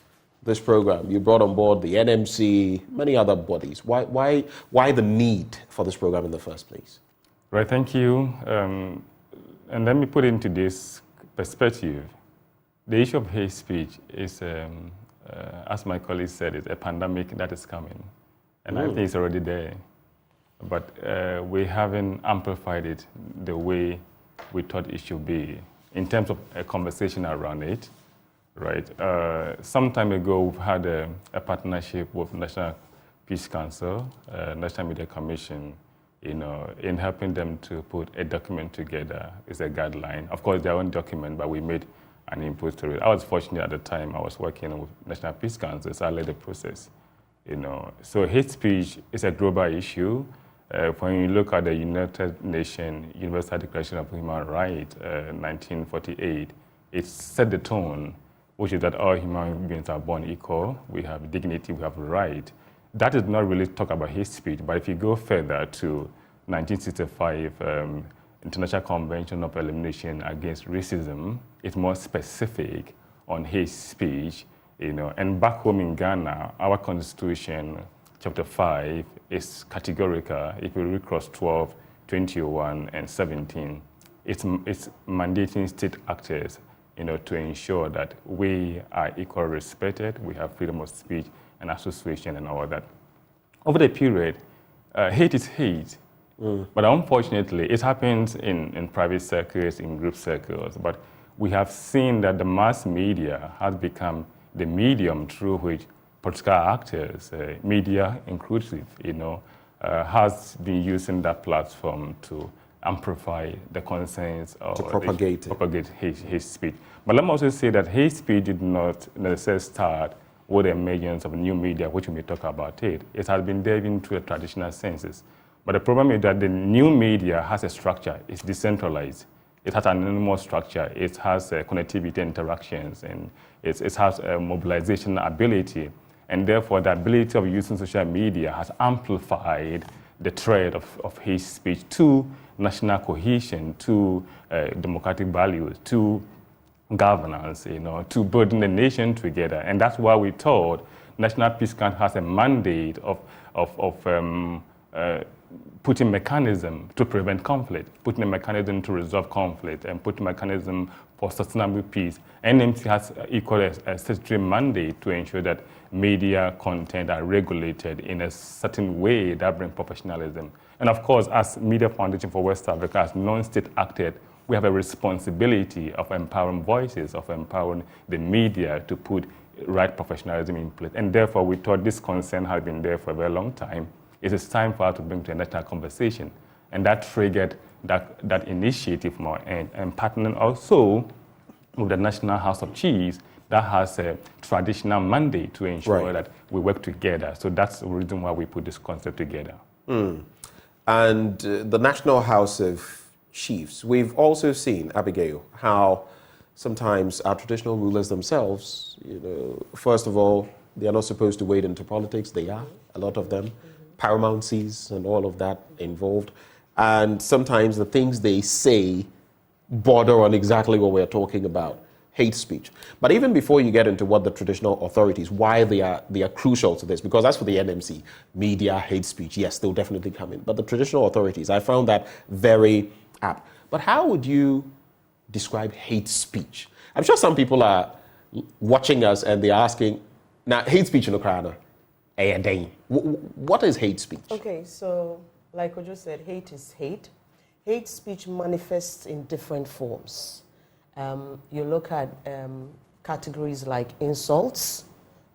program? You brought on board the NMC, many other bodies. Why the need for this program in the first place? Right, thank you. And let me put it into this perspective. The issue of hate speech is, as my colleague said, it's a pandemic that is coming. And I think it's already there. But we haven't amplified it the way we thought it should be in terms of a conversation around it. Right. Some time ago, we've had a partnership with National Peace Council, National Media Commission, in helping them to put a document together. It's a guideline. Of course, their own document, but we made an input to it. I was fortunate at the time. I was working with National Peace Council, so I led the process. So hate speech is a global issue. When you look at the United Nations Universal Declaration of Human Rights, 1948, it set the tone, which is that all human beings are born equal. We have dignity, we have right. That does not really talk about hate speech, but if you go further to 1965 International Convention of Elimination Against Racism, it's more specific on hate speech. And back home in Ghana, our Constitution, Chapter 5, is categorical. If you read clause 12, 21, and 17, it's mandating state actors to ensure that we are equally respected, we have freedom of speech and association and all that. Over the period, hate is hate, but unfortunately, it happens in private circles, in group circles, but we have seen that the mass media has become the medium through which political actors, media inclusive, has been using that platform to amplify the concerns or to propagate hate speech. But let me also say that hate speech did not necessarily start with the emergence of new media, which we may talk about it. It has been delved into the traditional senses. But the problem is that the new media has a structure. It's decentralized. It has an animal structure. It has connectivity interactions, and it has a mobilization ability. And therefore, the ability of using social media has amplified the threat of hate speech to national cohesion, to democratic values, to governance, to building the nation together. And that's why we thought National Peace Council has a mandate of putting mechanism to prevent conflict, putting a mechanism to resolve conflict, and putting a mechanism for sustainable peace. NMC has equally a statutory mandate to ensure that media content are regulated in a certain way that brings professionalism. And of course, as Media Foundation for West Africa, as non-state actor, we have a responsibility of empowering voices, of empowering the media to put right professionalism in place. And therefore, we thought this concern had been there for a very long time. It is time for us to bring to a national conversation. And that triggered that initiative from our end. And partnering also with the National House of Chiefs that has a traditional mandate to ensure that we work together. So that's the reason why we put this concept together. And the National House of Chiefs, we've also seen, Abigail, how sometimes our traditional rulers themselves, first of all, they are not supposed to wade into politics. They are, a lot of them. Paramountcies and all of that involved. And sometimes the things they say border on exactly what we're talking about, hate speech. But even before you get into what the traditional authorities, why they are crucial to this, because as for the NMC, media, hate speech, yes, they'll definitely come in. But the traditional authorities, I found that very apt. But how would you describe hate speech? I'm sure some people are watching us and they're asking, now, hate speech in Ukraine, what is hate speech? Okay, so like I just said, hate is hate. Hate speech manifests in different forms. You look at categories like insults,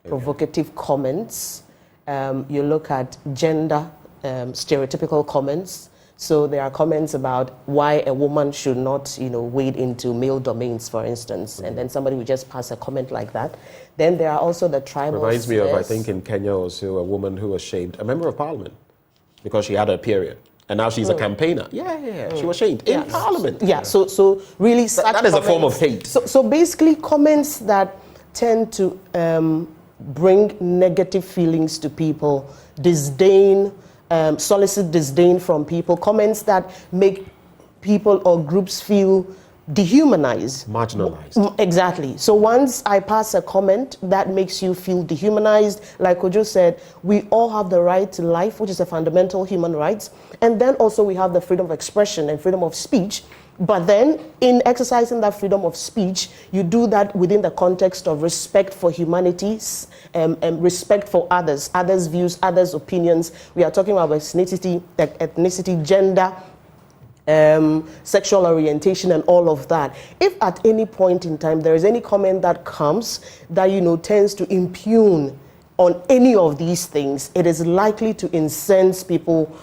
provocative comments. You look at gender stereotypical comments. So there are comments about why a woman should not, wade into male domains, for instance, and then somebody would just pass a comment like that. Then there are also the tribal Reminds me of, slurs. I think in Kenya also, a woman who was shamed, a member of parliament, because she had her period. And now she's a campaigner. Yeah. She was shamed in parliament. Yeah, so really that is a form of hate. So basically comments that tend to bring negative feelings to people, disdain, solicit disdain from people, comments that make people or groups feel dehumanized. Marginalized. Exactly. So once I pass a comment that makes you feel dehumanized, like Ojo said, we all have the right to life, which is a fundamental human right. And then also we have the freedom of expression and freedom of speech. But then in exercising that freedom of speech, you do that within the context of respect for humanity, respect for others' views, others' opinions. We are talking about ethnicity, gender, sexual orientation and all of that. If at any point in time there is any comment that comes that tends to impugn on any of these things, it is likely to incense people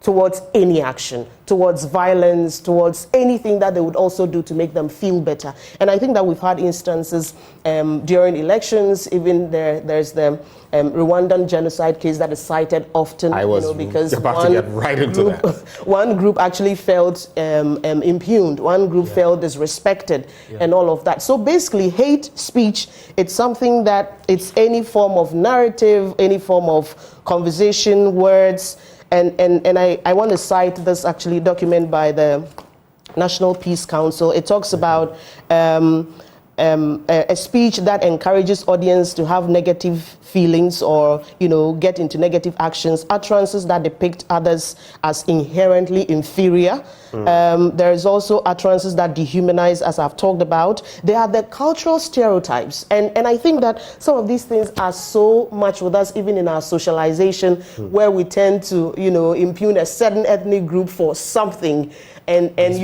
towards any action, towards violence, towards anything that they would also do to make them feel better. And I think that we've had instances during elections. Even there's the Rwandan genocide case that is cited often. I was because about to get right into that. One group actually felt impugned, one group felt disrespected, and all of that. So basically, hate speech, it's something that it's any form of narrative, any form of conversation, words. And I want to cite this actually document by the National Peace Council. It talks about a speech that encourages audience to have negative feelings or, get into negative actions, utterances that depict others as inherently inferior. There is also utterances that dehumanize, as I've talked about. There are the cultural stereotypes. And I think that some of these things are so much with us, even in our socialization, where we tend to, impugn a certain ethnic group for something. And these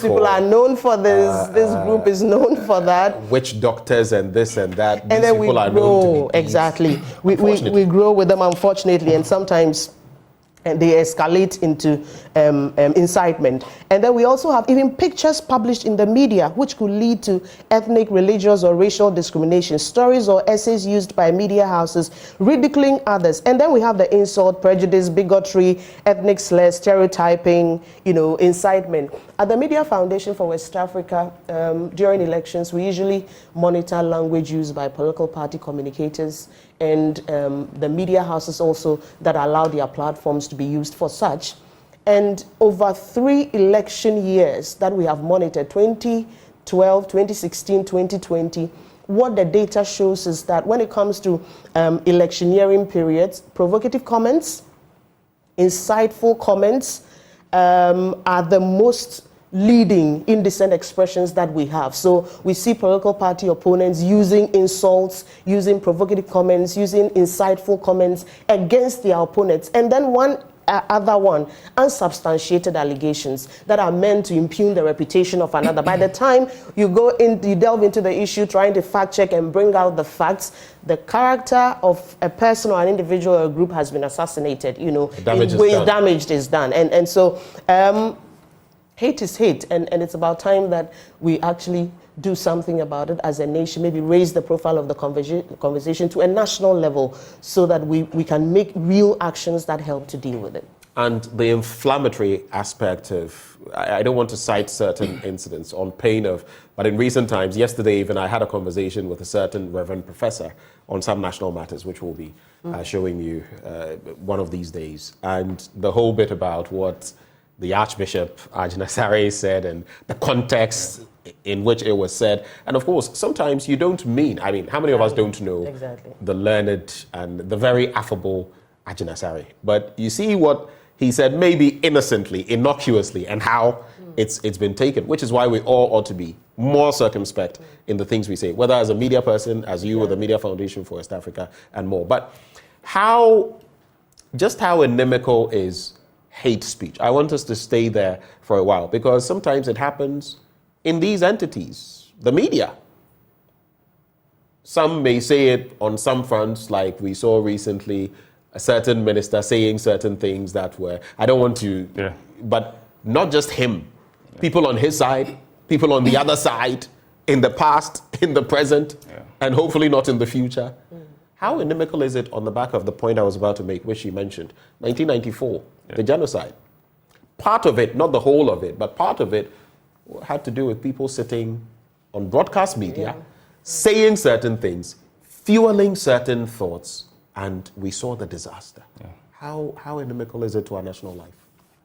people are known for this. This group is known for that. Witch doctors and this and that. And then we grow, exactly. We grow with them, unfortunately, and sometimes they escalate into incitement. And then we also have even pictures published in the media, which could lead to ethnic, religious, or racial discrimination. Stories or essays used by media houses ridiculing others. And then we have the insult, prejudice, bigotry, ethnic slurs, stereotyping, incitement. At the Media Foundation for West Africa, during elections, we usually monitor language used by political party communicators and the media houses also that allow their platforms to be used for such. And over 3 election years that we have monitored, 2012, 2016, 2020, what the data shows is that when it comes to electioneering periods, provocative comments, insightful comments are the most leading indecent expressions that we have. So we see political party opponents using insults, using provocative comments, using insightful comments against their opponents. And then other one, unsubstantiated allegations that are meant to impugn the reputation of another. By the time you delve into the issue, trying to fact check and bring out the facts, the character of a person or an individual or a group has been assassinated. Damage is done. And so hate is hate, and it's about time that we actually do something about it as a nation, maybe raise the profile of the conversation to a national level so that we can make real actions that help to deal with it. And the inflammatory aspect of, I don't want to cite certain incidents on pain of, but in recent times, yesterday even I had a conversation with a certain Reverend Professor on some national matters, which we'll be showing you one of these days. And the whole bit about what the Archbishop Ajinasare said and the context in which it was said. And of course, sometimes you don't mean, how many of us don't know the learned and the very affable Ajinasare? But you see what he said, maybe innocently, innocuously, and how it's been taken, which is why we all ought to be more circumspect in the things we say, whether as a media person, as you or the Media Foundation for West Africa, and more. But how inimical is hate speech? I want us to stay there for a while, because sometimes it happens in these entities, the media. Some may say it on some fronts, like we saw recently, a certain minister saying certain things that were, I don't want to, but not just him. People on his side, people on the other side, in the past, in the present, and hopefully not in the future. How inimical is it on the back of the point I was about to make, which you mentioned, 1994, the genocide? Part of it, not the whole of it, but part of it had to do with people sitting on broadcast media, saying certain things, fueling certain thoughts, and we saw the disaster. How inimical is it to our national life?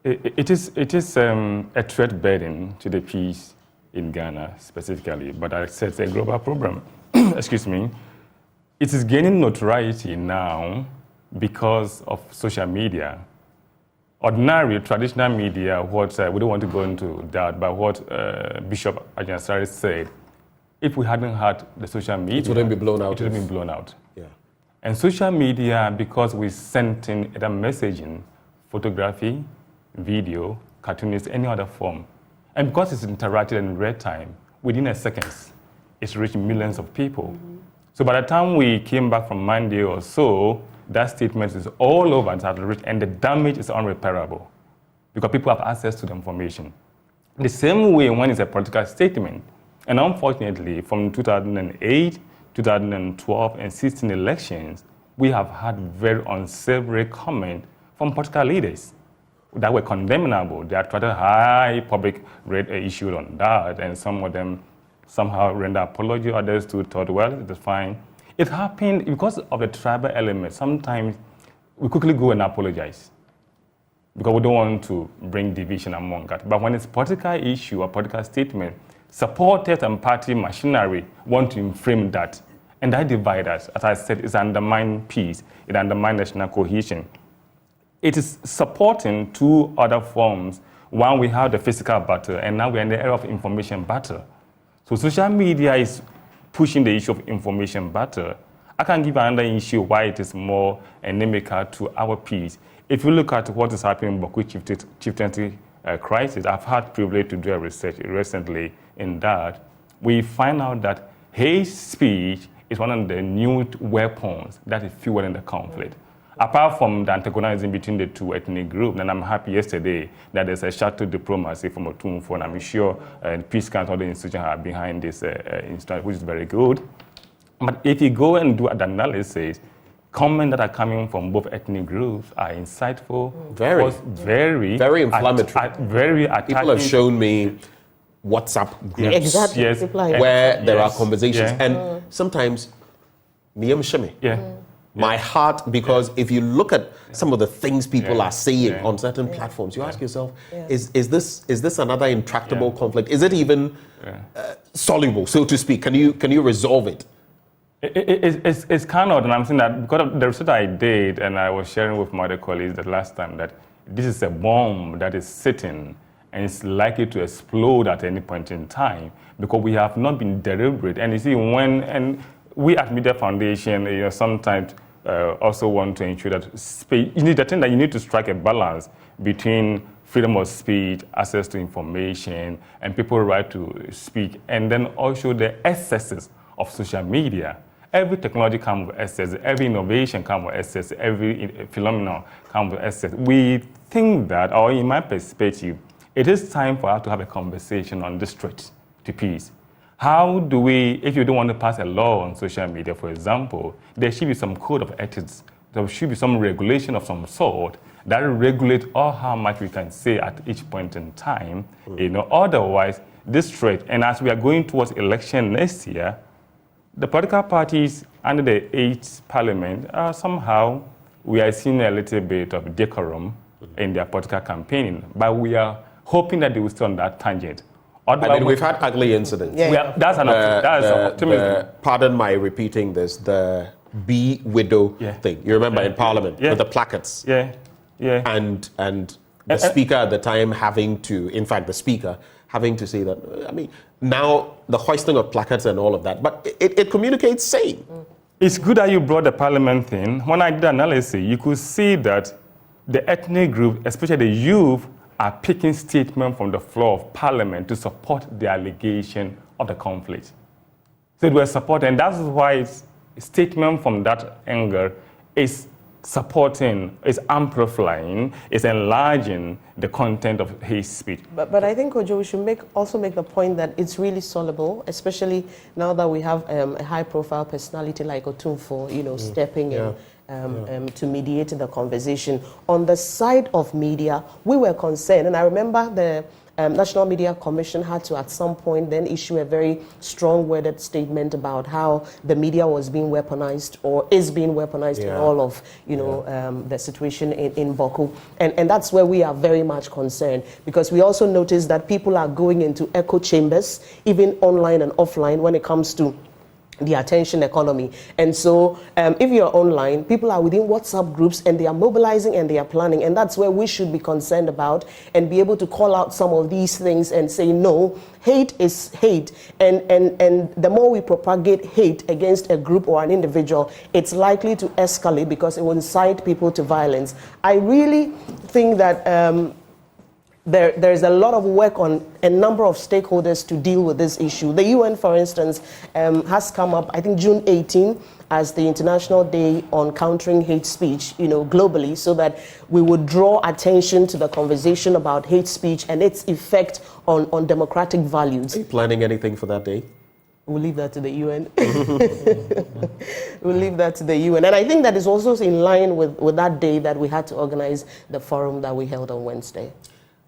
It is a threat burden to the peace in Ghana specifically, but I said it's a global problem. Excuse me. It is gaining notoriety now because of social media. Ordinary, traditional media, we don't want to go into that, but what Bishop Ajansari said, if we hadn't had the social media, it wouldn't be blown out. It would have been blown out. Yeah. And social media, because we sent in the messaging, photography, video, cartoonist, any other form, and because it's interactive in real time, within a second, it's reached millions of people. So by the time we came back from Monday or so, that statement is all over and the damage is unrepairable because people have access to the information. The same way when it's a political statement, and unfortunately from 2008, 2012, and 16 elections, we have had very unsavory comments from political leaders that were condemnable. They attracted high public rate issued on that, and some of them somehow render apology, others too thought, well, it's fine. It happened because of the tribal element. Sometimes we quickly go and apologize because we don't want to bring division among us. But when it's a political issue or political statement, supporters and party machinery want to inframe that. And that divide us. As I said, it's undermine peace. It undermines national cohesion. It is supporting two other forms. One, we have the physical battle, and now we're in the era of information battle. So social media is pushing the issue of information battle. I can give another issue why it is more inimical to our peace. If you look at what is happening in Boku chieftaincy crisis, I've had privilege to do a research recently in that. We find out that hate speech is one of the new weapons that is fueling the conflict. Apart from the antagonism between the two ethnic groups, and I'm happy yesterday that there's a shuttle diplomacy from Otumfo, and I'm sure Peace Council and the institution are behind this instance, which is very good. But if you go and do an analysis, comments that are coming from both ethnic groups are insightful, very inflammatory, very attacking. People have shown me WhatsApp groups where there are conversations, and sometimes my heart, because if you look at some of the things people are saying on certain platforms, you ask yourself, is this another intractable conflict? Is it even soluble, so to speak? Can you resolve it? It's kind of, and I'm saying that because of the research I did, and I was sharing with my other colleagues the last time, that this is a bomb that is sitting and it's likely to explode at any point in time because we have not been deliberate. And you see, and we at Media Foundation, sometimes also want to ensure that you need to strike a balance between freedom of speech, access to information, and people's right to speak, and then also the excesses of social media. Every technology comes with excess, every innovation comes with excess, every phenomenon comes with excess. We think that, or in my perspective, it is time for us to have a conversation on this threat to peace. How do we, if you don't want to pass a law on social media, for example, there should be some code of ethics. There should be some regulation of some sort that regulates all how much we can say at each point in time. Otherwise, this threat, and as we are going towards election next year, the political parties under the 8th Parliament, somehow we are seeing a little bit of decorum in their political campaigning, but we are hoping that they will stay on that tangent. We've had ugly incidents. That's optimism. Pardon my repeating this, the Bee widow thing. You remember in Parliament with the placards. And the Speaker at the time having to say that, now the hoisting of placards and all of that, but it communicates same. It's good that you brought the Parliament thing. When I did analysis, you could see that the ethnic group, especially the youth, are picking statements from the floor of Parliament to support the allegation of the conflict. So it was supported, and that's why its statement from that angle is supporting, is amplifying, is enlarging the content of hate speech. But I think, Kojo, we should also make the point that it's really soluble, especially now that we have a high-profile personality like Otumfo, stepping in. To mediate the conversation. On the side of media, we were concerned, and I remember the National Media Commission had to at some point then issue a very strong-worded statement about how the media was being weaponized or is being weaponized in all of the situation in Boku, and that's where we are very much concerned, because we also noticed that people are going into echo chambers, even online and offline, when it comes to the attention economy. And so if you're online, people are within WhatsApp groups and they are mobilizing and they are planning, and that's where we should be concerned about and be able to call out some of these things and say, no, hate is hate, and the more we propagate hate against a group or an individual, it's likely to escalate because it will incite people to violence. I really think that there's a lot of work on a number of stakeholders to deal with this issue. The UN, for instance, has come up, I think, June 18 as the International Day on Countering Hate Speech, globally, so that we would draw attention to the conversation about hate speech and its effect on democratic values. Are you planning anything for that day? We'll leave that to the UN. We'll leave that to the UN. And I think that is also in line with that day that we had to organize the forum that we held on Wednesday.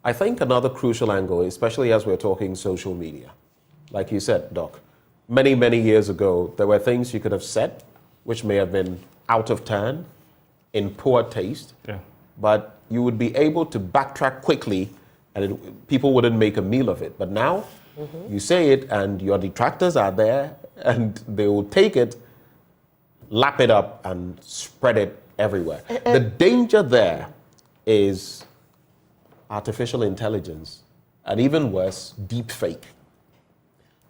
I think another crucial angle, especially as we're talking social media, like you said, Doc, many, many years ago, there were things you could have said which may have been out of turn, in poor taste, but you would be able to backtrack quickly and people wouldn't make a meal of it. But now, you say it and your detractors are there and they will take it, lap it up and spread it everywhere. The danger there is artificial intelligence, and even worse, deep fake.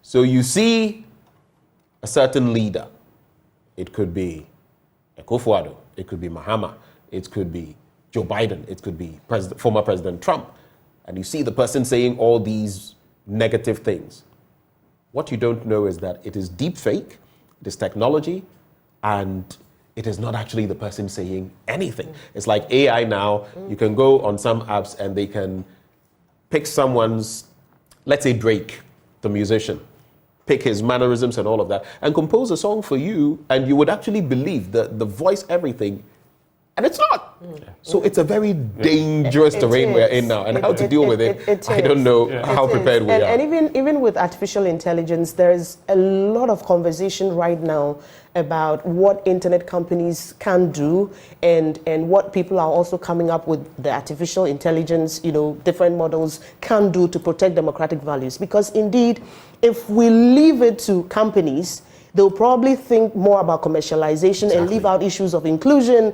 So you see a certain leader. It could be Akufo-Addo, it could be Mahama, it could be Joe Biden, it could be former President Trump, and you see the person saying all these negative things. What you don't know is that it is deep fake, it is technology, and it is not actually the person saying anything. It's like AI now. You can go on some apps and they can pick someone's, let's say Drake, the musician, pick his mannerisms and all of that, and compose a song for you, and you would actually believe the voice, everything, and it's not. So it's a very dangerous terrain we're in now, and how to deal with it, I don't know how prepared we are. And even with artificial intelligence, there's a lot of conversation right now about what internet companies can do and what people are also coming up with the artificial intelligence, different models can do to protect democratic values. Because indeed, if we leave it to companies, they'll probably think more about commercialization and leave out issues of inclusion,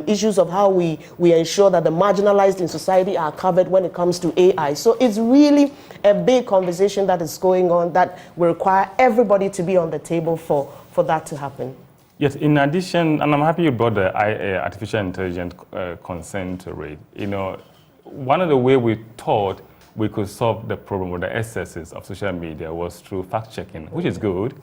issues of how we ensure that the marginalized in society are covered when it comes to AI. So it's really a big conversation that is going on that will require everybody to be on the table for that to happen. Yes, in addition, and I'm happy you brought the artificial intelligence consent rate. One of the ways we thought we could solve the problem with the excesses of social media was through fact-checking, which is good,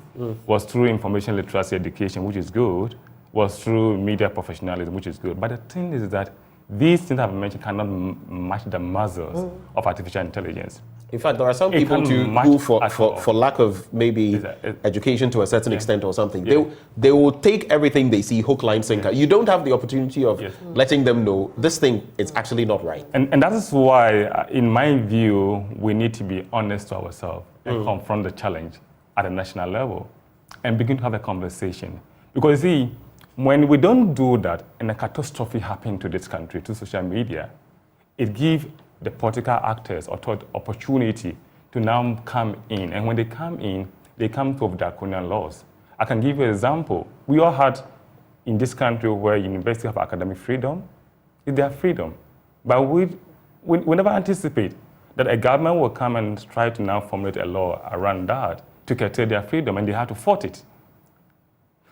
was through information literacy education, which is good, was through media professionalism, which is good. But the thing is that these things I've mentioned cannot match the muzzles of artificial intelligence. In fact, there are some people who, for lack of maybe education to a certain extent or something, they will take everything they see, hook, line, sinker. You don't have the opportunity of letting them know this thing is actually not right. And that is why, in my view, we need to be honest to ourselves and confront the challenge at a national level and begin to have a conversation. Because you see, when we don't do that and a catastrophe happens to this country, to social media, it gives the political actors opportunity to now come in. And when they come in, they come to draconian laws. I can give you an example. We all had in this country where universities have academic freedom, it's their freedom. But we never anticipate that a government will come and try to now formulate a law around that to curtail their freedom, and they have to fight it.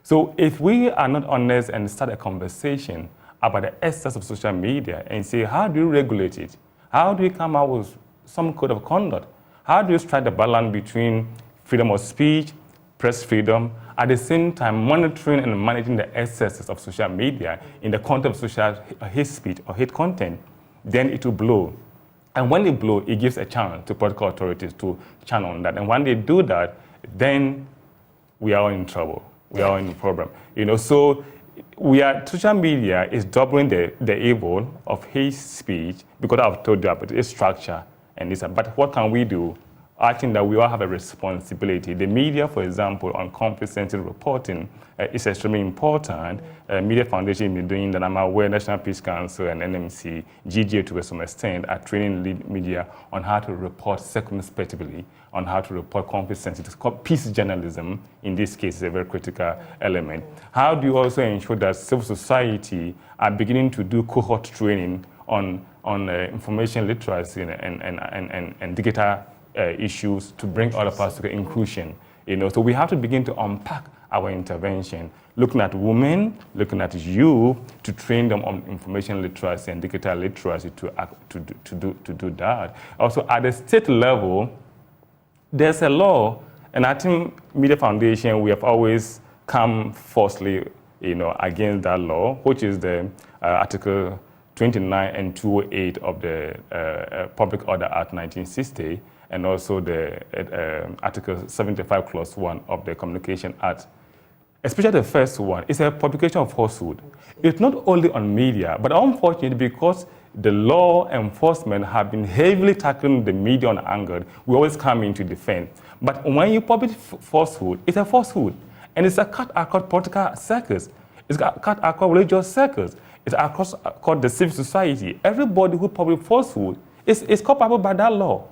So if we are not honest and start a conversation about the excess of social media and say, how do you regulate it? How do you come out with some code of conduct? How do you strike the balance between freedom of speech, press freedom, at the same time monitoring and managing the excesses of social media in the context of social hate speech or hate content, then it will blow. And when they blow, it gives a chance to political authorities to channel on that. And when they do that, then we are all in trouble. We are all in a problem. So social media is doubling the evil of hate speech because I've told you about its structure and this. But what can we do? I think that we all have a responsibility. The media, for example, on conflict-sensitive reporting is extremely important. Media Foundation has been doing that. I'm aware National Peace Council and NMC, GGA to some extent, are training media on how to report circumspectively, on how to report conflict-sensitive. Peace journalism, in this case, is a very critical element. How do you also ensure that civil society are beginning to do cohort training on information literacy and digital issues to bring other parts to inclusion? So we have to begin to unpack our intervention, looking at women, looking at youth, to train them on information literacy and digital literacy to do that. Also, at the state level, there's a law, and I think Media Foundation, we have always come forcefully, against that law, which is the Article 29 and 208 of the Public Order Act 1960, and also the Article 75, Clause 1 of the Communication Act. Especially the first one, it's a publication of falsehood. It's not only on media, but unfortunately, because the law enforcement have been heavily tackling the media on anger, we always come in to defend. But when you publish falsehood, it's a falsehood. And it's a cut across political circles. It's a cut across religious circles. It's across the civil society. Everybody who publishes falsehood is culpable by that law.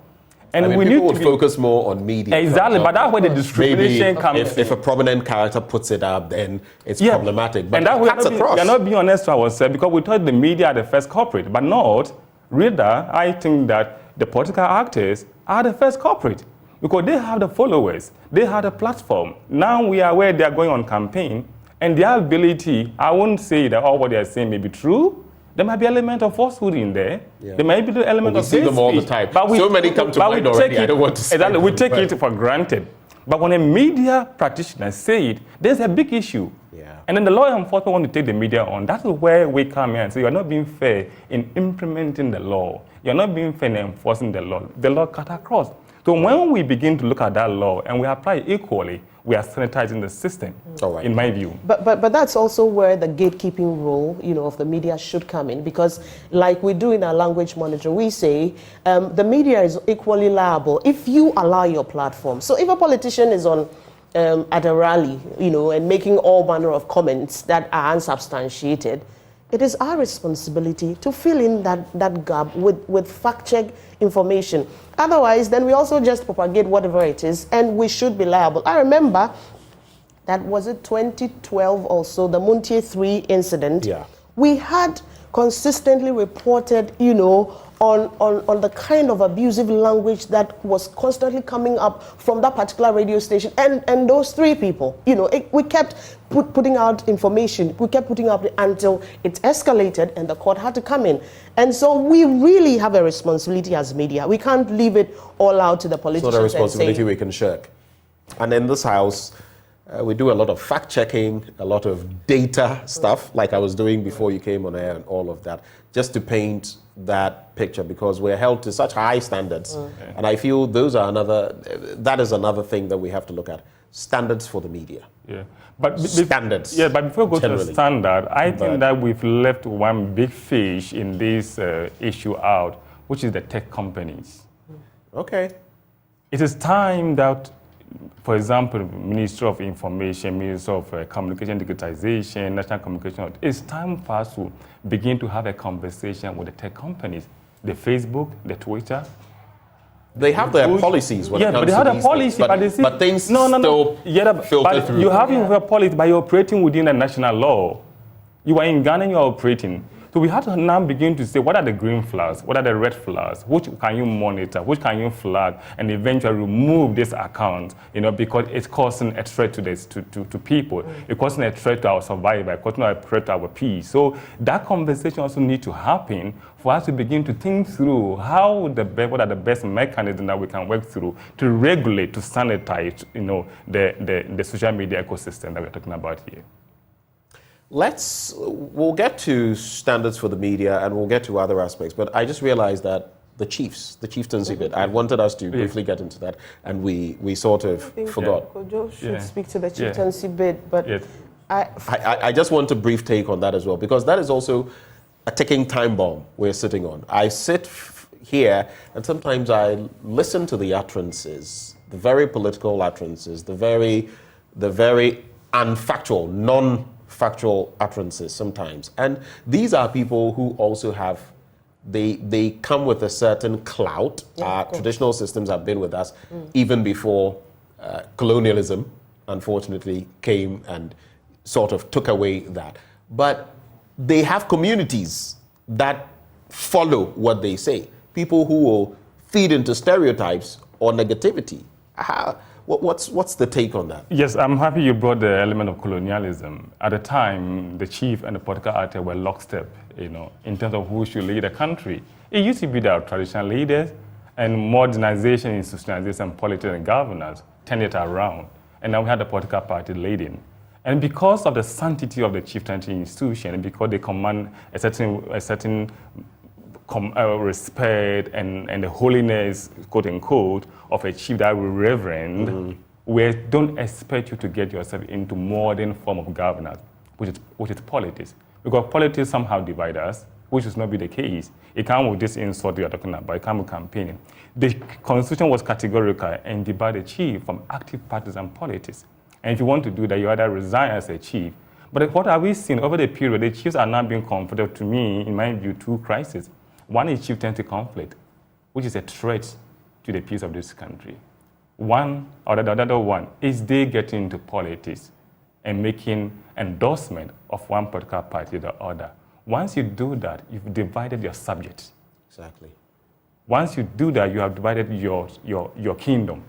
And we people need would focus more on media. Exactly, but that's where the discrimination comes in. If a prominent character puts it up, then it's problematic. But and that across. We are not being honest to ourselves because we thought the media are the first culprit, but not. Rather, I think that the political actors are the first culprit because they have the followers, they have the platform. Now we are where they are going on campaign, and their ability, I won't say that all what they are saying may be true. There might be an element of falsehood in there. Yeah. There might be the element of hate speech. We see them all the time. But so many come to mind already. I don't want to say exactly. We take it for granted. But when a media practitioner say it, there's a big issue. Yeah. And then the law enforcement want to take the media on. That's where we come here and say you're not being fair in implementing the law. You're not being fair in enforcing the law. The law cut across. So when we begin to look at that law and we apply it equally, we are sanitizing the system, in my view. But that's also where the gatekeeping role, of the media should come in, because like we do in our language monitoring, we say the media is equally liable if you allow your platform. So if a politician is on at a rally, and making all manner of comments that are unsubstantiated, it is our responsibility to fill in that gap with fact-check information. Otherwise, then we also just propagate whatever it is, and we should be liable. I remember that was it 2012 also, the Muntie 3 incident. Yeah. We had consistently reported, on the kind of abusive language that was constantly coming up from that particular radio station and those three people. We kept putting out information. We kept putting out until it escalated and the court had to come in. And so we really have a responsibility as media. We can't leave it all out to the politicians. It's not a responsibility we can shirk. And in this house, we do a lot of fact-checking, a lot of data stuff, like I was doing before you came on air and all of that, just to paint that picture, because we're held to such high standards. And I feel that is another thing that we have to look at. Standards for the media. Yeah. Standards. Yeah, but before we go to the standard, I think that we've left one big fish in this issue out, which is the tech companies. Okay. It is time that, for example, Ministry of Information, Ministry of Communication Digitization, National Communication, it's time for us to begin to have a conversation with the tech companies, the Facebook, the Twitter. They have their policies when it comes to these things. Yeah, but they have a policy, but things still filter through. You have your policy, but you're operating within the national law. You are in Ghana, you are operating. So we have to now begin to say, what are the green flags? What are the red flags? Which can you monitor? Which can you flag? And eventually remove this account, because it's causing a threat to this, to people. It's causing a threat to our survival. It's causing a threat to our peace. So that conversation also needs to happen for us to begin to think through what are the best mechanisms that we can work through to regulate, to sanitize, the social media ecosystem that we're talking about here. We'll get to standards for the media and we'll get to other aspects, but I just realized that the chieftaincy bit, I wanted us to briefly get into that, and we sort of forgot. Kojo should speak to the chieftaincy bit, but I just want a brief take on that as well, because that is also a ticking time bomb we're sitting on. I sit here and sometimes I listen to the utterances, the very political utterances, the very unfactual, non-factual utterances sometimes. And these are people who also have, they come with a certain clout. Our traditional systems have been with us even before colonialism, unfortunately, came and sort of took away that. But they have communities that follow what they say. People who will feed into stereotypes or negativity. What's the take on that? Yes, I'm happy you brought the element of colonialism. At the time, the chief and the political actor were lockstep, in terms of who should lead a country. It used to be the traditional leaders, and modernization, institutionalization, politics, and governance turned it around. And now we had the political party leading. And because of the sanctity of the chieftaincy institution, and because they command a certain respect and the holiness, quote unquote, of a chief that we reverend, we don't expect you to get yourself into modern form of governance, which is politics. Because politics somehow divide us, which should not be the case. It comes with this insult you are talking about, it comes with campaigning. The constitution was categorical and divided the chief from active partisan politics. And if you want to do that, you either resign as a chief. But what have we seen over the period? The chiefs are now being confronted, to me, in my view, two crises. One is chieftaincy conflict, which is a threat to the peace of this country. The other one is they getting into politics and making endorsement of one political party or the other. Once you do that, you've divided your subjects. Exactly. Once you do that, you have divided your kingdom.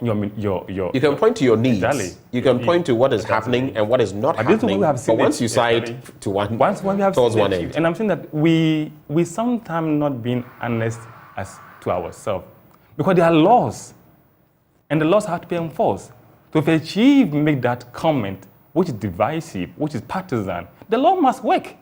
You can point to your needs. Exactly. You can point to what is happening and what is not happening. But once you side to one, towards one end. And I'm saying that we sometimes not being honest as to ourselves, because there are laws, and the laws have to be enforced. So if a chief make that comment, which is divisive, which is partisan, the law must work.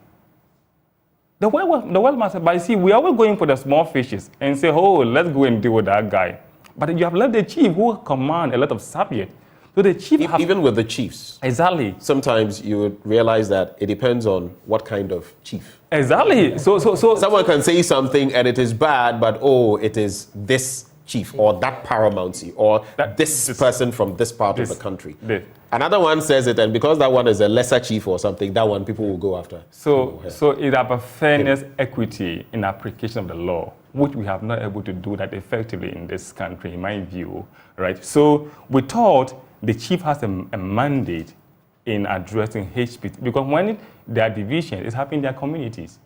The world must work. But you see, we are always going for the small fishes and say, oh, let's go and deal with that guy. But you have left the chief who command a lot of subjects. So the chief even with the chiefs. Exactly. Sometimes you would realize that it depends on what kind of chief. Exactly. So someone can say something and it is bad, but it is this chief or that paramountcy or this person from this part of the country. Another one says it, and because that one is a lesser chief or something, that one people will go after. So it's about fairness, equity in application of the law, which we have not able to do that effectively in this country, in my view, right? So we thought the chief has a mandate in addressing hate speech, because when there are divisions, it's happening in their communities,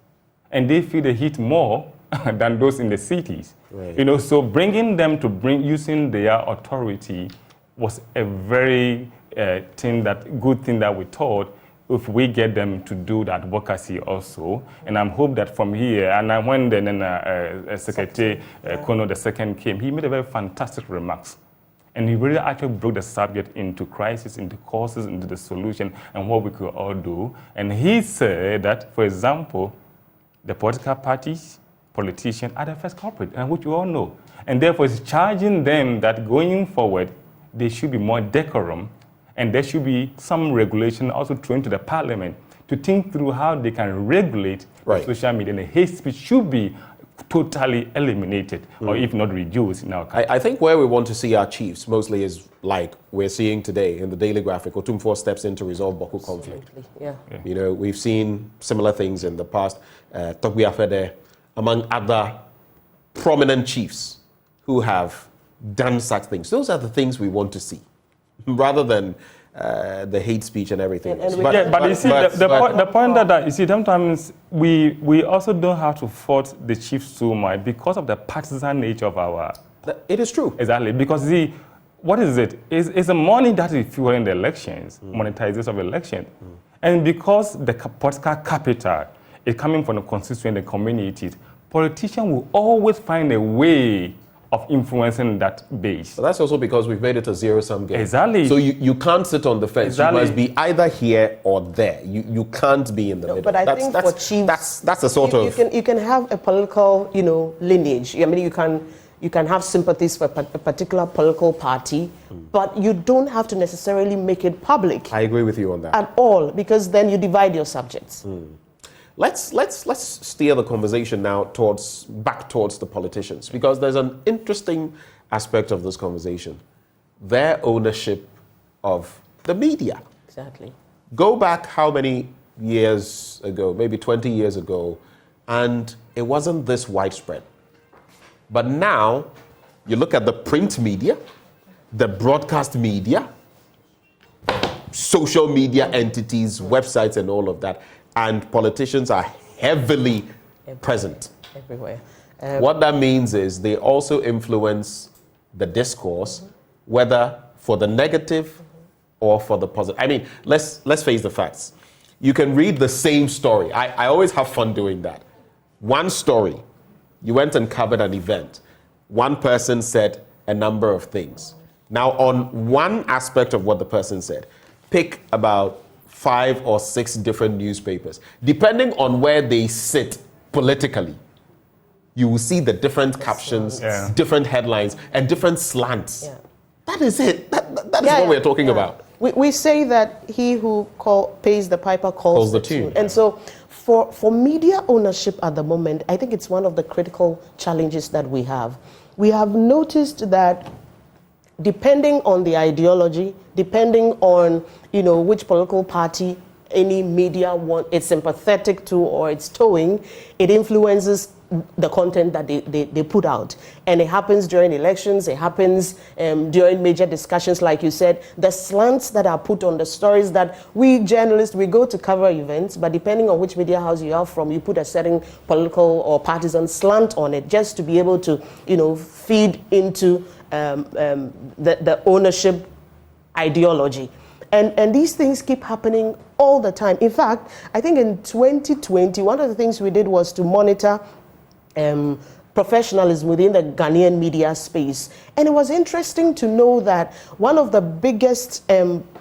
and they feel the heat more than those in the cities. Right. So bringing them to using their authority was a very good thing that we thought, if we get them to do that advocacy also. And I'm hope that from here, and when Secretary Kono II came, he made a very fantastic remarks. And he really actually broke the subject into crisis, into causes, into the solution, and what we could all do. And he said that, for example, the political parties, politicians are the first culprit, and which you all know. And therefore, it's charging them that going forward, there should be more decorum, and there should be some regulation also thrown to the parliament to think through how they can regulate social media. And the hate speech should be totally eliminated, or if not reduced in our country. I think where we want to see our chiefs mostly is like we're seeing today in the Daily Graphic. Otumfuo steps in to resolve Boko conflict. Yeah. We've seen similar things in the past. Togbi Afede, among other prominent chiefs who have done such things. Those are the things we want to see, rather than the hate speech and everything. But you see, the point that you see, sometimes we also don't have to fault the chiefs so much because of the partisan nature of our. It is true. Exactly, because see, what is it? It's the money that is fueling the elections, monetization of elections, and because the political capital is coming from the constituent and communities, politicians will always find a way of influencing that base. But that's also because we've made it a zero-sum game. Exactly. So you can't sit on the fence. Exactly. You must be either here or there. You can't be in the middle. But I think for chiefs, that's a sort of... You can have a political, lineage. I mean, you can have sympathies for a particular political party, but you don't have to necessarily make it public. I agree with you on that. At all, because then you divide your subjects. Let's steer the conversation now back towards the politicians, because there's an interesting aspect of this conversation. Their ownership of the media. Exactly. Go back how many years ago, maybe 20 years ago, and it wasn't this widespread. But now, you look at the print media, the broadcast media, social media entities, websites, and all of that, and politicians are heavily present. Everywhere. What that means is they also influence the discourse, whether for the negative or for the positive. I mean, let's face the facts. You can read the same story. I always have fun doing that. One story. You went and covered an event. One person said a number of things. Now, on one aspect of what the person said, pick about 5 or 6 different newspapers. Depending on where they sit politically, you will see the different captions, different headlines, and different slants. Yeah. That is it. That is what we're talking about. We say that he who pays the piper calls the tune. And so for media ownership at the moment, I think it's one of the critical challenges that we have. We have noticed that depending on the ideology, depending on which political party any media is sympathetic to or it's towing, it influences the content that they put out. And it happens during elections, it happens during major discussions, like you said, the slants that are put on the stories that we journalists, we go to cover events, but depending on which media house you are from, you put a certain political or partisan slant on it just to be able to, feed into the ownership ideology. And these things keep happening all the time. In fact, I think in 2020, one of the things we did was to monitor professionalism within the Ghanaian media space. And it was interesting to know that one of the biggest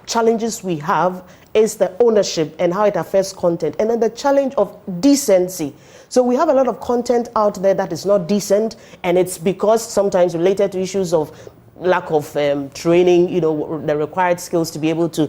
challenges we have is the ownership and how it affects content. And then the challenge of decency. So we have a lot of content out there that is not decent, and it's because sometimes related to issues of lack of training, the required skills to be able to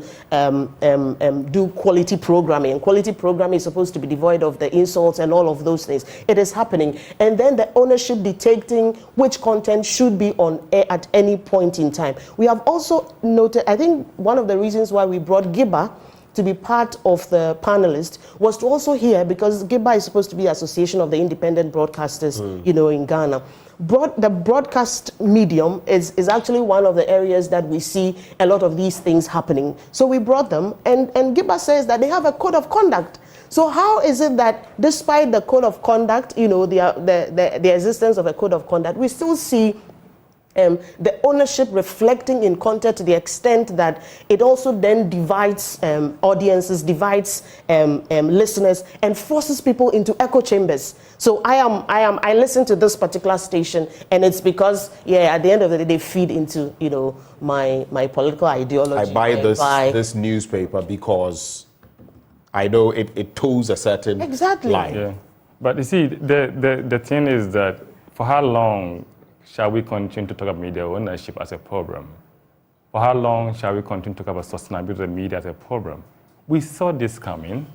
do quality programming. And quality programming is supposed to be devoid of the insults and all of those things. It is happening. And then the ownership dictating which content should be on air at any point in time. We have also noted, I think one of the reasons why we brought Giba to be part of the panelists was to also hear, because Giba is supposed to be the Association of the Independent Broadcasters, in Ghana. The broadcast medium is actually one of the areas that we see a lot of these things happening. So we brought them, and Giba says that they have a code of conduct. So how is it that despite the code of conduct, the existence of a code of conduct, we still see the ownership reflecting in content to the extent that it also then divides audiences, divides listeners, and forces people into echo chambers. So I listen to this particular station, and it's because at the end of the day they feed into my political ideology. I buy this newspaper because I know it toes a certain line. Yeah. But you see, the thing is that for how long shall we continue to talk about media ownership as a problem? For how long shall we continue to talk about sustainability of media as a problem? We saw this coming.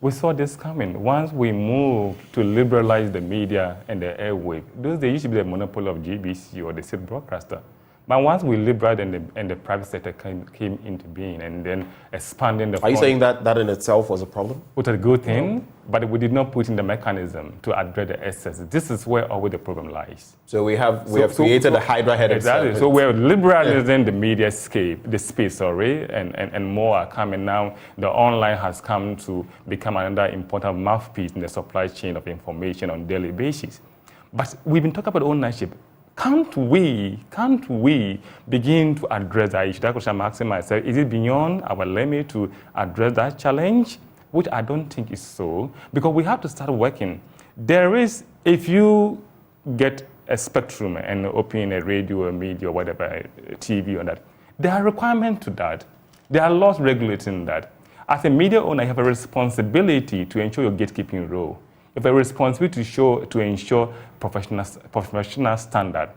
Once we moved to liberalize the media and the airwave, they used to be the monopoly of GBC or the state broadcaster. But once we liberated and the private sector came into being and then expanding the Are you saying that in itself was a problem? Was a good thing, but we did not put in the mechanism to address the excess. This is where always the problem lies. So we have created a hydra-headed Exactly. serpent. So we're liberalizing the media space, and more are coming now. The online has come to become another important mouthpiece in the supply chain of information on a daily basis. But we've been talking about ownership. Can't we begin to address that issue? That question I'm asking myself, is it beyond our limit to address that challenge? Which I don't think is so, because we have to start working. There is, if you get a spectrum and open a radio or media or whatever, a TV or that, there are requirements to that. There are laws regulating that. As a media owner, you have a responsibility to ensure your gatekeeping role. You have a responsibility to ensure professional standard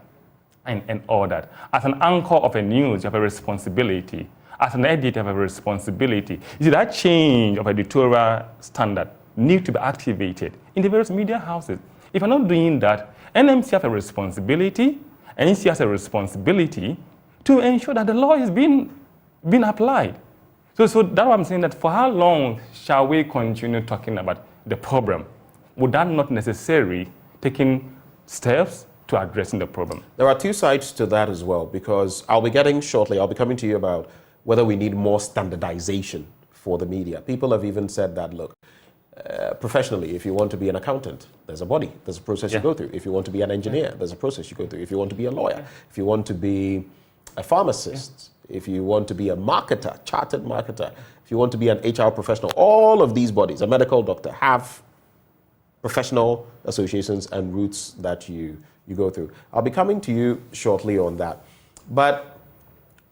and all that. As an anchor of a news, you have a responsibility. As an editor, you have a responsibility. You see, that change of editorial standard needs to be activated in the various media houses. If you're not doing that, NMC has a responsibility, and NC has a responsibility to ensure that the law is being applied. So that's why I'm saying that for how long shall we continue talking about the problem? Would that not necessarily taking steps to addressing the problem? There are two sides to that as well, because I'll be coming to you about whether we need more standardization for the media. People have even said that, look, professionally, if you want to be an accountant, there's a body, there's a process you go through. If you want to be an engineer, there's a process you go through. If you want to be a lawyer, if you want to be a pharmacist, if you want to be a marketer, chartered marketer, if you want to be an HR professional, all of these bodies, a medical doctor, have professional associations and routes that you go through. I'll be coming to you shortly on that. But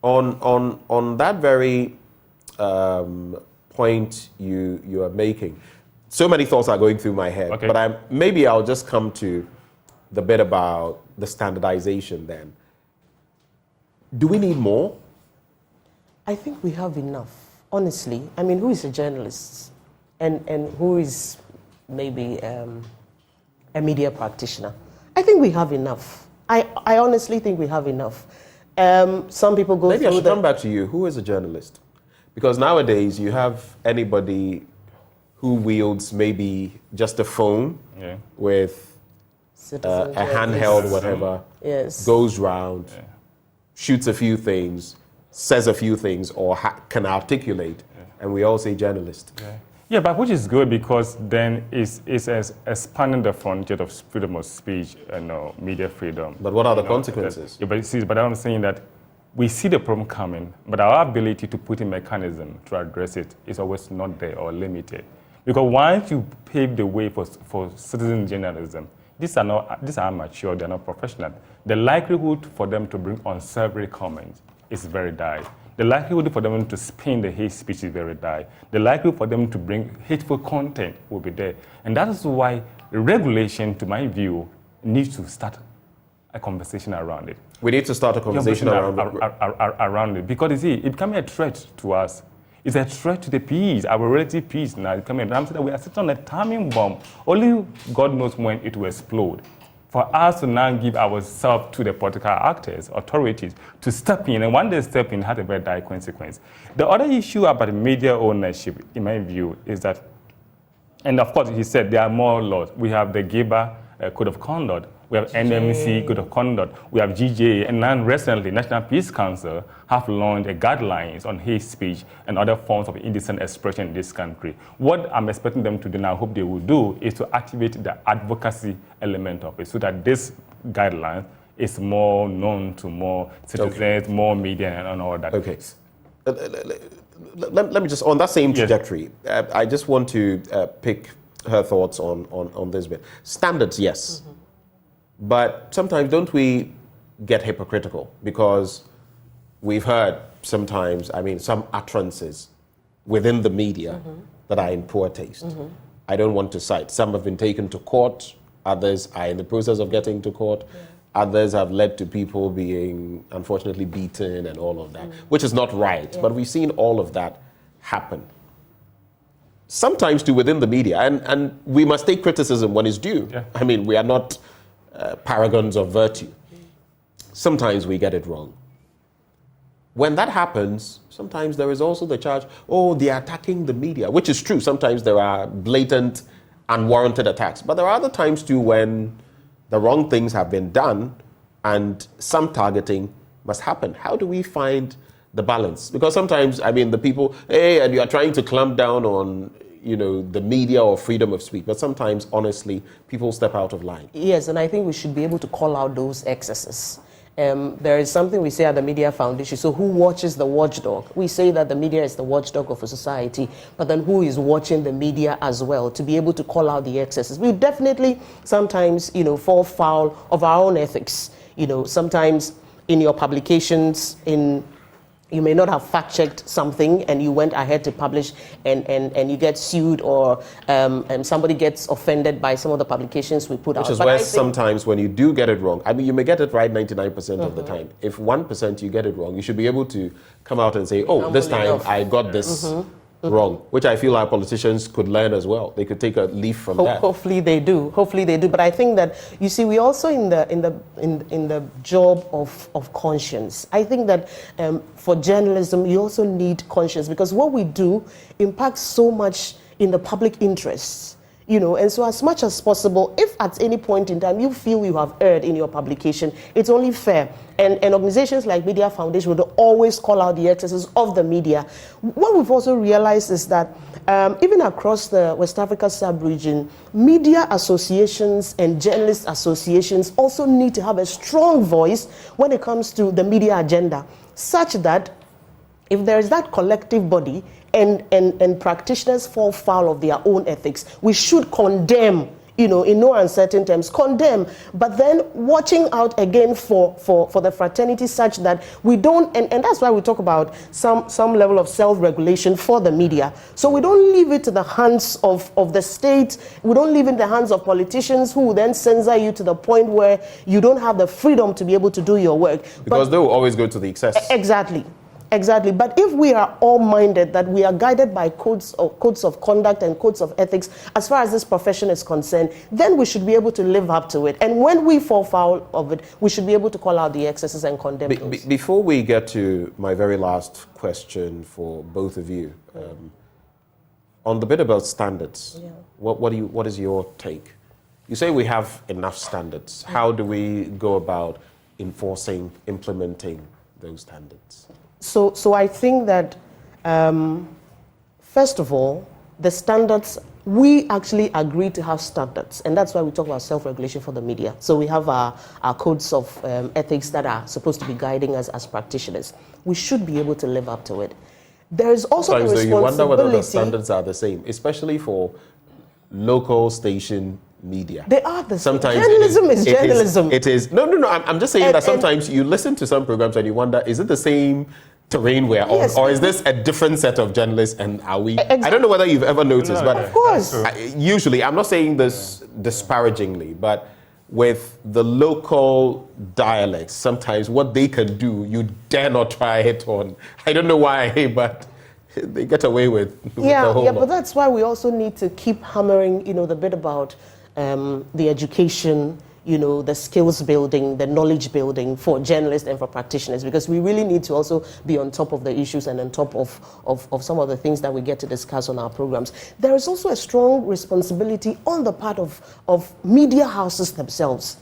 on that very point you are making, so many thoughts are going through my head. Okay. But maybe I'll just come to the bit about the standardization then. Do we need more? I think we have enough, honestly. I mean, who is a journalist and who is maybe a media practitioner? I think we have enough. I honestly think we have enough. Some people go maybe through I should come back to you. Who is a journalist? Because nowadays you have anybody who wields maybe just a phone with a handheld whatever, goes round, shoots a few things, says a few things, or can articulate, and we all say journalist. Yeah, but which is good, because then it's expanding the frontier of freedom of speech and media freedom. But what are the consequences? But I'm saying that we see the problem coming, but our ability to put in mechanism to address it is always not there or limited. Because once you pave the way for citizen journalism, these are amateur, they're not professional. The likelihood for them to bring unsavory comments is very high. The likelihood for them to spin the hate speech is very high. The likelihood for them to bring hateful content will be there. And that is why regulation, to my view, needs to start a conversation around it. We need to start a conversation around it. Because you see, it becomes a threat to us. It's a threat to the peace, our relative peace now. I'm saying that we are sitting on a timing bomb. Only God knows when it will explode. For us to now give ourselves to the political actors, authorities, to step in, and when they step in, has a very dire consequence. The other issue about media ownership, in my view, is that, and of course, he said there are more laws. We have the GIBA Code of Conduct, we have NMC Code of Conduct, we have GJA, and now recently, National Peace Council have launched guidelines on hate speech and other forms of indecent expression in this country. What I'm expecting them to do now, I hope they will do, is to activate the advocacy element of it, so that this guideline is more known to more citizens, more media, and all that. Okay. Let me just, on that same trajectory, I just want to pick her thoughts on this bit. Standards, yes. Mm-hmm. But sometimes don't we get hypocritical? Because we've heard sometimes, some utterances within the media that are in poor taste. Mm-hmm. I don't want to cite. Some have been taken to court. Others are in the process of getting to court. Yeah. Others have led to people being, unfortunately, beaten and all of that, which is not right. Yeah. But we've seen all of that happen. Sometimes too within the media. And we must take criticism when it's due. Yeah. We are not paragons of virtue. Sometimes we get it wrong. when that happens, sometimes there is also the charge, oh, they're attacking the media, which is true. Sometimes there are blatant, unwarranted attacks. But there are other times too when the wrong things have been done and some targeting must happen. How do we find the balance? Because sometimes, I mean, the people, hey, and you are trying to clamp down on, you know, the media or freedom of speech. But sometimes, honestly, people step out of line. Yes, and I think we should be able to call out those excesses. There is something we say at the Media Foundation. So who watches the watchdog? We say that the media is the watchdog of a society, but then who is watching the media as well to be able to call out the excesses? We definitely sometimes, you know, fall foul of our own ethics. You know, sometimes in your publications, you may not have fact-checked something and you went ahead to publish and you get sued or somebody gets offended by some of the publications we put out. Which is where sometimes when you do get it wrong, I mean, you may get it right 99% of the time. If 1% you get it wrong, you should be able to come out and say, oh, this time I got this wrong, which I feel our politicians could learn as well. They could take a leaf from that. Hopefully they do. Hopefully they do. But I think that, you see, we also in the job of conscience. I think that for journalism, you also need conscience, because what we do impacts so much in the public interests. You know, and so as much as possible, if at any point in time you feel you have erred in your publication, it's only fair. And organizations like Media Foundation would always call out the excesses of the media. What we've also realized is that even across the West Africa sub-region, media associations and journalist associations also need to have a strong voice when it comes to the media agenda, such that if there is that collective body and practitioners fall foul of their own ethics, we should condemn, you know, in no uncertain terms, condemn, but then watching out again for the fraternity, such that we don't, and that's why we talk about some level of self-regulation for the media. So we don't leave it to the hands of the state, we don't leave it in the hands of politicians who will then censor you to the point where you don't have the freedom to be able to do your work. Because they will always go to the excess. Exactly. Exactly. But if we are all minded that we are guided by codes of conduct and codes of ethics as far as this profession is concerned, then we should be able to live up to it. And when we fall foul of it, we should be able to call out the excesses and condemn those. Before we get to my very last question for both of you, on the bit about standards, what is your take? You say we have enough standards. How do we go about enforcing, implementing those standards? So I think that, first of all, the standards, we actually agree to have standards, and that's why we talk about self-regulation for the media. So we have our codes of ethics that are supposed to be guiding us as practitioners. We should be able to live up to it. There is also the responsibility. You wonder whether the standards are the same, especially for local station media. They are the same. Sometimes journalism is journalism. It is. No. I'm just saying that sometimes you listen to some programs and you wonder, is it the same terrain we're on, or is this a different set of journalists? And are we? I don't know whether you've ever noticed, but of course, usually, I'm not saying this disparagingly, but with the local dialects, sometimes what they can do, you dare not try it on. I don't know why, but they get away with the whole lot. But that's why we also need to keep hammering, you know, the bit about the education, you know, the skills building, the knowledge building for journalists and for practitioners, because we really need to also be on top of the issues and on top of some of the things that we get to discuss on our programs. There is also a strong responsibility on the part of media houses themselves.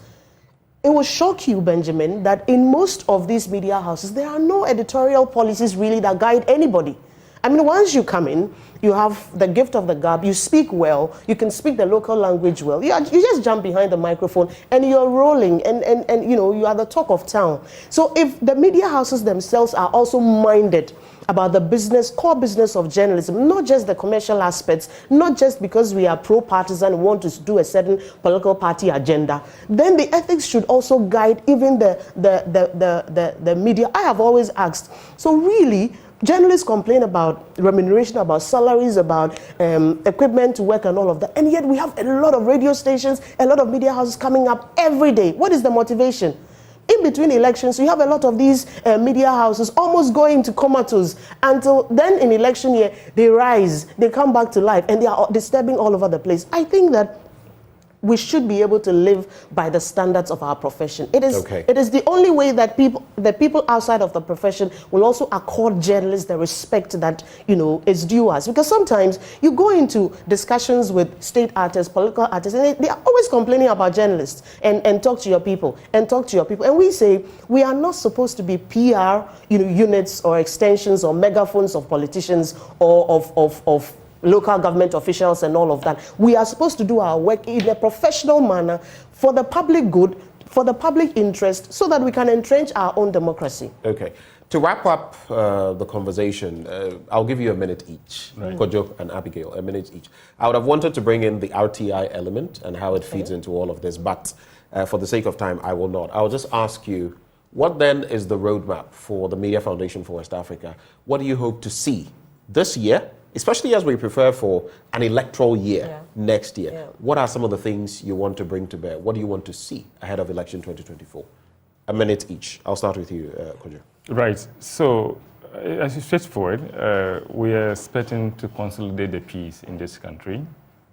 It will shock you, Benjamin, that in most of these media houses, there are no editorial policies really that guide anybody. I mean, once you come in, you have the gift of the gab, you speak well, you can speak the local language well. You just jump behind the microphone and you're rolling and you know, you are the talk of town. So if the media houses themselves are also minded about the core business of journalism, not just the commercial aspects, not just because we are pro-partisan and want to do a certain political party agenda, then the ethics should also guide even the media. I have always asked, so really, journalists complain about remuneration, about salaries, about equipment to work and all of that. And yet we have a lot of radio stations, a lot of media houses coming up every day. What is the motivation? In between elections, you have a lot of these media houses almost going to comatose until then in election year, they rise, they come back to life, and they are disturbing all over the place. I think that we should be able to live by the standards of our profession. It is, Okay. it is the only way that people outside of the profession will also accord journalists the respect that, is due us. Because sometimes you go into discussions with state artists, political artists, and they are always complaining about journalists and talk to your people. And we say we are not supposed to be PR units or extensions or megaphones of politicians or of local government officials and all of that. We are supposed to do our work in a professional manner for the public good, for the public interest, so that we can entrench our own democracy. Okay. To wrap up the conversation, I'll give you a minute each, Kojo and Abigail, a minute each. I would have wanted to bring in the RTI element and how it feeds into all of this, but for the sake of time, I will not. I'll just ask you, what then is the roadmap for the Media Foundation for West Africa? What do you hope to see this year, especially as we prepare for an electoral year next year? What are some of the things you want to bring to bear? What do you want to see ahead of election 2024? A minute each. I'll start with you, Kojo. Right. So, as it's straightforward, we are expecting to consolidate the peace in this country.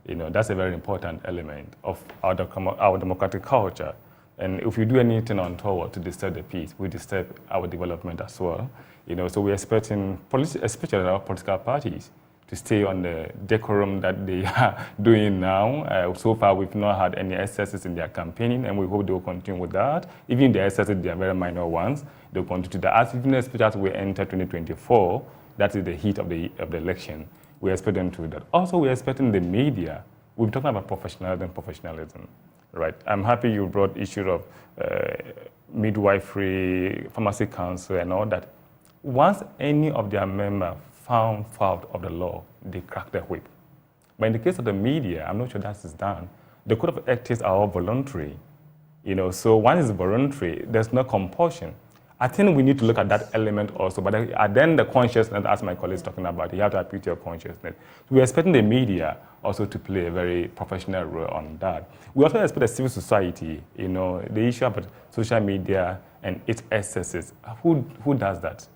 That's a very important element of our democratic culture. And if we do anything untoward to disturb the peace, we disturb our development as well. So we're expecting, especially our political parties, to stay on the decorum that they are doing now. So far, we've not had any excesses in their campaigning, and we hope they will continue with that. Even the excesses, they are very minor ones. They'll continue to that. Even especially as we enter 2024, that is the heat of the election. We expect them to do that. Also, we're expecting the media. We're talking about professionalism, right? I'm happy you brought issue of midwifery, pharmacy council, and all that. Once any of their members found fault of the law, they crack the whip. But in the case of the media, I'm not sure that is done. The code of ethics are all voluntary. So one is voluntary, there's no compulsion. I think we need to look at that element also, but then the consciousness, as my colleague is talking about, you have to appeal to your consciousness. We're expecting the media also to play a very professional role on that. We also expect the civil society, the issue about social media and its excesses. Who does that?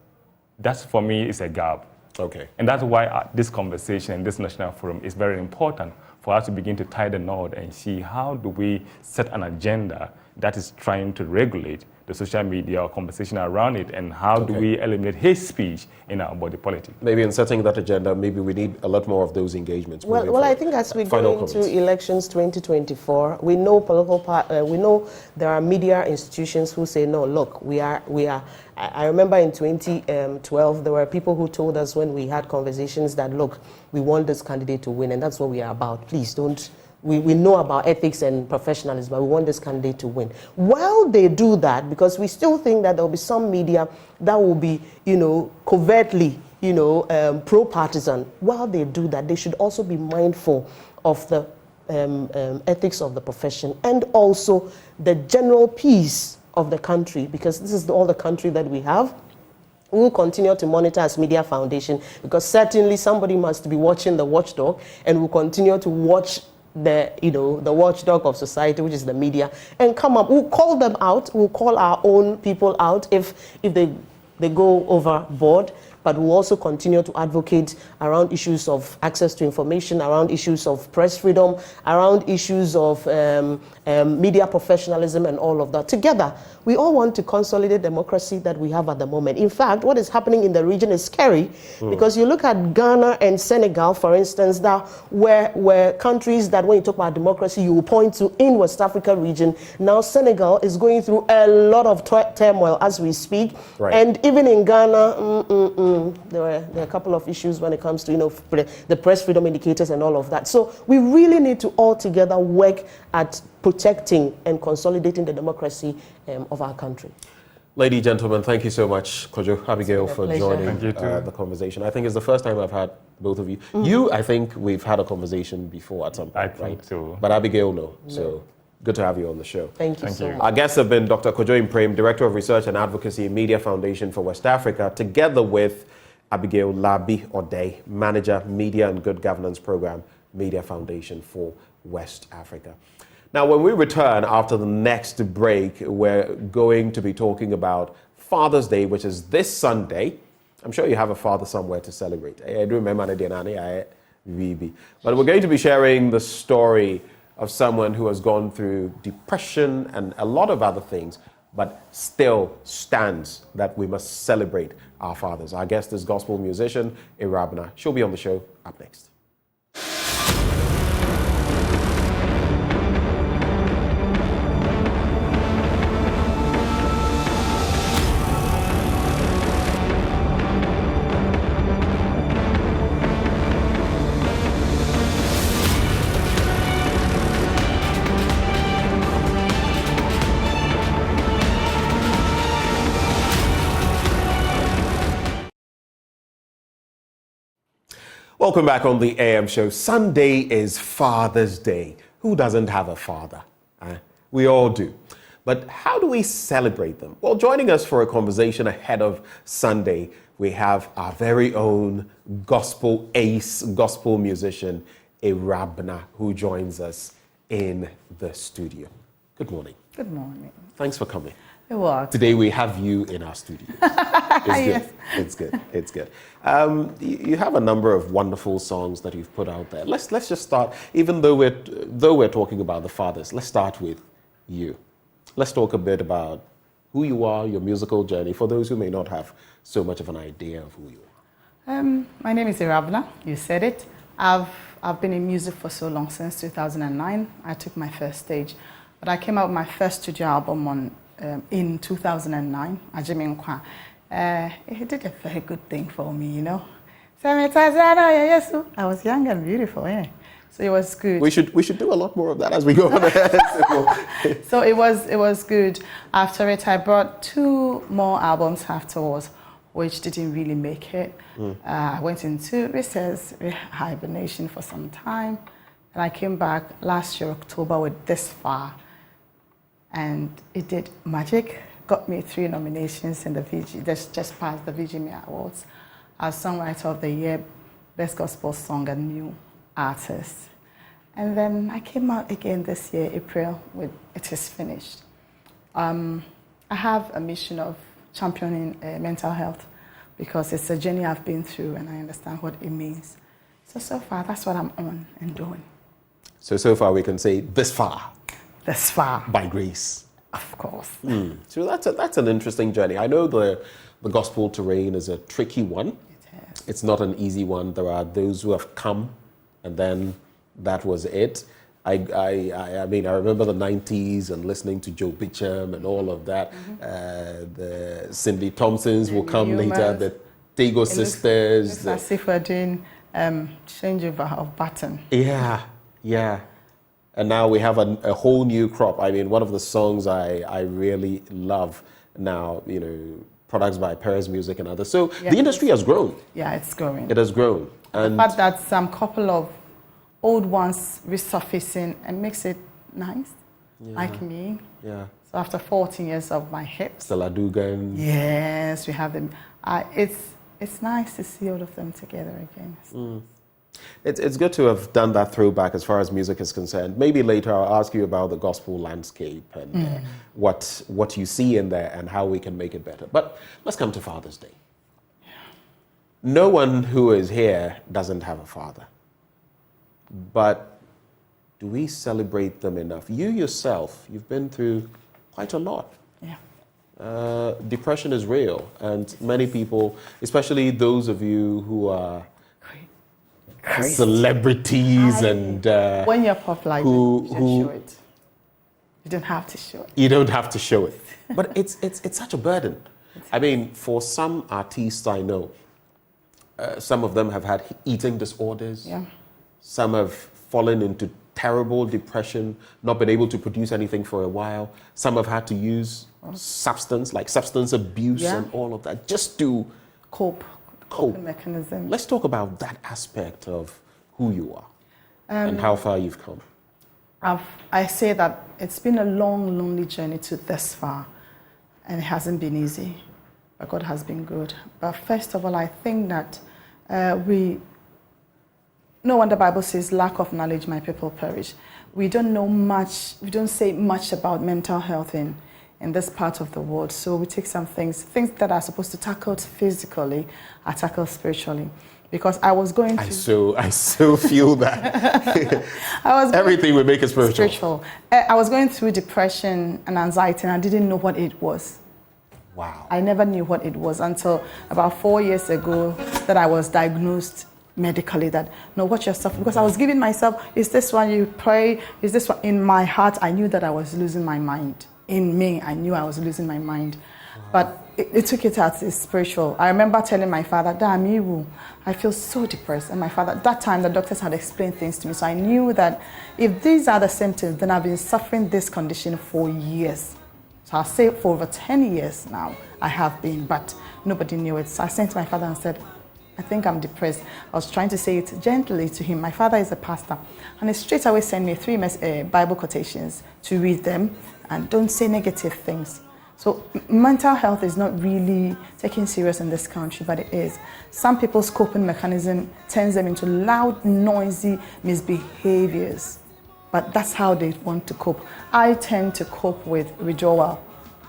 That, for me, is a gap. Okay. And that's why this conversation, this national forum, is very important for us to begin to tie the knot and see how do we set an agenda that is trying to regulate the social media or conversation around it, and how do we eliminate hate speech in our body politics? Maybe in setting that agenda, maybe we need a lot more of those engagements. Well, I think as we go into elections 2024, we know we know there are media institutions who say, no, look, we are. I remember in 2012, there were people who told us when we had conversations that, look, we want this candidate to win, and that's what we are about. Please don't. We know about ethics and professionalism, but we want this candidate to win. While they do that, because we still think that there will be some media that will be, covertly, pro-partisan. While they do that, they should also be mindful of the ethics of the profession and also the general peace of the country, because this is all the country that we have. We will continue to monitor as Media Foundation, because certainly somebody must be watching the watchdog, and we'll continue to watch the watchdog of society, which is the media, and come up. We'll call them out. We'll call our own people out if they go overboard. But we'll also continue to advocate around issues of access to information, around issues of press freedom, around issues of media professionalism and all of that. Together, we all want to consolidate democracy that we have at the moment. In fact, what is happening in the region is scary, because you look at Ghana and Senegal, for instance, that where countries that when you talk about democracy, you will point to in West Africa region. Now Senegal is going through a lot of turmoil as we speak. Right. And even in Ghana, there are a couple of issues when it comes to the press freedom indicators and all of that. So we really need to all together work at protecting and consolidating the democracy of our country. Ladies, gentlemen, thank you so much, Kojo, Abigail, for joining the conversation. I think it's the first time I've had both of you. You, I think we've had a conversation before at some point, I think so. But Abigail, no. So good to have you on the show. Thank you so much. Our guests have been Dr. Kojo Impraim, Director of Research and Advocacy, Media Foundation for West Africa, together with Abigail Labi Odey, Manager, Media and Good Governance Program, Media Foundation for West Africa. Now, when we return after the next break, we're going to be talking about Father's Day, which is this Sunday. I'm sure you have a father somewhere to celebrate. I do remember, but we're going to be sharing the story of someone who has gone through depression and a lot of other things, but still stands that we must celebrate our fathers. Our guest is gospel musician Irabna. She'll be on the show up next. Welcome back on the AM show. Sunday is Father's Day. Who doesn't have a father? We all do. But how do we celebrate them? Well, joining us for a conversation ahead of Sunday, we have our very own gospel ace, gospel musician, Irabna, who joins us in the studio. Good morning. Good morning. Thanks for coming. You're welcome. Today we have you in our studio. It's good. Yes. It's good. It's good. You have a number of wonderful songs that you've put out there. Let's just start. Even though we're talking about the fathers, let's start with you. Let's talk a bit about who you are, your musical journey, for those who may not have so much of an idea of who you are. My name is Irabna. You said it. I've been in music for so long, since 2009. I took my first stage, but I came out with my first studio album in 2009, Ajimi Nkwa. It did a very good thing for me, you know. I was young and beautiful, yeah. So it was good. We should do a lot more of that as we go on. So it was good. After it, I brought 2 more albums afterwards, which didn't really make it. I went into recess, hibernation for some time, and I came back last year, October, with This Far. And it did magic, got me 3 nominations in the VG, just passed the VGME Awards as Songwriter of the Year, Best Gospel Song and New Artist. And then I came out again this year, April, with It Is Finished. I have a mission of championing mental health because it's a journey I've been through and I understand what it means. So far, that's what I'm on and doing. So far we can say this far. This far. By grace. Of course. So that's an interesting journey. I know the gospel terrain is a tricky one. It is. It's not an easy one. There are those who have come and then that was it. I mean, I remember the 90s and listening to Joe Beecham and all of that. The Cindy Thompsons will come later, the Tego Sisters. It's as if we're doing changeover of button. Yeah. And now we have a whole new crop. I mean, one of the songs I really love now, you know, products by Paris Music and others. So the industry has grown. Yeah, it's growing. It has grown. And the fact that some couple of old ones resurfacing and makes it nice, like me. Yeah. So after 14 years of my hits. Stella Dugan. Yes, we have them. It's nice to see all of them together again. It's good to have done that throwback as far as music is concerned. Maybe later I'll ask you about the gospel landscape and what you see in there and how we can make it better. But let's come to Father's Day. No one who is here doesn't have a father. But do we celebrate them enough? You yourself, you've been through quite a lot. Yeah. Depression is real, and many people, especially those of you who are celebrities and when you're popular, you just show it. You don't have to show it. You don't have to show it. But it's such a burden. I mean, for some artists I know, some of them have had eating disorders. Yeah. Some have fallen into terrible depression, not been able to produce anything for a while. Some have had to use substance abuse and all of that just to cope. Mechanism. Let's talk about that aspect of who you are and how far you've come. I say that it's been a long, lonely journey to this far, and it hasn't been easy, but God has been good. But first of all, I think that no wonder the Bible says, lack of knowledge, my people perish. We don't know much, we don't say much about mental health in this part of the world. So we take some things that are supposed to tackle physically are tackled spiritually. because I was going through... I so feel that. Everything will make it spiritual. I was going through depression and anxiety, and I didn't know what it was. Wow. I never knew what it was until about 4 years ago that I was diagnosed medically that, no, what you're suffering, because I was giving myself, is this one you pray, is this one? In my heart, I knew that I was losing my mind. In me, I knew I was losing my mind. But it took it out, it's spiritual. I remember telling my father, Damiru, I feel so depressed. And my father, at that time, the doctors had explained things to me. So I knew that if these are the symptoms, then I've been suffering this condition for years. So I'll say for over 10 years now, I have been, but nobody knew it. So I sent to my father and said, I think I'm depressed. I was trying to say it gently to him. My father is a pastor. And he straight away sent me 3 Bible quotations to read them. And don't say negative things. So mental health is not really taken serious in this country, but it is. Some people's coping mechanism turns them into loud, noisy misbehaviors. But that's how they want to cope. I tend to cope with withdrawal.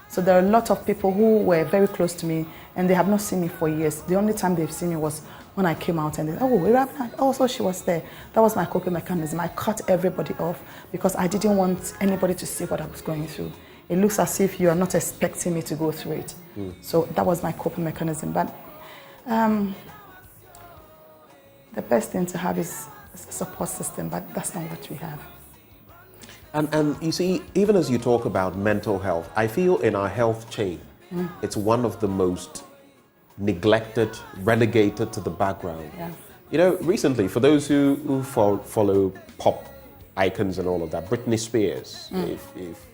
So there are a lot of people who were very close to me and they have not seen me for years. The only time they've seen me was when I came out and they said, oh, so she was there. That was my coping mechanism. I cut everybody off because I didn't want anybody to see what I was going through. It looks as if you are not expecting me to go through it. So that was my coping mechanism. But the best thing to have is a support system, but that's not what we have. And you see, even as you talk about mental health, I feel in our health chain, it's one of the most neglected, relegated to the background. Yeah. You know, recently, for those who follow pop icons and all of that, Britney Spears, if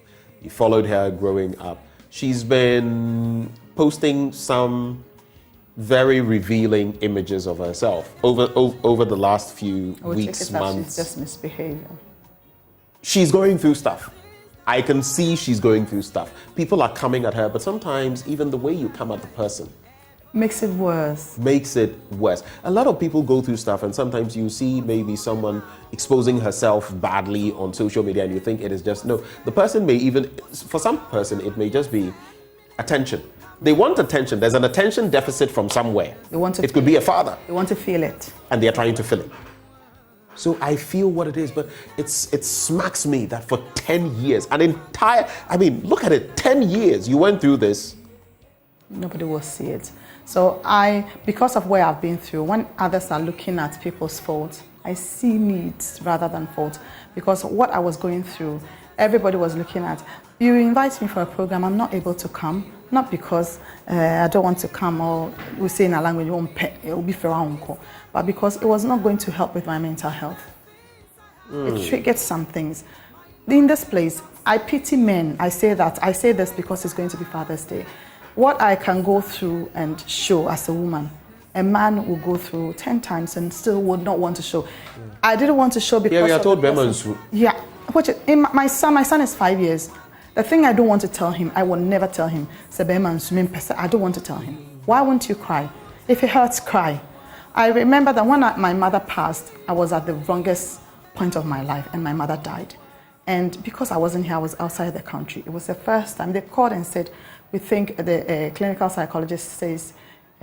you followed her growing up, she's been posting some very revealing images of herself over the last few weeks, months. She's just misbehaving. She's going through stuff. I can see she's going through stuff. People are coming at her, but sometimes even the way you come at the person makes it worse. Makes it worse. A lot of people go through stuff, and sometimes you see maybe someone exposing herself badly on social media and you think it is just, no. The person may even, for some person, it may just be attention. They want attention. There's an attention deficit from somewhere. They want to it could be a father. They want to feel it. And they're trying to fill it. So I feel what it is, but it smacks me that for 10 years, look at it, 10 years you went through this. Nobody will see it. So because of where I've been through, when others are looking at people's faults, I see needs rather than faults. Because what I was going through, everybody was looking at. You invite me for a program, I'm not able to come, not because I don't want to come, or we say in our language, it will be for our uncle, but because it was not going to help with my mental health. It triggered some things. In this place, I pity men. I say this because it's going to be Father's Day. What I can go through and show as a woman, a man will go through 10 times and still would not want to show. I didn't want to show because we are told Bemansu. Yeah. My son is 5 years. The thing I don't want to tell him, I will never tell him. I don't want to tell him. Why won't you cry? If it hurts, cry. I remember that when my mother passed, I was at the wrongest point of my life and my mother died. And because I wasn't here, I was outside the country. It was the first time they called and said, we think the clinical psychologist says,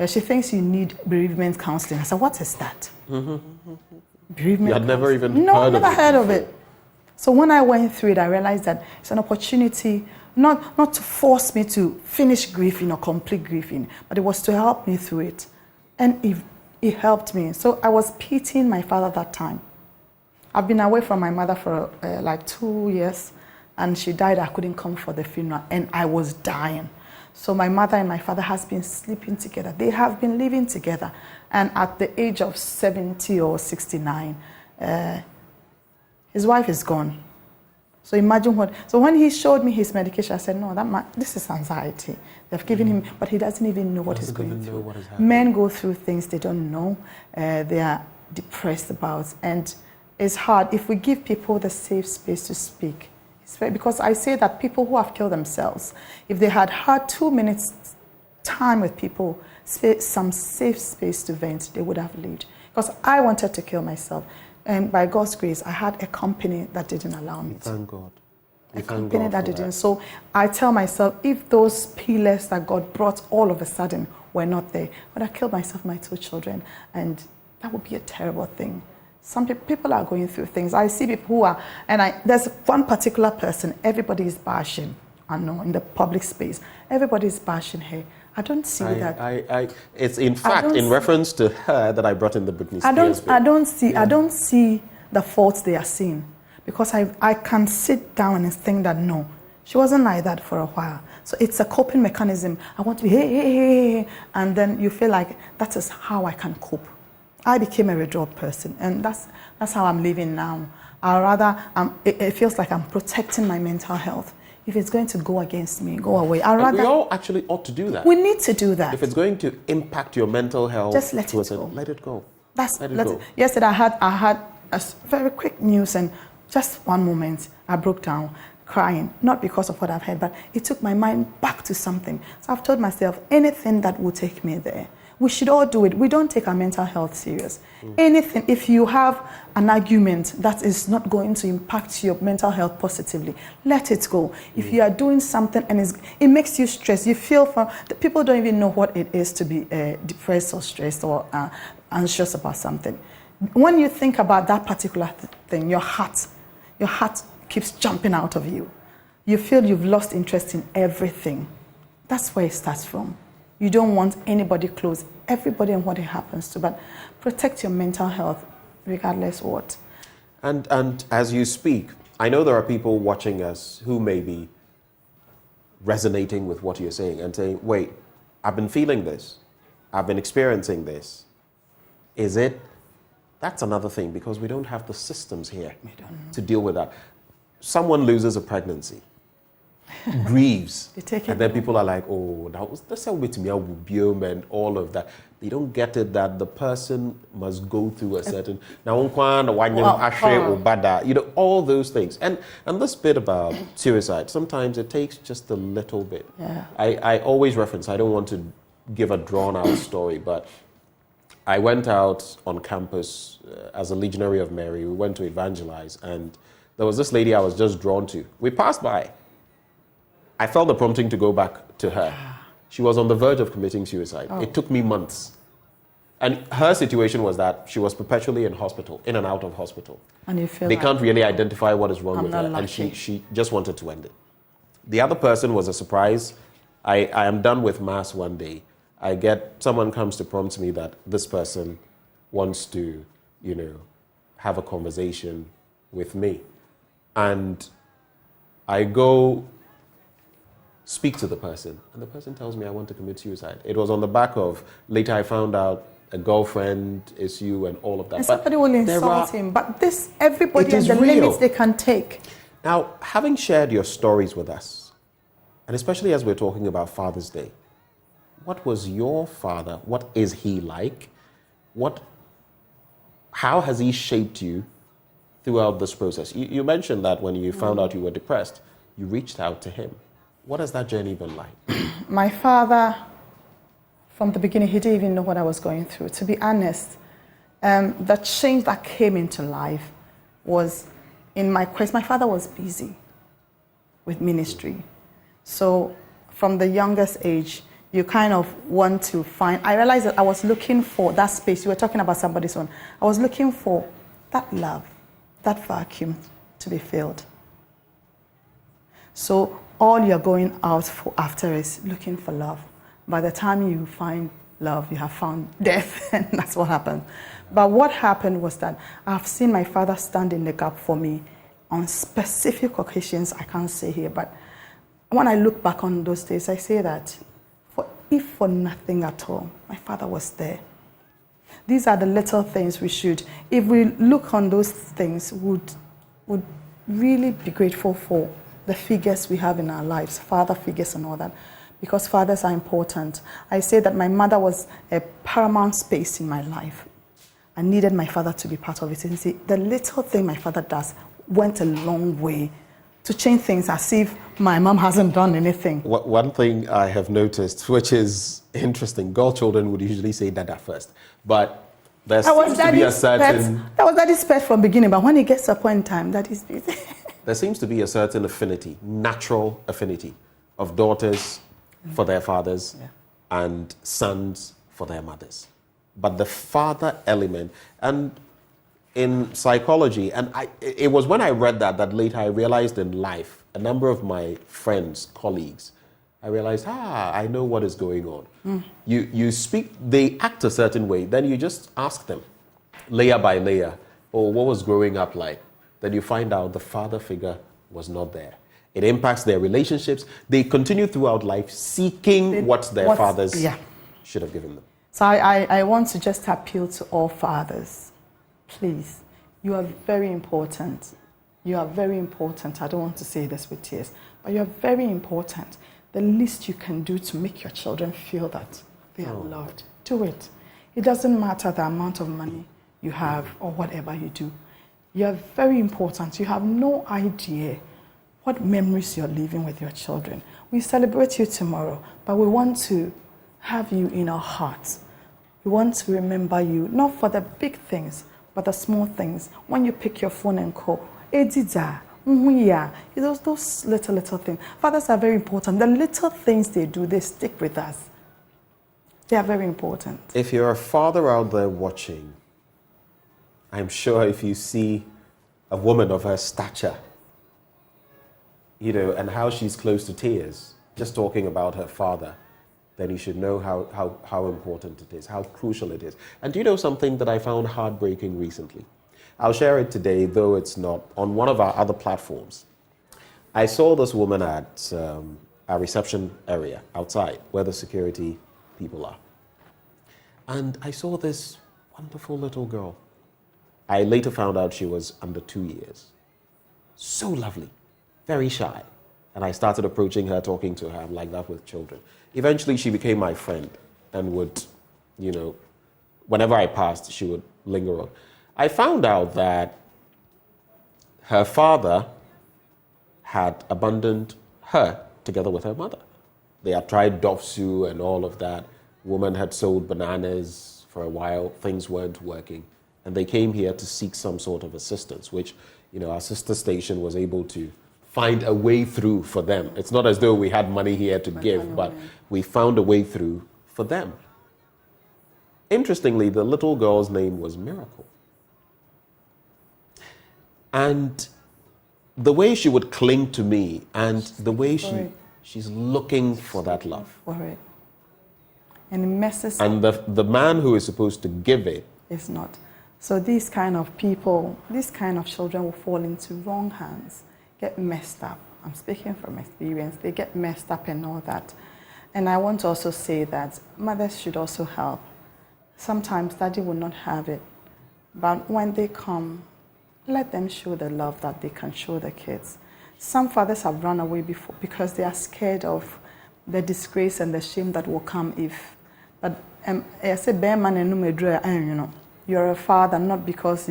she thinks you need bereavement counseling. I said, what is that? Bereavement You had never even heard of it? No, I've never heard of it. So when I went through it, I realized that it's an opportunity not to force me to finish grieving or complete grieving, but it was to help me through it. And it helped me. So I was pitying my father that time. I've been away from my mother for like 2 years, and she died. I couldn't come for the funeral, and I was dying. So my mother and my father has been sleeping together. They have been living together. And at the age of 70 or 69, his wife is gone. So imagine what. So when he showed me his medication, I said, no, this is anxiety. They've given him, but he doesn't even know what he's going through. Men go through things they don't know. They are depressed about. And it's hard if we give people the safe space to speak. Because I say that people who have killed themselves, if they had 2 minutes time with people, some safe space to vent, they would have lived. Because I wanted to kill myself. And by God's grace, I had a company that didn't allow me to. Thank God. A company that didn't. So I tell myself, if those pillars that God brought all of a sudden were not there, I would have killed myself, my 2 children, and that would be a terrible thing. Some people are going through things. I see people who are, there's one particular person, everybody is bashing, I know, in the public space. Everybody is bashing her. I don't see that. It's in fact in reference to her that I brought in the Britney Spears bit. I don't see the faults they are seeing, because I can sit down and think that no, she wasn't like that for a while. So it's a coping mechanism. I want to be hey, and then you feel like that is how I can cope. I became a withdrawal person, and that's how I'm living now. It feels like I'm protecting my mental health. If it's going to go against me, go away. We all actually ought to do that. We need to do that. If it's going to impact your mental health, just let it go. Let it go. Yesterday I had a very quick news, and just one moment I broke down crying, not because of what I've heard, but it took my mind back to something. So I've told myself, anything that will take me there, we should all do it. We don't take our mental health serious. Anything, if you have an argument that is not going to impact your mental health positively, let it go. If you are doing something and it makes you stressed, you feel people don't even know what it is to be depressed or stressed or anxious about something. When you think about that particular thing, your heart keeps jumping out of you. You feel you've lost interest in everything. That's where it starts from. You don't want anybody close, everybody and what it happens to, but protect your mental health regardless what. And as you speak, I know there are people watching us who may be resonating with what you're saying and saying, wait, I've been feeling this. I've been experiencing this. Is it? That's another thing, because we don't have the systems here to deal with that. Someone loses a pregnancy, grieves, and then people are like, oh, that's how with me, and all of that. They don't get it that the person must go through a certain, all those things. And this bit about suicide, sometimes it takes just a little bit. Yeah. I always reference, I don't want to give a drawn out story, but I went out on campus as a Legionary of Mary. We went to evangelize, and there was this lady I was just drawn to. We passed by. I felt the prompting to go back to her. She was on the verge of committing suicide. Oh. It took me months. And her situation was that she was perpetually in hospital, in and out of hospital. And you feel they can't really identify what is wrong with her, lucky. and she just wanted to end it. The other person was a surprise. I am done with mass one day. Someone comes to prompt me that this person wants to, have a conversation with me. And I go speak to the person, and the person tells me I want to commit suicide. It was on the back of, later I found out, a girlfriend issue and all of that. And somebody will insult him, but everybody and the limits they can take. Now, having shared your stories with us, and especially as we're talking about Father's Day, what was your father? What is he like? How has he shaped you throughout this process? You mentioned that when you found out you were depressed, you reached out to him. What has that journey been like? My father, from the beginning, he didn't even know what I was going through. To be honest, the change that came into life was in my quest. My father was busy with ministry. So from the youngest age, you kind of want to find, I realized that I was looking for that space. You were talking about somebody's own. I was looking for that love, that vacuum to be filled. So all you're going out for after is looking for love. By the time you find love, you have found death, and that's what happened. But what happened was that I've seen my father stand in the gap for me on specific occasions I can't say here, but when I look back on those days, I say that if for nothing at all, my father was there. These are the little things if we look on those things, would really be grateful for the figures we have in our lives, father figures and all that, because fathers are important. I say that my mother was a paramount space in my life. I needed my father to be part of it. And see, the little thing my father does went a long way to change things, as if my mom hasn't done anything. One thing I have noticed, which is interesting, girl children would usually say dada first, but there seems to be a certain... That was daddy's pet from the beginning, but when it gets to a point in time, daddy's busy. There seems to be a certain affinity, natural affinity, of daughters for their fathers and sons for their mothers. but the father element. And in psychology, and it was when I read that later I realized in life, a number of my friends, colleagues, I realized, I know what is going on. You speak, they act a certain way, then you just ask them, layer by layer, what was growing up like? Then you find out the father figure was not there. It impacts their relationships. They continue throughout life seeking what their fathers should have given them. So I want to just appeal to all fathers. Please, you are very important. You are very important. I don't want to say this with tears, but you are very important. The least you can do to make your children feel that they are loved, do it. It doesn't matter the amount of money you have or whatever you do. You are very important. You have no idea what memories you're leaving with your children. We celebrate you tomorrow, but we want to have you in our hearts. We want to remember you, not for the big things, but the small things. When you pick your phone and call, those little things. Fathers are very important. The little things they do, they stick with us. They are very important. If you're a father out there watching, I'm sure if you see a woman of her stature, and how she's close to tears, just talking about her father, then you should know how important it is, how crucial it is. And do you know something that I found heartbreaking recently? I'll share it today, though it's not on one of our other platforms. I saw this woman at our reception area outside where the security people are. And I saw this wonderful little girl. I later found out she was under 2 years. So lovely, very shy. And I started approaching her, talking to her. I'm like that with children. Eventually, she became my friend and would, whenever I passed, she would linger on. I found out that her father had abandoned her together with her mother. They had tried Dofsu and all of that. Woman had sold bananas for a while. Things weren't working. And they came here to seek some sort of assistance, which, our sister station was able to find a way through for them. It's not as though we had money here to give, but we found a way through for them. Interestingly, the little girl's name was Miracle. And the way she would cling to me and the way she's looking for that love. And it messes and the man who is supposed to give it is not. So these kind of people, these kind of children will fall into wrong hands, get messed up. I'm speaking from experience. They get messed up and all that. And I want to also say that mothers should also help. Sometimes daddy will not have it, but when they come, let them show the love that they can show the kids. Some fathers have run away before because they are scared of the disgrace and the shame that will come if. But I say, you're a father not because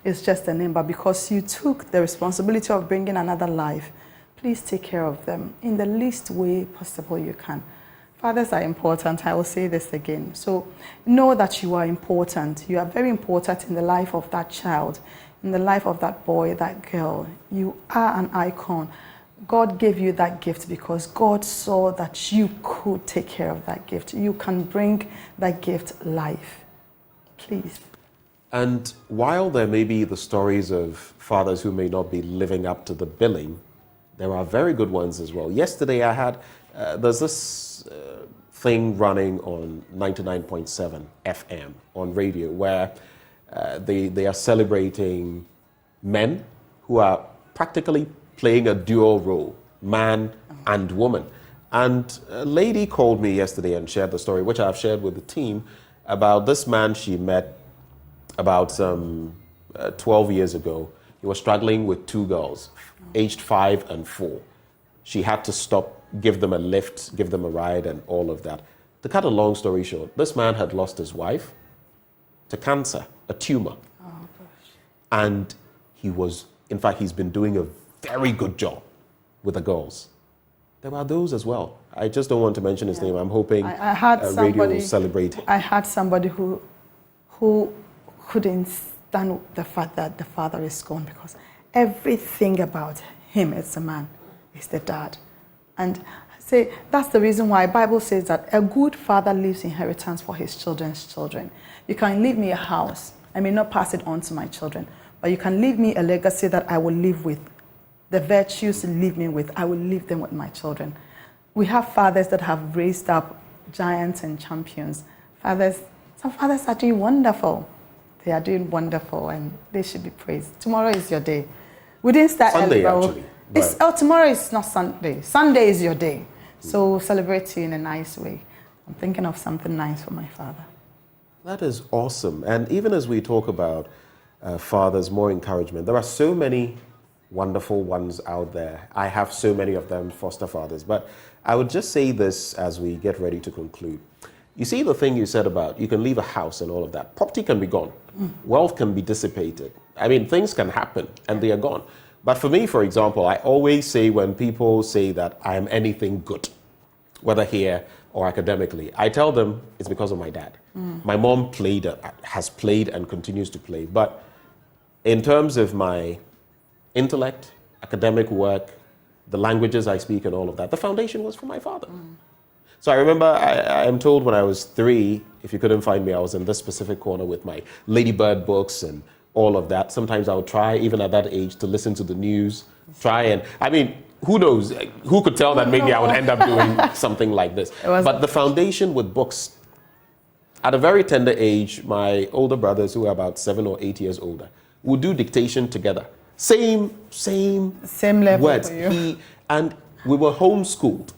it's just a name, but because you took the responsibility of bringing another life. Please take care of them in the least way possible you can. Fathers are important. I will say this again. So know that you are important. You are very important in the life of that child, in the life of that boy, that girl. You are an icon. God gave you that gift because God saw that you could take care of that gift. You can bring that gift life. Please. And while there may be the stories of fathers who may not be living up to the billing, there are very good ones as well. Yesterday I had, there's this thing running on 99.7 FM on radio where they are celebrating men who are practically playing a dual role, man and woman. And a lady called me yesterday and shared the story, which I've shared with the team, about this man she met about 12 years ago. He was struggling with two girls, aged 5 and 4. She had to stop, give them a lift, give them a ride and all of that. To cut a long story short, this man had lost his wife to cancer, a tumor. Oh, gosh. And he's been doing a very good job with the girls. There are those as well. I just don't want to mention his name. I'm hoping radio will celebrate him. I had somebody who couldn't stand the fact that the father is gone because everything about him as a man is the dad. And Say, that's the reason why the Bible says that a good father leaves inheritance for his children's children. You can leave me a house. I may not pass it on to my children, but you can leave me a legacy that I will live with. The virtues you leave me with, I will leave them with my children. We have fathers that have raised up giants and champions. Some fathers are doing wonderful. They are doing wonderful, and they should be praised. Tomorrow is your day. We didn't start Sunday, early, actually. Tomorrow is not Sunday. Sunday is your day. So celebrate you in a nice way. I'm thinking of something nice for my father. That is awesome. And even as we talk about fathers, more encouragement, there are so many wonderful ones out there. I have so many of them, foster fathers. But I would just say this as we get ready to conclude. You see the thing you said about you can leave a house and all of that. Property can be gone. Wealth can be dissipated. I mean, things can happen and they are gone. But for me, for example, I always say when people say that I am anything good, whether here or academically, I tell them it's because of my dad. My mom has played and continues to play. But in terms of my intellect, academic work, the languages I speak and all of that, the foundation was from my father. So I remember I am told when I was 3, if you couldn't find me, I was in this specific corner with my Ladybird books and all of that. Sometimes I would try, even at that age, to listen to the news, who knows? Who could tell that maybe I would end up doing something like this? But the foundation with books, at a very tender age, my older brothers, who are about 7 or 8 years older, would do dictation together. Same level words. For you. And we were homeschooled.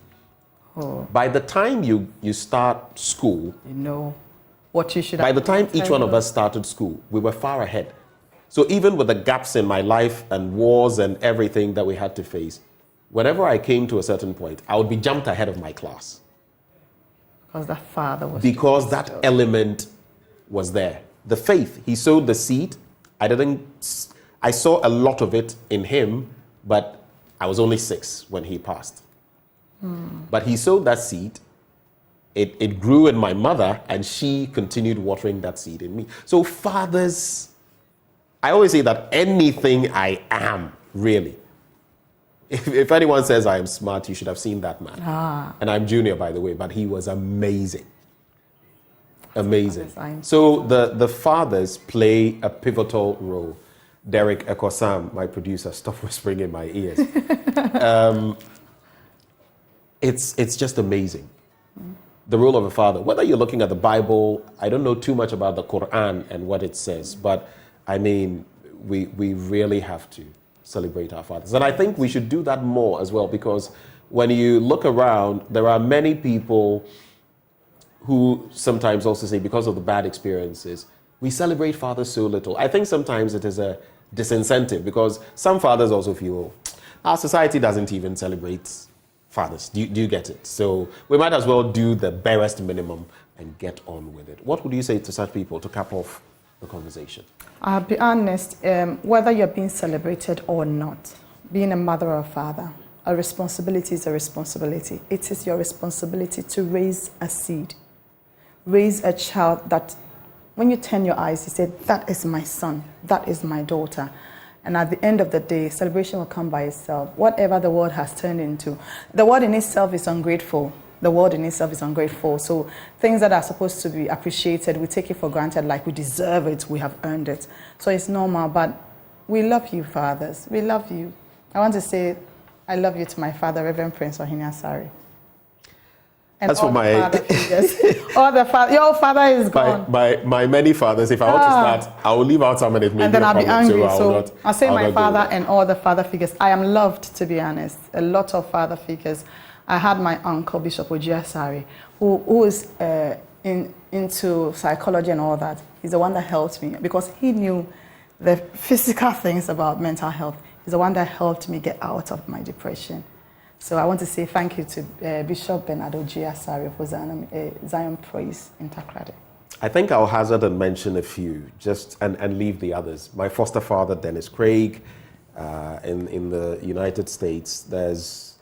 By the time you start school, you know what you should. By the time each one of us started school, we were far ahead. So even with the gaps in my life and wars and everything that we had to face, whenever I came to a certain point, I would be jumped ahead of my class. Because that father was. Because that element was there. The faith, he sowed the seed. I saw a lot of it in him, but I was only 6 when he passed. But he sowed that seed. It grew in my mother, and she continued watering that seed in me. So fathers, I always say that anything I am, really, if anyone says I am smart, you should have seen that man. And I'm junior, by the way, but he was amazing. Amazing. So the fathers play a pivotal role. Derek Ekosam, my producer, stop whispering in my ears. It's just amazing. The role of a father. Whether you're looking at the Bible, I don't know too much about the Quran and what it says, but I mean, we really have to celebrate our fathers. And I think we should do that more as well, because when you look around, there are many people who sometimes also say, because of the bad experiences, we celebrate fathers so little. I think sometimes it is a disincentive, because some fathers also feel, our society doesn't even celebrate fathers. Do you get it? So we might as well do the barest minimum and get on with it. What would you say to such people to cap off the conversation? I'll be honest, whether you're being celebrated or not, being a mother or a father, a responsibility is a responsibility. It is your responsibility to raise a seed, raise a child that when you turn your eyes, you say, that is my son, that is my daughter. And at the end of the day, celebration will come by itself. Whatever the world has turned into, the world in itself is ungrateful. The world in itself is ungrateful. So things that are supposed to be appreciated, we take it for granted, like we deserve it, we have earned it. So it's normal, but we love you, fathers. We love you. I want to say, I love you to my father, Reverend Prince Ohinia Sari. And that's for my your father is gone. My many fathers. If I want to start, I will leave out some, and it may and then I'll be angry. So I'll say my father and all the father figures. I am loved, to be honest. A lot of father figures. I had my uncle Bishop Ojiasari, who is into psychology and all that. He's the one that helped me because he knew the physical things about mental health. He's the one that helped me get out of my depression. So I want to say thank you to Bishop Bernard Ojiasari for Zion Praise in Takrade. I think I'll hazard and mention a few, and leave the others. My foster father, Dennis Craig, in the United States. There's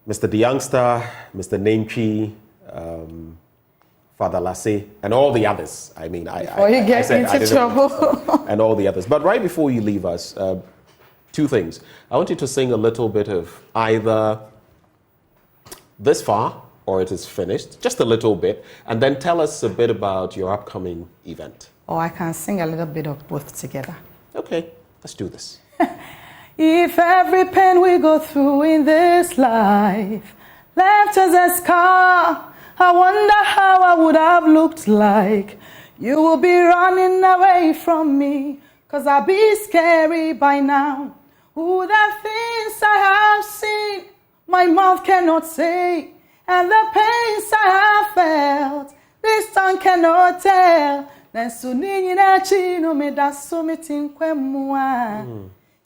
Mr. the Youngster, Mr. Namchi, Father Lasse, and all the others. I mean, before you get into trouble. And all the others. But right before you leave us, 2 things. I want you to sing a little bit of either this far, or it is finished, just a little bit, and then tell us a bit about your upcoming event. Or I can sing a little bit of both together. Okay, let's do this. If every pain we go through in this life left us a scar, I wonder how I would have looked like. You will be running away from me, 'cause I'll be scary by now. Who the things I have seen, my mouth cannot say, and the pains I have felt, this tongue cannot tell. Nensu ninyina chino me daso me tinkwemua.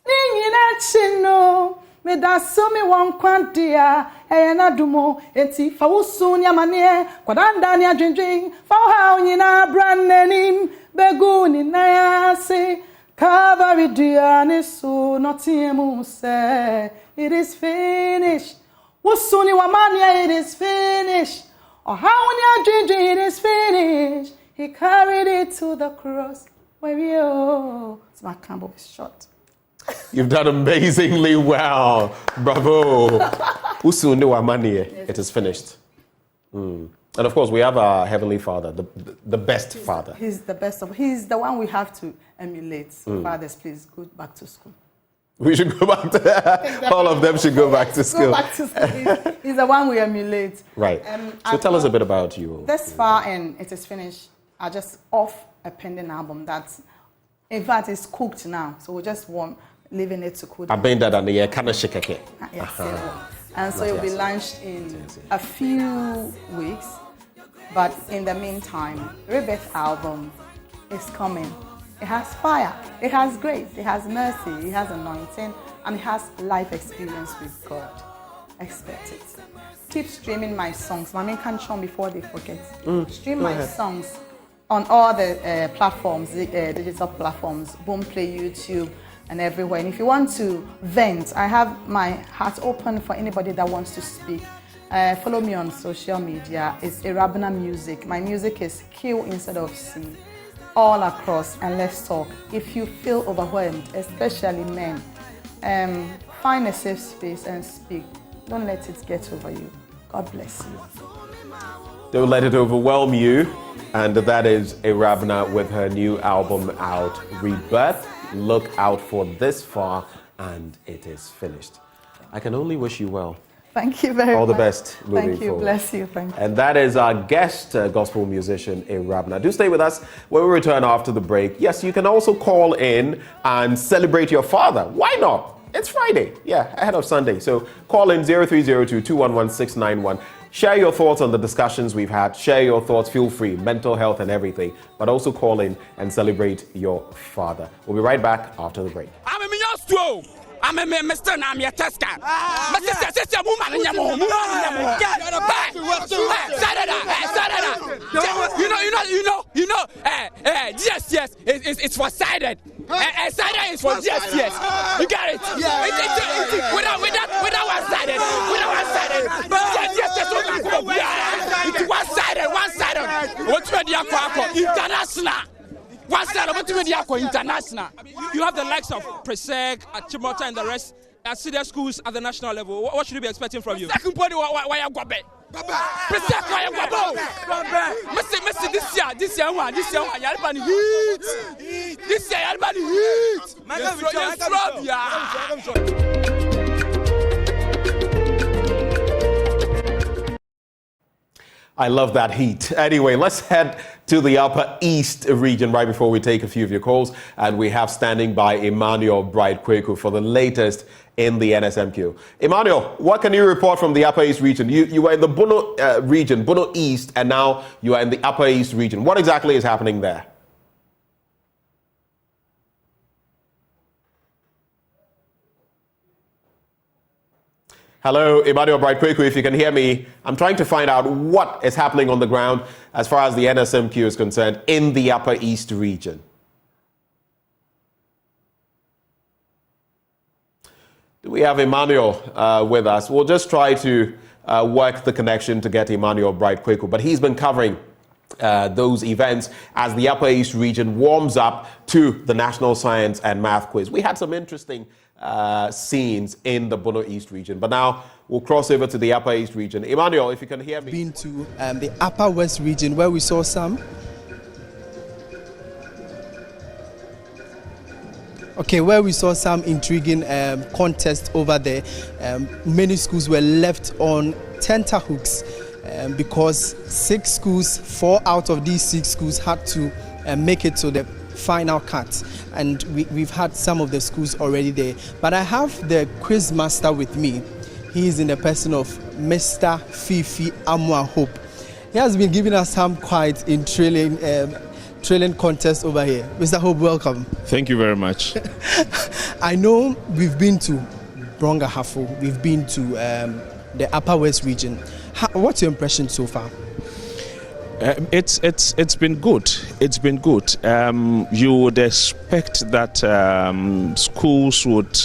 Ninyina chino me daso me wankwandia. Eyana dumo eti fawusu nyamanie kwadanda ni adwendwen fawo nyina brannenim beguni na yase Calvary diane so notiemu say it is finished. Wusuni wamania it is finished. Oh how ni adwendwen it is finished. He carried it to the cross where you. It's my Campbell is short. You've done amazingly well. Bravo. Usunu Wamanie. It is finished. And of course, we have our Heavenly Father, the best Father. He's the best of. He's the one we have to emulate. So fathers, please go back to school. We should go back to all of them should go back to school. Go back to school. He's the one we emulate. Right. So tell us a bit about you. This far and it is finished. I just off a pending album that's, in fact, it's cooked now. So we just want leaving it to cool down. I've been that on the kind of shikake. Yes, and so it will be launched in a few weeks. But in the meantime, Rebirth album is coming. It has fire, it has grace, it has mercy, it has anointing, and it has life experience with God. Expect it. Keep streaming my songs. Mami can show before they forget. Stream my songs on all the platforms, digital platforms, Boomplay, YouTube, and everywhere. And if you want to vent, I have my heart open for anybody that wants to speak. Follow me on social media. It's Irabna Music. My music is Q instead of C. All across, and let's talk. If you feel overwhelmed, especially men, find a safe space and speak. Don't let it get over you. God bless you. Don't let it overwhelm you. And that is Irabna with her new album out, Rebirth. Look out for This Far, and it is finished. I can only wish you well. Thank you very much. All the best moving Thank you. forward. Bless you. Thank you. And that is our guest gospel musician, Irabna. Do stay with us when we return after the break. Yes, you can also call in and celebrate your father. Why not? It's Friday. Yeah, ahead of Sunday. So call in 0302-211-691. Share your thoughts on the discussions we've had. Share your thoughts, feel free, mental health and everything. But also call in and celebrate your father. We'll be right back after the break. I'm a Minyostro. I'm a Mr. I'm your Tesca. My sister, woman, yes, it's for sided. Sided is for yes. You got it. Without one sided. It's one sided. What's the international? One side of international. You have the likes of Preseg, Chimota, and the rest at senior schools at the national level. What should we be expecting from you? Second body, why you go back? Preseg, why you go back? Messi, this year, Yalban heat. This year, Yalban heat. I love that heat. Anyway, let's head to the Upper East region right before we take a few of your calls. And we have standing by Emmanuel Bright-Kweku for the latest in the NSMQ. Emmanuel, what can you report from the Upper East region? You were in the Bono region, Bono East, and now you are in the Upper East region. What exactly is happening there? Hello, Emmanuel Bright-Kweku, if you can hear me. I'm trying to find out what is happening on the ground as far as the NSMQ is concerned in the Upper East region. Do we have Emmanuel with us? We'll just try to work the connection to get Emmanuel Bright-Kweku, but he's been covering those events as the Upper East region warms up to the National Science and Math Quiz. We had some interesting scenes in the Bono East region. But now we'll cross over to the Upper East region. Emmanuel, if you can hear me. Been to the Upper West region where we saw some. Okay, where we saw some intriguing contests over there. Many schools were left on tenterhooks because 6 schools, 4 out of these 6 schools had to make it to the final cut, and we've had some of the schools already there. But I have the quiz master with me. He is in the person of Mr. Fifi Amwa Hope. He has been giving us some quite intriguing contest over here. Mr. Hope, welcome. Thank you very much. I know we've been to Brongahafo, we've been to the Upper West region. What's your impression so far? It's been good. It's been good. You would expect that schools would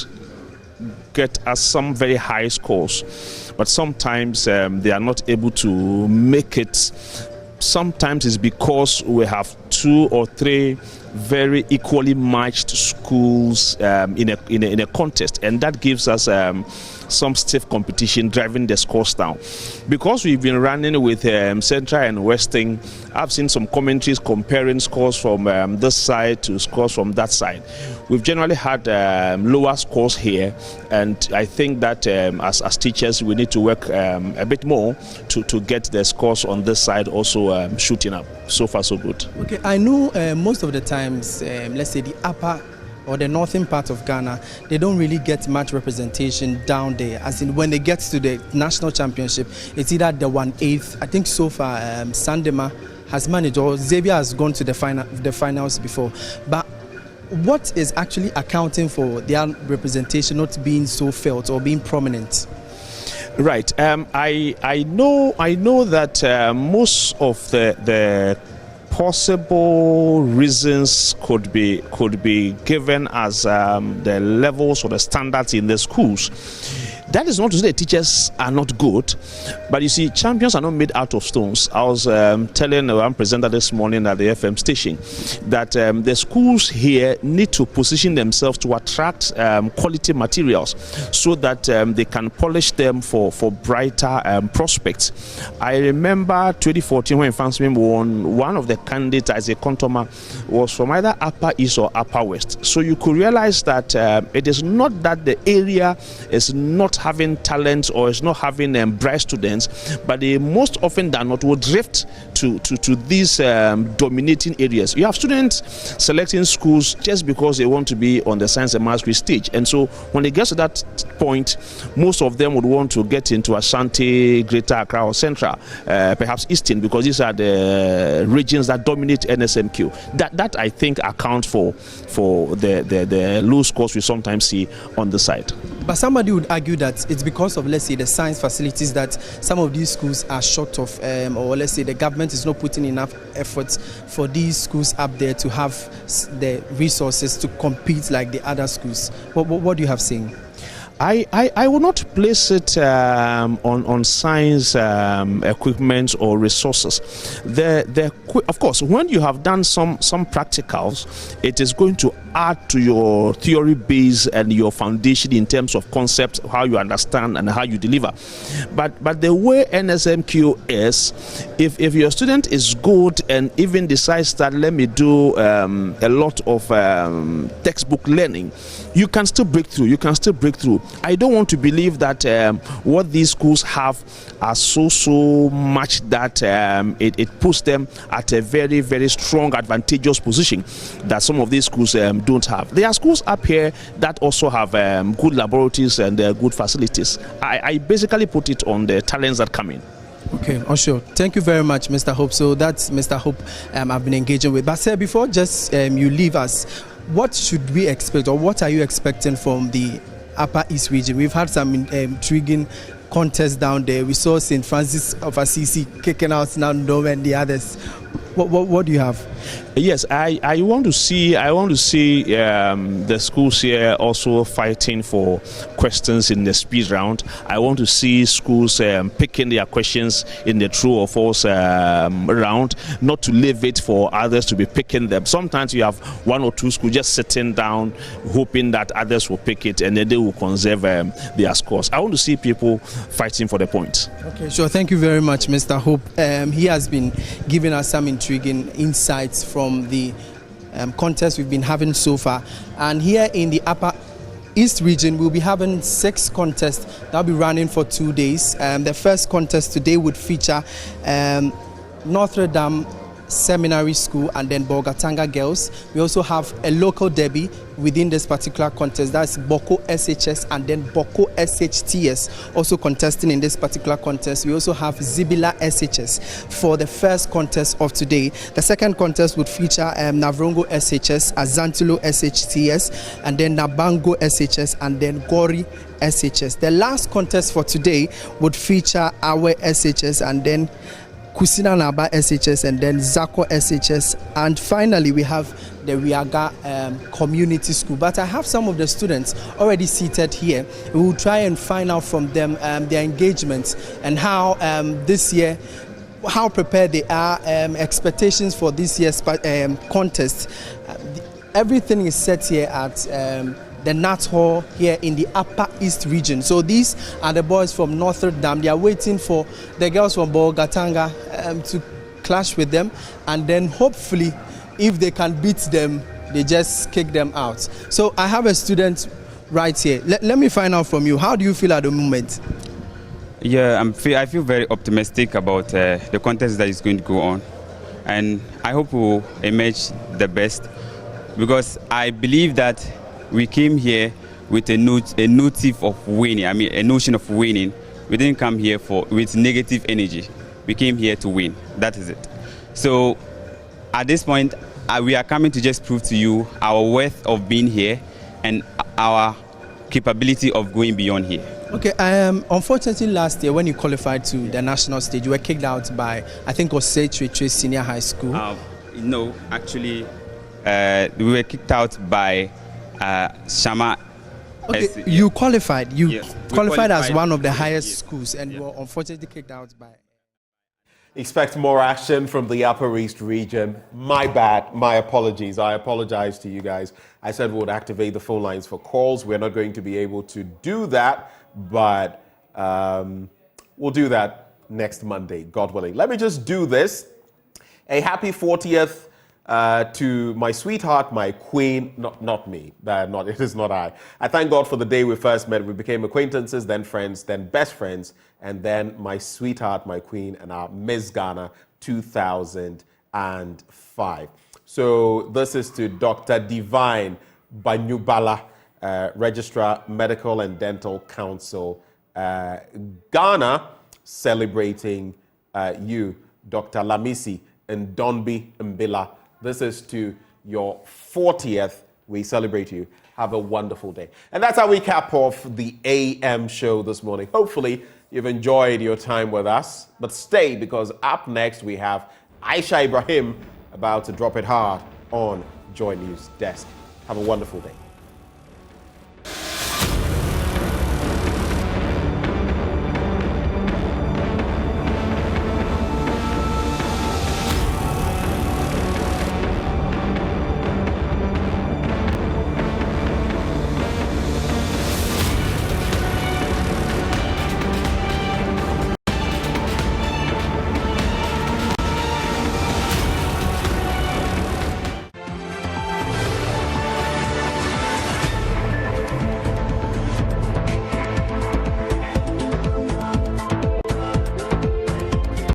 get us some very high scores, but sometimes they are not able to make it. Sometimes it's because we have 2 or 3 very equally matched schools in a contest, and that gives us some stiff competition driving the scores down. Because we've been running with Central and Western, I've seen some commentaries comparing scores from this side to scores from that side. We've generally had lower scores here, and I think that as teachers we need to work a bit more to get the scores on this side also shooting up. So far so good. Okay, I know most of the times, let's say the upper or the northern part of Ghana, they don't really get much representation down there. As in when they get to the national championship, it's either the 1/8. I think so far Sandema has managed, or Xavier has gone to the finals before. But what is actually accounting for their representation not being so felt or being prominent? Right. I know that most of the possible reasons could be given as the levels or the standards in the schools. That is not to say the teachers are not good, but you see, champions are not made out of stones. I was telling one presenter this morning at the FM station that the schools here need to position themselves to attract quality materials so that they can polish them for brighter prospects. I remember 2014 when Impraim won, one of the candidates as a contoma was from either Upper East or Upper West. So you could realize that it is not that the area is not having talent or is not having bright students, but they most often than not will drift to these dominating areas. You have students selecting schools just because they want to be on the science and maths stage, and so when they get to that point, most of them would want to get into Ashanti, Greater Accra or Central, perhaps Eastern, because these are the regions that dominate NSMQ. That I think accounts for the low scores we sometimes see on the side. But somebody would argue that it's because of, let's say, the science facilities that some of these schools are short of, or let's say the government is not putting enough efforts for these schools up there to have the resources to compete like the other schools. What do you have saying? I will not place it on science equipment or resources. Of course, when you have done some practicals, it is going to add to your theory base and your foundation in terms of concepts, how you understand and how you deliver. But the way NSMQ is, if your student is good and even decides that let me do a lot of textbook learning, you can still break through. I don't want to believe that what these schools have are so much that it puts them at a very, very strong, advantageous position that some of these schools don't have. There are schools up here that also have good laboratories and good facilities. I basically put it on the talents that come in. Okay, oh sure. Thank you very much, Mr. Hope. So that's Mr. Hope I've been engaging with. But sir, before just you leave us, what should we expect, or what are you expecting from the Upper East region? We've had some intriguing contests down there. We saw St. Francis of Assisi kicking out Nando and the others. What do you have? Yes, I want to see the schools here also fighting for questions in the speed round. I want to see schools picking their questions in the true or false round, not to leave it for others to be picking them. Sometimes you have one or two schools just sitting down hoping that others will pick it and then they will conserve their scores. I want to see people fighting for the points. Okay, sure. Thank you very much, Mr. Hope. He has been giving us some intriguing insights from the contest we've been having so far. And here in the Upper East region, we'll be having 6 contests that'll be running for 2 days. The first contest today would feature Notre Dame Seminary School and then Bolgatanga Girls. We also have a local derby within this particular contest. That's Boko SHS and then Boko SHTS also contesting in this particular contest. We also have Zibila SHS for the first contest of today. The second contest would feature Navrongo SHS, Azantulo SHTS, and then Nabango SHS and then Gori SHS. The last contest for today would feature Awe SHS and then Kusina Naba SHS and then Zako SHS, and finally we have the Riaga Community School. But I have some of the students already seated here. We will try and find out from them their engagements and how this year, how prepared they are, expectations for this year's contest. Everything is set here at the Nat Hall here in the Upper East region. So these are the boys from Notre Dame. They are waiting for the girls from Bolgatanga to clash with them, and then hopefully if they can beat them, they just kick them out. So I have a student right here. Let me find out from you. How do you feel at the moment? Yeah, I feel very optimistic about the contest that is going to go on, and I hope we will emerge the best, because I believe that we came here with a notive of winning. I mean, a notion of winning. We didn't come here with negative energy. We came here to win. That is it. So at this point, we are coming to just prove to you our worth of being here and our capability of going beyond here. Okay, unfortunately last year when you qualified to the national stage, you were kicked out by, I think it was Sage Senior High School. No, actually, we were kicked out by Shama. Okay, you qualified. You qualified as one of the highest schools, and you were unfortunately kicked out by. Expect more action from the Upper East region. My bad. My apologies. I apologize to you guys. I said we would activate the phone lines for calls. We're not going to be able to do that, but we'll do that next Monday, God willing. Let me just do this. A happy 40th. To my sweetheart, my queen, not me, it is not I. I thank God for the day we first met. We became acquaintances, then friends, then best friends, and then my sweetheart, my queen, and our Miss Ghana 2005. So this is to Dr. Divine Banyubala, Registrar, Medical and Dental Council, Ghana, celebrating you, Dr. Lamisi and Donbi Mbila. This is to your 40th. We celebrate you. Have a wonderful day. And that's how we cap off the AM show this morning. Hopefully, you've enjoyed your time with us. But stay, because up next we have Aisha Ibrahim about to drop it hard on Joy News Desk. Have a wonderful day.